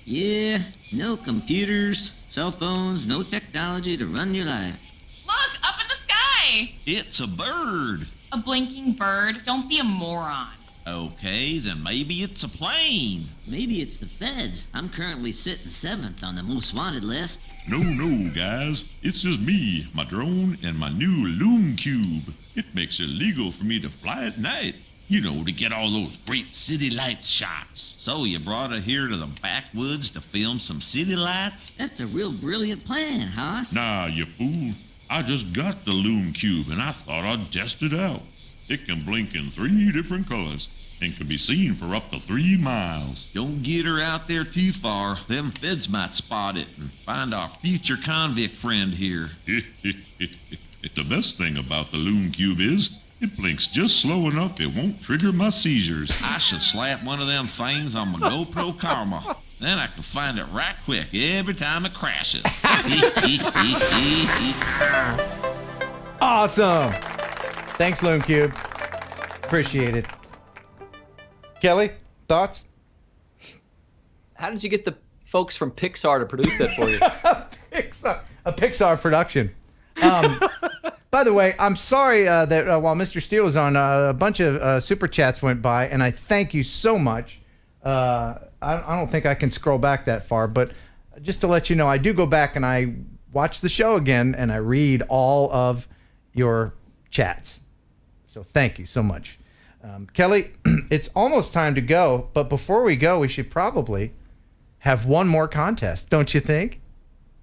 Yeah, no computers, cell phones, no technology to run your life. Look, up in the sky! It's a bird. A blinking bird? Don't be a moron. Okay, then maybe it's a plane. Maybe it's the feds. I'm currently sitting 7th on the most wanted list. No, guys. It's just me, my drone, and my new LoomCube. It makes it legal for me to fly at night. You know, to get all those great city lights shots. So you brought her here to the backwoods to film some city lights? That's a real brilliant plan, Hoss. Nah, you fool. I just got the LoomCube and I thought I'd test it out. It can blink in 3 different colors and can be seen for up to 3 miles. Don't get her out there too far. Them feds might spot it and find our future convict friend here. The best thing about the LoomCube is it blinks just slow enough it won't trigger my seizures. I should slap one of them things on my GoPro Karma. Then I can find it right quick every time it crashes. Awesome. Thanks, LoomCube. Appreciate it. Kelly, thoughts? How did you get the folks from Pixar to produce that for you? A Pixar production. By the way, I'm sorry that while Mr. Steele was on, a bunch of super chats went by, and I thank you so much. I don't think I can scroll back that far, but just to let you know, I do go back and I watch the show again, and I read all of your chats. So thank you so much. Kelly, it's almost time to go, but before we go, we should probably have one more contest, don't you think?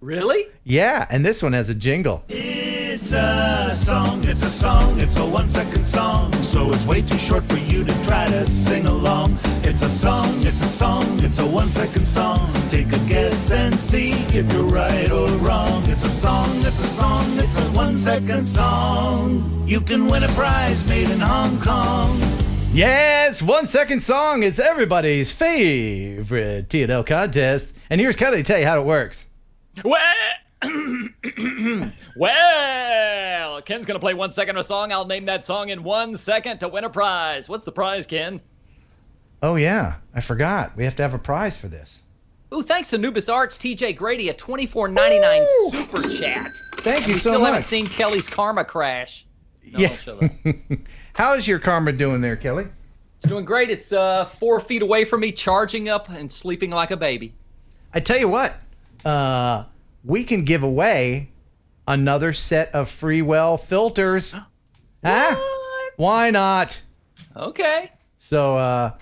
Really? Yeah, and this one has a jingle. It's a song, it's a song, it's a 1 second song. So it's way too short for you to try to sing along. It's a song, it's a song, it's a 1 second song. Take a guess and see if you're right or wrong. It's a song, it's a song, it's a 1 second song. You can win a prize made in Hong Kong. Yes, 1 second song. It's everybody's favorite TNL contest. And here's Kelly to tell you how it works. Well, Ken's going to play 1 second of a song. I'll name that song in 1 second to win a prize. What's the prize, Ken? Oh, yeah. I forgot. We have to have a prize for this. Ooh, thanks to Nubis Arts, TJ Grady, a $24.99 super chat. Thank you so still much. Haven't seen Kelly's karma crash. No, Yeah. don't show that. How is your karma doing there, Kelly? It's doing great. It's 4 feet away from me, charging up and sleeping like a baby. I tell you what, we can give away another set of Freewell filters. Huh? Why not? Okay. So,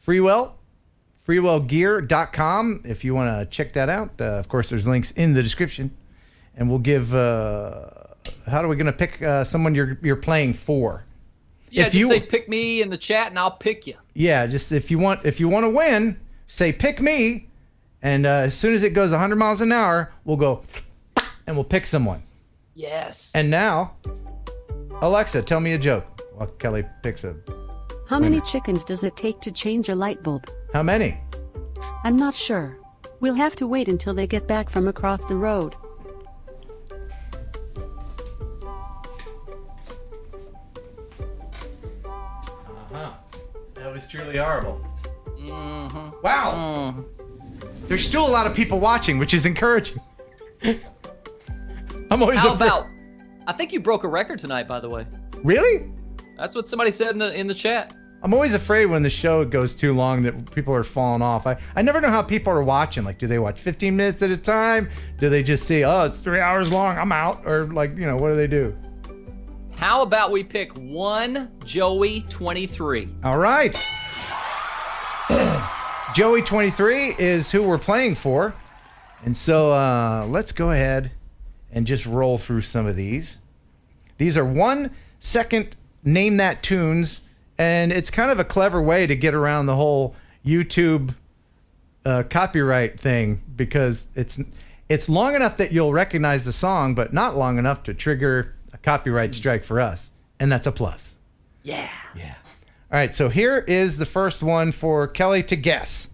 freewellgear.com if you want to check that out. Of course, there's links in the description. And we'll give, how are we going to pick someone you're playing for? Yeah, if just you say pick me in the chat and I'll pick you. Yeah, just if you want to win, say pick me, and as soon as it goes 100 miles an hour, we'll go and we'll pick someone. Yes. And now, Alexa, tell me a joke while Kelly picks a. How many chickens does it take to change a light bulb? How many? I'm not sure. We'll have to wait until they get back from across the road. That was truly horrible. Mm-hmm. Wow. There's still a lot of people watching, which is encouraging. I'm always How afraid. about? I think you broke a record tonight, by the way. Really? That's what somebody said in the chat. I'm always afraid when the show goes too long that people are falling off. I never know how people are watching. Like, do they watch 15 minutes at a time? Do they just see, oh, it's 3 hours long, I'm out? Or like, what do they do? How about we pick one Joey 23? All right. Joey 23 is who we're playing for. And so let's go ahead and just roll through some of these. These are 1 second name that tunes, and it's kind of a clever way to get around the whole YouTube copyright thing, because it's long enough that you'll recognize the song, but not long enough to trigger a copyright strike for us, and that's a plus. Yeah. Yeah. All right, so here is the first one for Kelly to guess.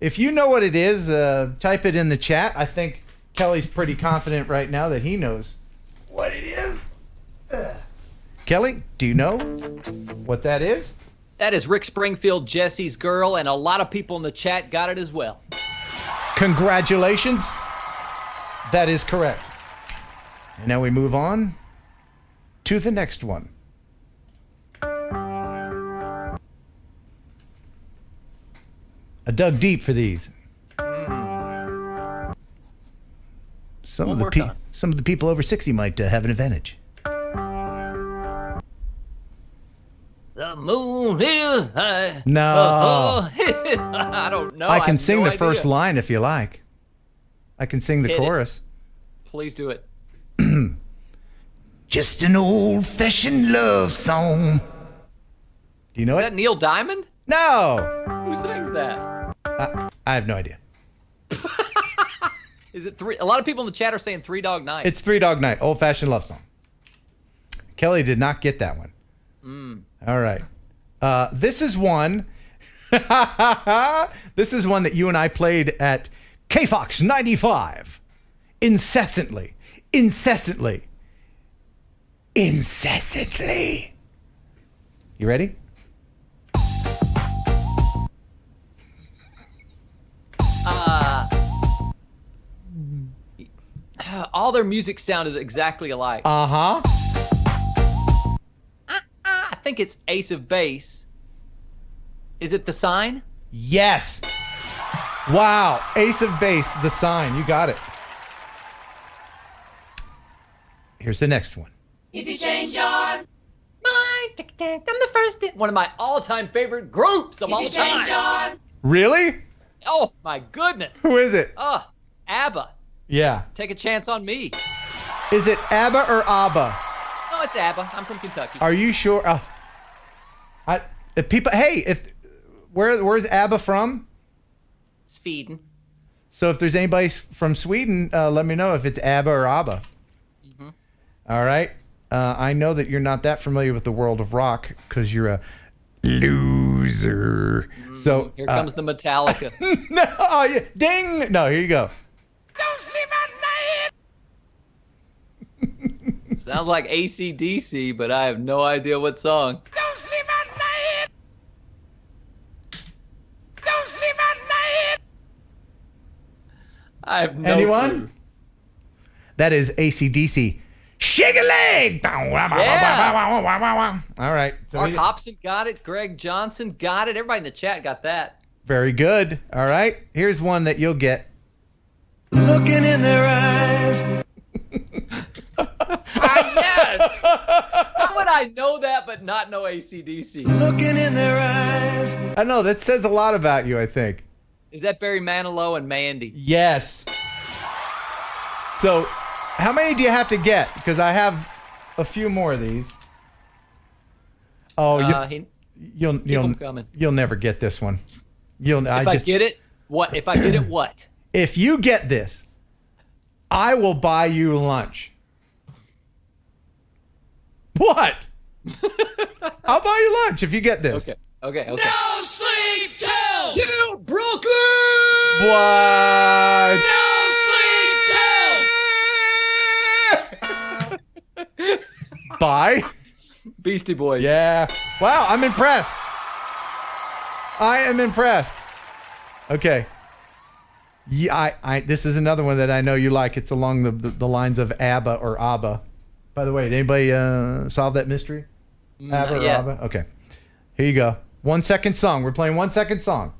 If you know what it is, type it in the chat. I think Kelly's pretty confident right now that he knows what it is. Kelly, do you know what that is? That is Rick Springfield, Jesse's Girl, and a lot of people in the chat got it as well. Congratulations. That is correct. And now we move on to the next one. I dug deep for these. Some of the people over 60 might have an advantage. The moon is high. No. I don't know. I can have sing no the idea. first line if you like. I can sing the Hit it. chorus. Please do it. Just an old-fashioned love song. Do you know Is it? that Neil Diamond? No. Who sings that? I have no idea. Is it three? A lot of people in the chat are saying Three Dog Night. It's Three Dog Night, old-fashioned love song. Kelly did not get that one. All right. This is one. This is one that you and I played at KFOX 95. Incessantly. You ready? all their music sounded exactly alike. Uh-huh. I think it's Ace of Base. Is it The Sign? Yes. Wow. Ace of Base, The Sign. You got it. Here's the next one. If you change your mind, I'm the first. One of my all-time favorite groups of all time. Really? Oh my goodness. Who is it? Oh, ABBA. Yeah. Take a chance on me. Is it ABBA or ABBA? No, it's ABBA. I'm from Kentucky. Are you sure? If people, hey, where's ABBA from? Sweden. So if there's anybody from Sweden, let me know if it's ABBA or ABBA. Mm-hmm. All right. I know that you're not that familiar with the world of rock because you're a loser. So here comes the Metallica. No, oh, yeah. Ding. No, here you go. Don't sleep at night. Sounds like AC/DC, but I have no idea what song. Don't sleep at night. Don't sleep at night. I have no Anyone? clue. That is AC/DC. Shake a leg. Yeah. All right. So Mark Hobson got it. Greg Johnson got it. Everybody in the chat got that. very good. All right. Here's one that you'll get. Looking in their eyes. Yes. How would I know that but not know AC/DC? Looking in their eyes. I know that says a lot about you, I think. Is that Barry Manilow and Mandy? Yes. So, how many do you have to get? Because I have a few more of these. Oh, you'll them coming. You'll never get this one. If I get it, what? If I get it, what? If you get this, I will buy you lunch. What? I'll buy you lunch if you get this. Okay. No sleep till. To Brooklyn. What? No sleep till. Buy? Beastie Boys. Yeah. Wow, I'm impressed. I am impressed. Okay. Yeah, this is another one that I know you like. It's along the lines of ABBA or ABBA. By the way, did anybody solve that mystery? ABBA or ABBA? Okay. Here you go. 1 second song. We're playing 1 second song.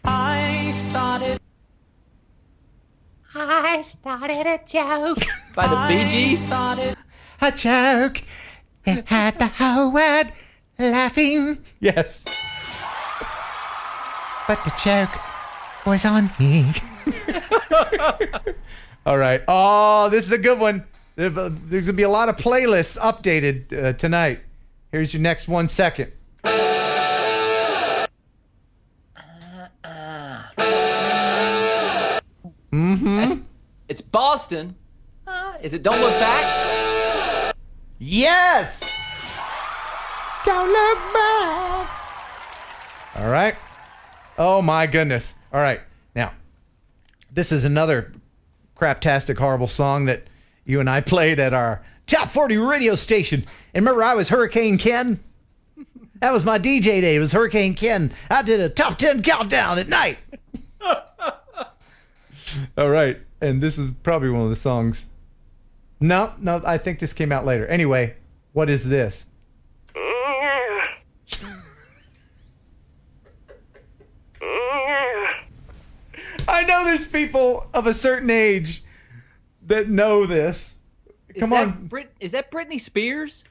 I started a joke. By the Bee Gees? A joke. It had the whole world laughing. Yes. But the joke was on me. All right. Oh, this is a good one. There's going to be a lot of playlists updated tonight. Here's your next 1 second. Mm-hmm. It's Boston. Is it Don't Look Back? Yes! Don't look back. All right. Oh, my goodness. All right. Now, this is another craptastic, horrible song that you and I played at our Top 40 radio station. And remember, I was Hurricane Ken? That was my DJ day. It was Hurricane Ken. I did a Top 10 countdown at night. All right. And this is probably one of the songs. No, I think this came out later. Anyway, what is this? I know there's people of a certain age that know this. Come on. Is that Britney Spears?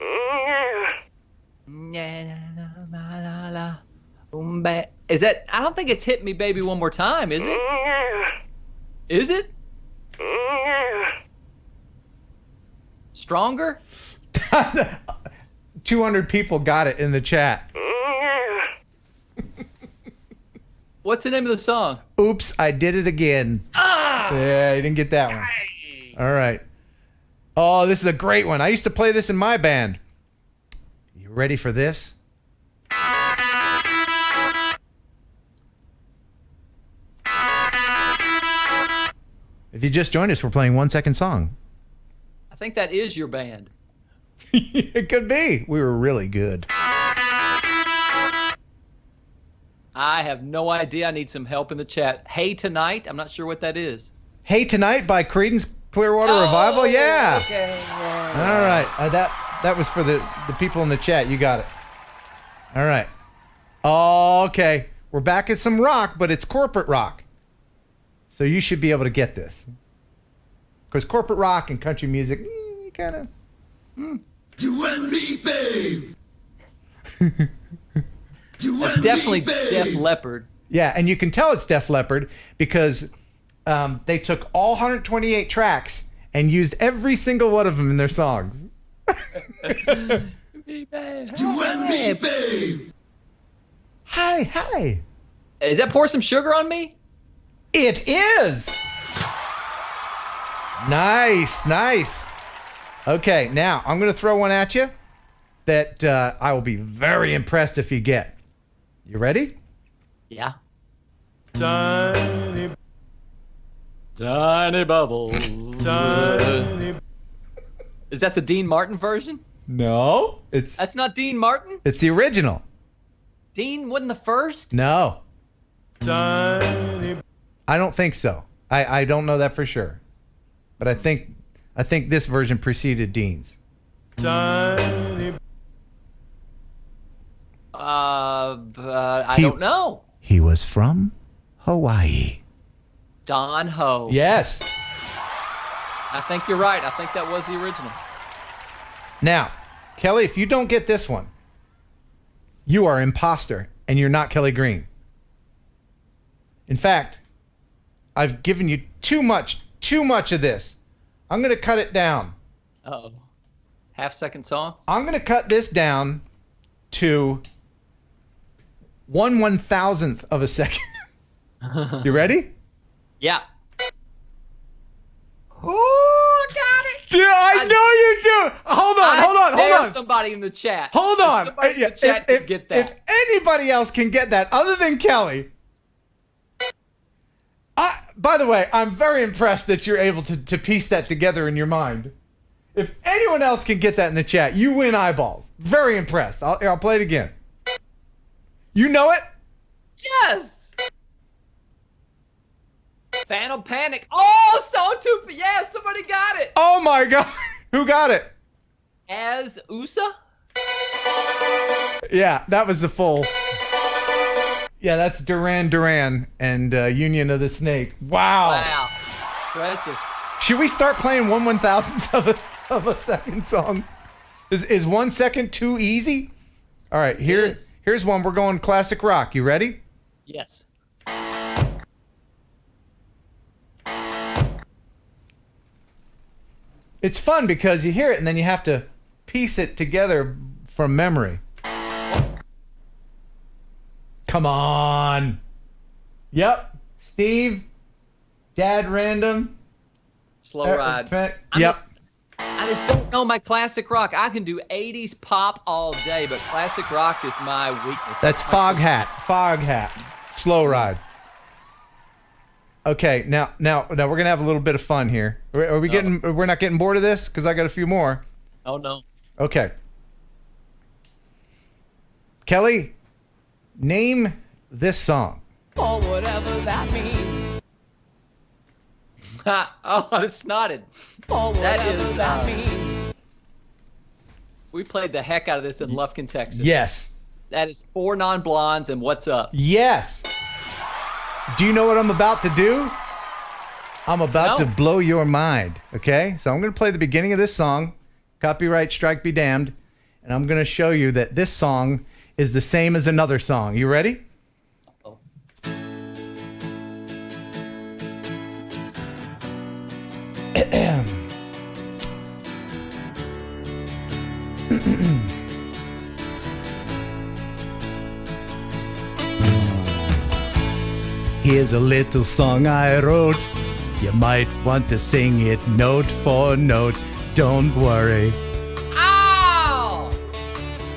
Is that? I don't think it's Hit Me Baby One More Time, is it? Is it? Stronger? 200 people got it in the chat. What's the name of the song? Oops, I did it again. Yeah, you didn't get that one. All right. Oh, this is a great one. I used to play this in my band. You ready for this? If you just joined us, we're playing 1 second song. I think that is your band. It could be. We were really good. I have no idea. I need some help in the chat. Hey Tonight. I'm not sure what that is. Hey Tonight by Creedence Clearwater Revival? Yeah. Okay. Yeah. All right. That was for the people in the chat. You got it. All right. Okay. We're back at some rock, but it's corporate rock. So you should be able to get this. Because corporate rock and country music, you kind of... You and me, babe. That's definitely Def Leppard. Yeah, and you can tell it's Def Leppard because they took all 128 tracks and used every single one of them in their songs. You and me, babe. Hi. Is that Pour Some Sugar on Me? It is. Nice. Okay, now I'm going to throw one at you that I will be very impressed if you get. You ready? Yeah. Tiny bubbles. Is that the Dean Martin version? No, That's not Dean Martin? it's the original. Dean wasn't the first? No. I don't think so. I don't know that for sure. But I think this version preceded Dean's. I don't know. He was from Hawaii. Don Ho. Yes. I think you're right. I think that was the original. Now, Kelly, if you don't get this one, you are imposter and you're not Kelly Green. In fact, I've given you too much of this. I'm going to cut it down. Uh-oh. Half-second song? I'm going to cut this down to 1/1000th of a second. You ready? Yeah. Oh, got it. Dude, I know you do. Hold on. Somebody in the chat. Hold on. Somebody in the chat can get that. If anybody else can get that other than Kelly. By the way, I'm very impressed that you're able to piece that together in your mind. If anyone else can get that in the chat, you win eyeballs. Very impressed. I'll play it again. You know it? Yes. Phantom Panic. Oh, Stone Tooth. Yeah, somebody got it. Oh my God. Who got it? As USA? Yeah, that was the full. Yeah, that's Duran Duran and Union of the Snake. Wow. Impressive. Should we start playing 1/1000th of a second song? Is 1 second too easy? All right, here's one. We're going classic rock. You ready? Yes. It's fun because you hear it and then you have to piece it together from memory. Come on. Yep. Steve. Dad Random. Slow Ride. Yep. I just don't know my classic rock. I can do 80s pop all day, but classic rock is my weakness. That's Fog Hat. Fog Hat. Slow Ride. Okay, now we're gonna have a little bit of fun here. Are we getting? We're not getting bored of this because I got a few more. Oh no. Okay. Kelly, name this song. Or whatever that means. Oh, it's snotted. Or whatever that is, means. We played the heck out of this in Lufkin, Texas. Yes. That is 4 Non-Blondes and What's Up. Yes. Do you know what I'm about to do? I'm about to blow your mind. Okay? So I'm going to play the beginning of this song. Copyright strike be damned. And I'm going to show you that this song is the same as another song. You ready? Uh-oh. Here's a little song I wrote. You might want to sing it note for note. Don't worry. Ow!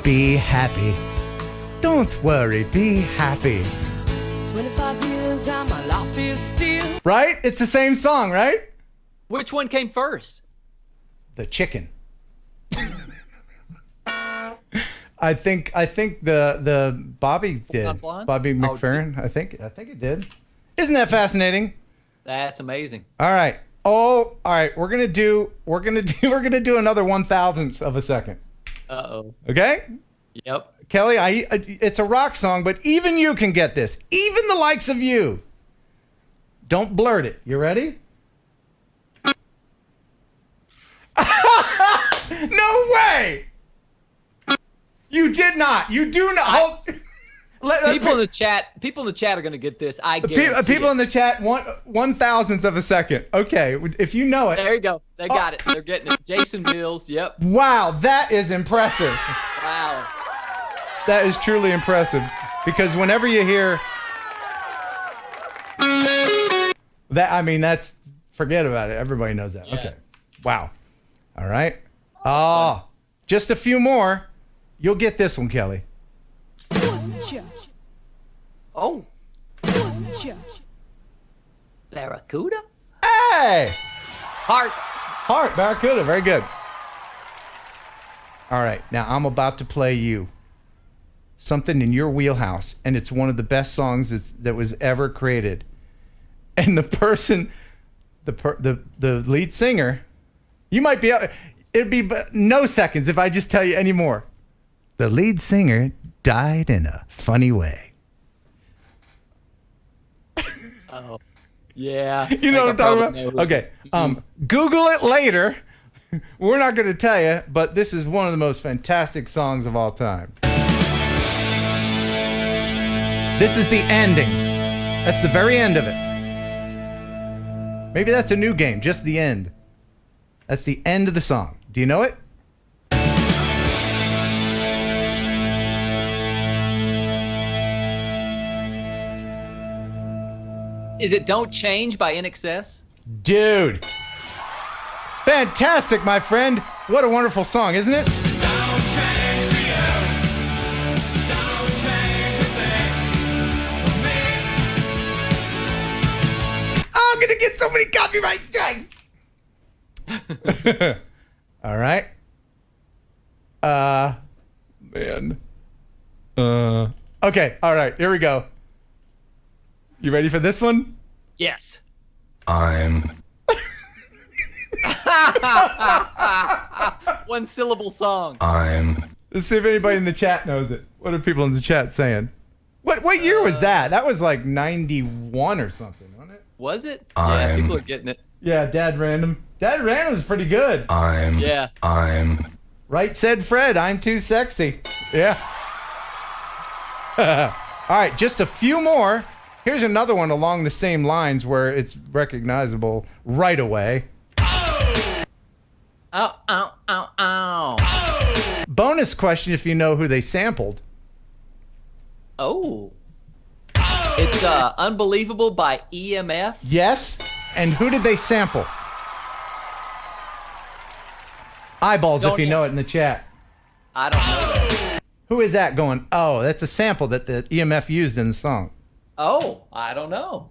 Be happy. Don't worry. Be happy. 25 years and my life is still. Right? It's the same song, right? Which one came first? The chicken. I think the Bobby did. Bobby McFerrin. I think it did. Isn't that fascinating? That's amazing. All right. Oh, all right. We're gonna do another 1,000th of a second. Uh-oh. Okay. Yep. Kelly, it's a rock song, but even you can get this. Even the likes of you. Don't blurt it. You ready? No way! You did not. You do not. People in the chat are gonna get this. I guarantee people in the chat want 1,000th of a second. Okay, if you know it. There you go. They got it. They're getting it. Jason Mills. Yep. Wow, that is impressive. Wow. That is truly impressive, because whenever you hear that, I mean, that's, forget about it. Everybody knows that. Yeah. Okay. Wow. All right. Oh, just a few more. You'll get this one, Kelly. Oh. Barracuda? Hey! Heart, Barracuda. Very good. All right. Now I'm about to play you something in your wheelhouse, and it's one of the best songs that was ever created. And the person, the lead singer, you might be, it'd be no seconds if I just tell you any more. The lead singer died in a funny way. Oh, yeah. You know what I'm talking about? Okay. Google it later. We're not going to tell you, but this is one of the most fantastic songs of all time. This is the ending. That's the very end of it. Maybe that's a new game, just the end. That's the end of the song. Do you know it? Is it Don't Change by NXS? Dude. Fantastic, my friend. What a wonderful song, isn't it? I'm going to get so many copyright strikes. All right. Man. Okay, all right. Here we go. You ready for this one? Yes. One syllable song. Let's see if anybody in the chat knows it. What are people in the chat saying? What year was that? That was like 91 or something, wasn't it? Was it? Yeah, people are getting it. Yeah, Dad Random. Dad Random's pretty good. Yeah. Right said Fred, I'm too sexy. Yeah. All right, just a few more. Here's another one along the same lines where it's recognizable right away. Ow, ow, ow, ow. Bonus question if you know who they sampled. Oh. It's Unbelievable by EMF. Yes. And who did they sample? Eyeballs if you know it in the chat. I don't know that. Who is that going? Oh, that's a sample that the EMF used in the song. Oh, I don't know.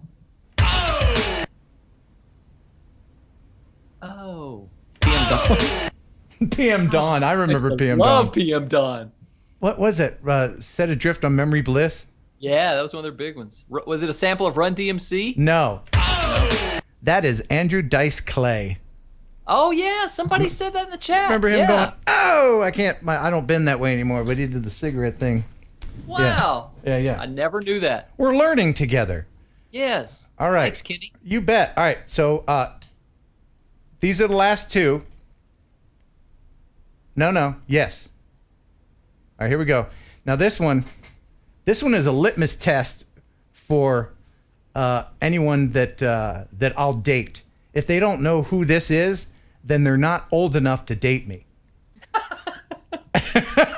Oh. PM Dawn. PM Dawn. I remember PM Dawn. Love PM Dawn. What was it? Set Adrift on Memory Bliss? Yeah, that was one of their big ones. Was it a sample of Run DMC? No. That is Andrew Dice Clay. Oh yeah, somebody said that in the chat. Remember him going, oh, I don't bend that way anymore, but he did the cigarette thing. Wow. Yeah. I never knew that. We're learning together. Yes. All right. Thanks, Kenny. You bet. All right. So these are the last two. No. Yes. All right, here we go. Now this one is a litmus test for anyone that I'll date. If they don't know who this is, then they're not old enough to date me.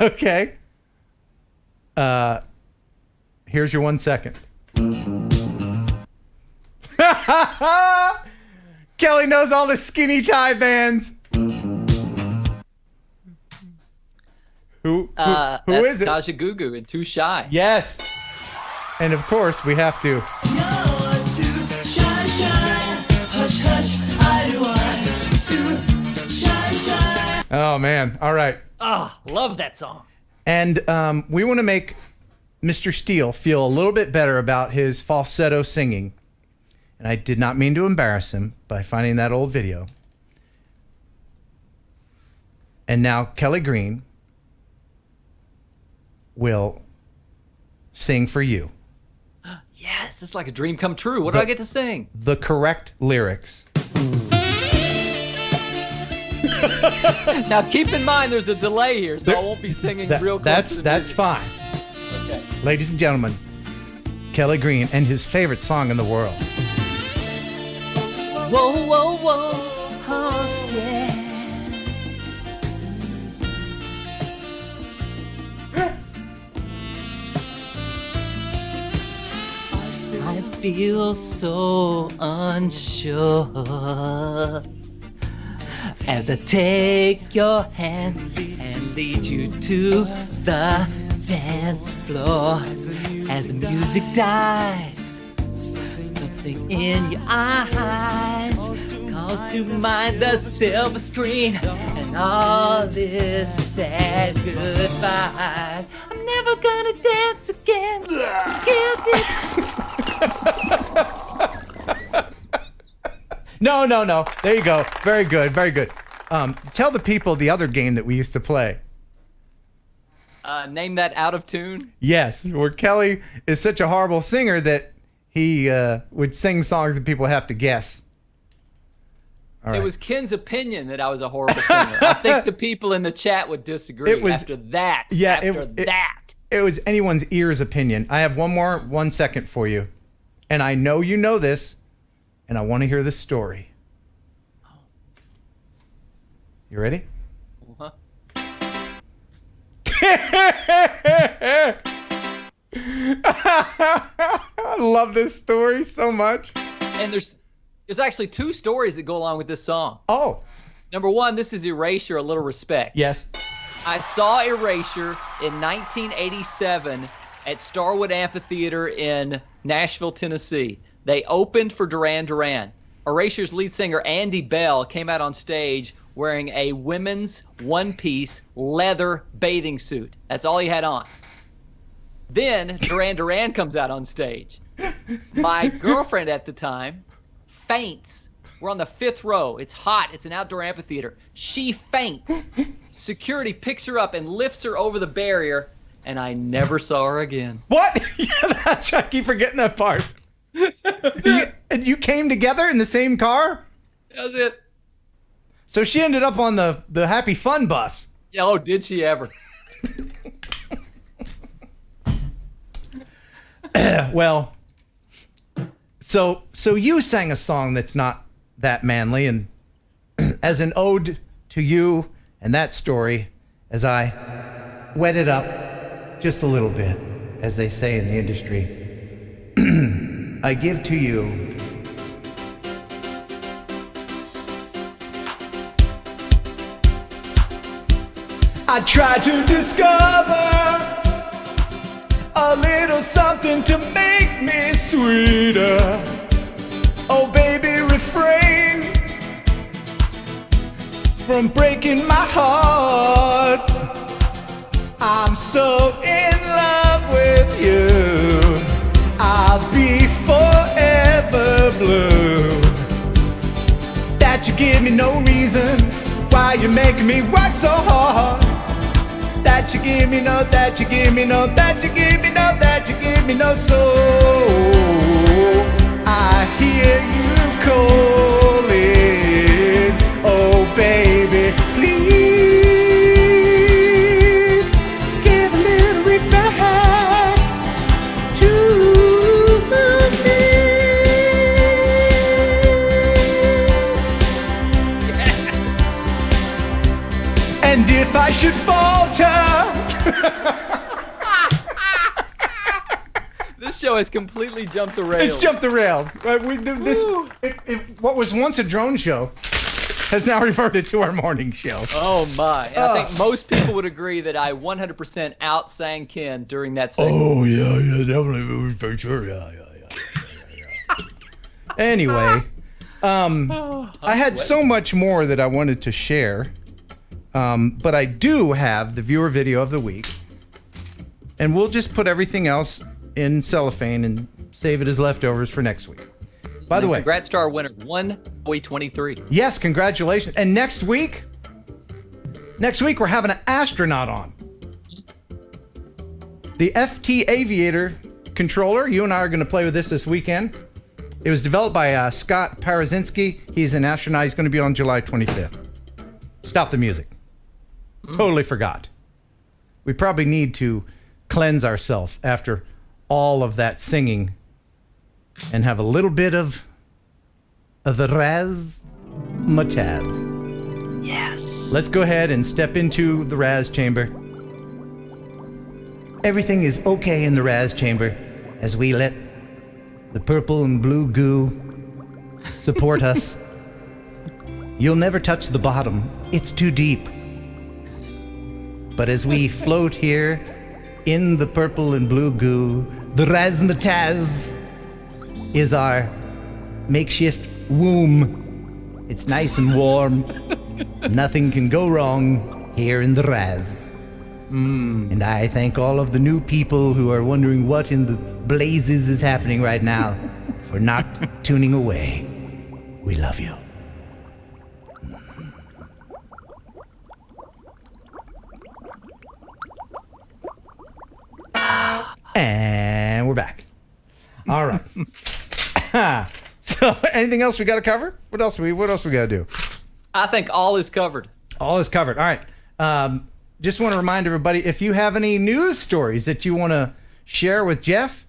Okay. Here's your 1 second. Kelly knows all the skinny tie bands. Who is it? Tasha Gugu and Too Shy. Yes. And of course, we have to. Oh, man. All right. Oh, love that song. And we want to make Mr. Steele feel a little bit better about his falsetto singing. and I did not mean to embarrass him by finding that old video. And now Kelly Green will sing for you. Yes, it's like a dream come true. What do I get to sing? The correct lyrics. Now keep in mind there's a delay here, so I won't be singing real close to the That's music. fine. Okay. Ladies and gentlemen, Kelly Green and his favorite song in the world. Whoa, whoa, whoa, oh, yeah. I feel so unsure as I take your hand and lead you to the dance floor. As the music dies, something in your eyes calls to mind the silver screen and all this sad goodbye. I'm never gonna dance again. Guilty. No. There you go. Very good. Very good. Tell the people the other game that we used to play. Name that out of tune. Yes, where Kelly is such a horrible singer that he would sing songs that people have to guess. All right. It was Ken's opinion that I was a horrible singer. I think the people in the chat would disagree after that. Yeah, that. It was anyone's ear's opinion. I have 1 second for you. And I know you know this, and I want to hear this story. You ready? Uh-huh. I love this story so much. And there's actually 2 stories that go along with this song. Oh. Number 1, this is Erasure, A Little Respect. Yes. I saw Erasure in 1987 at Starwood Amphitheater in Nashville, Tennessee. They opened for Duran Duran. Erasure's lead singer Andy Bell came out on stage wearing a women's one-piece leather bathing suit. That's all he had on. Then Duran Duran comes out on stage. My girlfriend at the time faints. We're on the 5th row. It's hot. It's an outdoor amphitheater. She faints. Security picks her up and lifts her over the barrier, and I never saw her again. What? Yeah, I keep forgetting that part. And you came together in the same car? That was it. So she ended up on the Happy Fun bus. Yeah, oh, did she ever? Well, so you sang a song that's not that manly, and as an ode to you and that story, as I wet it up just a little bit, as they say in the industry, I give to you I try to discover a little something to make me sweeter. Oh baby, refrain from breaking my heart. I'm so in love with you. I'll be forever blue. That you give me no reason why you're making me work so hard. That you give me no, that you give me no, that you give me no, that you give me no soul. I hear you calling, oh baby, please give a little respect to me. And if I should falter, this show has completely jumped the rails. It's jumped the rails. What was once a drone show has now reverted to our morning show. Oh my. And I think most people would agree that I 100% outsang Ken during that segment. Oh, yeah, definitely. For sure, yeah. Anyway, I had so much more that I wanted to share, but I do have the viewer video of the week, and we'll just put everything else in cellophane and save it as leftovers for next week. By the way, congrats to our winner, 1Boy23. Yes, congratulations. And next week we're having an astronaut on. The FT Aviator controller. You and I are going to play with this weekend. It was developed by Scott Parazinski. He's an astronaut. He's going to be on July 25th. Stop the music. Totally forgot. We probably need to cleanse ourselves after all of that singing and have a little bit of the razzmatazz. Yes. Let's go ahead and step into the Raz chamber. Everything is okay in the Raz chamber as we let the purple and blue goo support us. You'll never touch the bottom. It's too deep. But as we float here in the purple and blue goo, the razzmatazz is our makeshift womb. It's nice and warm. Nothing can go wrong here in the Raz. And I thank all of the new people who are wondering what in the blazes is happening right now for not tuning away. We love you. And we're back. All right. So, anything else we got to cover? What else we got to do? I think all is covered. All is covered. All right. Just want to remind everybody, if you have any news stories that you want to share with Jeff,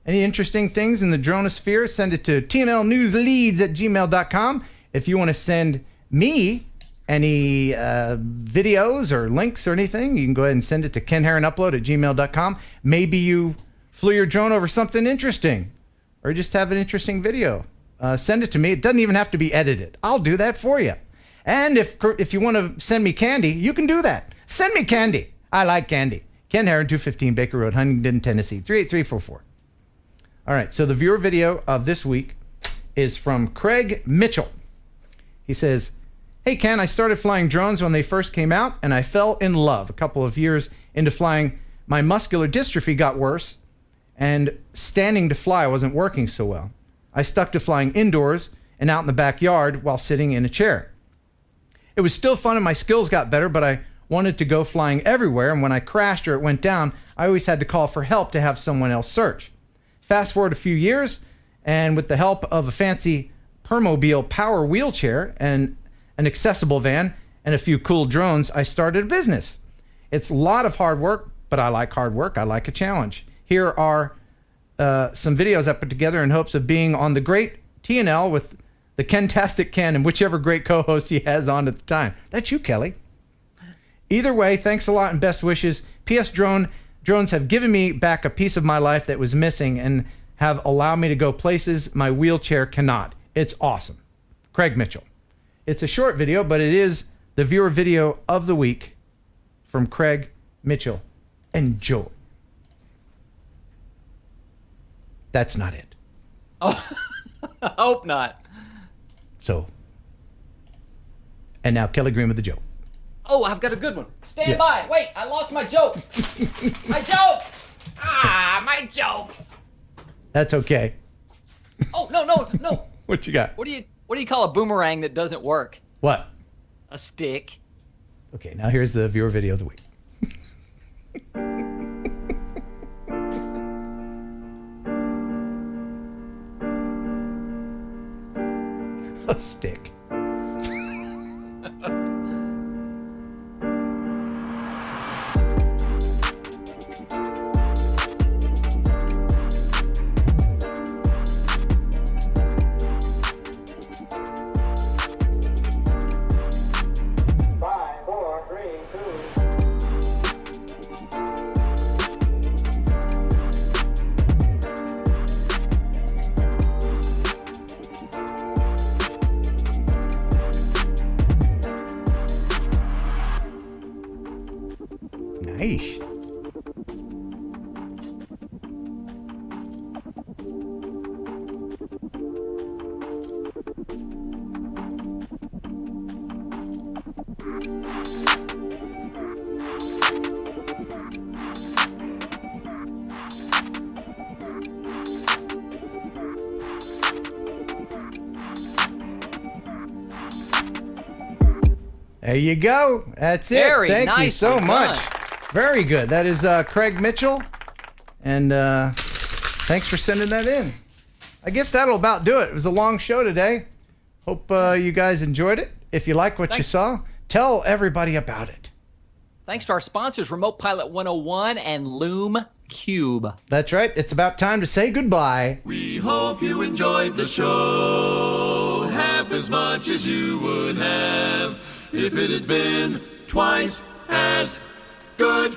any interesting things in the dronosphere, send it to tnlnewsleads@gmail.com. If you want to send me any videos or links or anything, you can go ahead and send it to kenheronupload@gmail.com. Maybe you flew your drone over something interesting or just have an interesting video. Send it to me. It doesn't even have to be edited. I'll do that for you. And if you want to send me candy, you can do that. Send me candy. I like candy. Ken Heron, 215 Baker Road, Huntington, Tennessee, 38344. All right, so the viewer video of this week is from Craig Mitchell. He says, "Hey Ken, I started flying drones when they first came out, and I fell in love. A couple of years into flying, my muscular dystrophy got worse, and standing to fly wasn't working so well. I stuck to flying indoors and out in the backyard while sitting in a chair. It was still fun and my skills got better, but I wanted to go flying everywhere, and when I crashed or it went down, I always had to call for help to have someone else search. Fast forward a few years, and with the help of a fancy Permobile power wheelchair and an accessible van and a few cool drones, I started a business. It's a lot of hard work, but I like hard work. I like a challenge. Here are some videos I put together in hopes of being on the great TNL with the Kentastic Ken and whichever great co-host he has on at the time." That's you, Kelly. "Either way, thanks a lot and best wishes. P.S. Drones have given me back a piece of my life that was missing and have allowed me to go places my wheelchair cannot. It's awesome." Craig Mitchell. It's a short video, but it is the viewer video of the week from Craig Mitchell. Enjoy. That's not it. Oh, I hope not. So, and now Kelly Green with the joke. Oh, I've got a good one. Stand by. Wait, I lost my jokes. My jokes. My jokes. That's okay. Oh, no. What you got? What do you call a boomerang that doesn't work? What? A stick. Okay, now here's the viewer video of the week. A stick. Nice. There you go. That's it. Very Thank you nicely so much. done. Very good. That is Craig Mitchell. And thanks for sending that in. I guess that'll about do it. It was a long show today. Hope you guys enjoyed it. If you like what you saw, tell everybody about it. Thanks to our sponsors, Remote Pilot 101 and Loom Cube. That's right. It's about time to say goodbye. We hope you enjoyed the show half as much as you would have if it had been twice as good.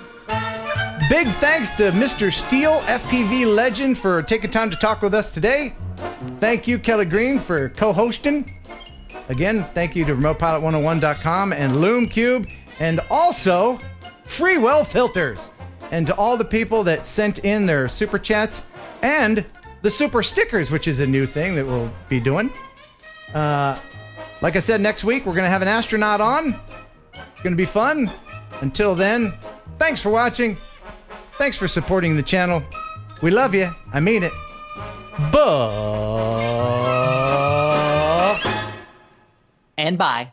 Big thanks to Mr. Steele FPV legend for taking time to talk with us today. Thank you, Kelly Green, for co-hosting. Again, thank you to RemotePilot101.com and Loom Cube, and also Freewell Filters. And to all the people that sent in their super chats and the super stickers, which is a new thing that we'll be doing. Like I said, next week we're going to have an astronaut on. It's going to be fun. Until then, thanks for watching. Thanks for supporting the channel. We love you. I mean it. And bye.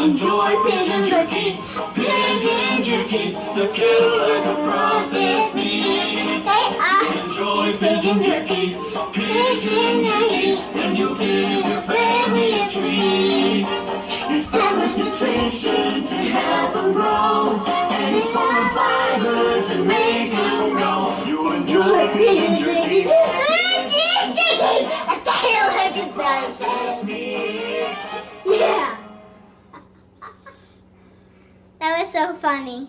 enjoy pigeon jerky. Pigeon jerky, the killer like a processed meat. Say I enjoy pigeon jerky. Pigeon jerky, and you give your family a treat. Establish nutrition to help them grow, and it's full of fiber to make them go. You enjoy pigeon jerky. Pigeon jerky, a tail like a processed meat. Yeah. That was so funny.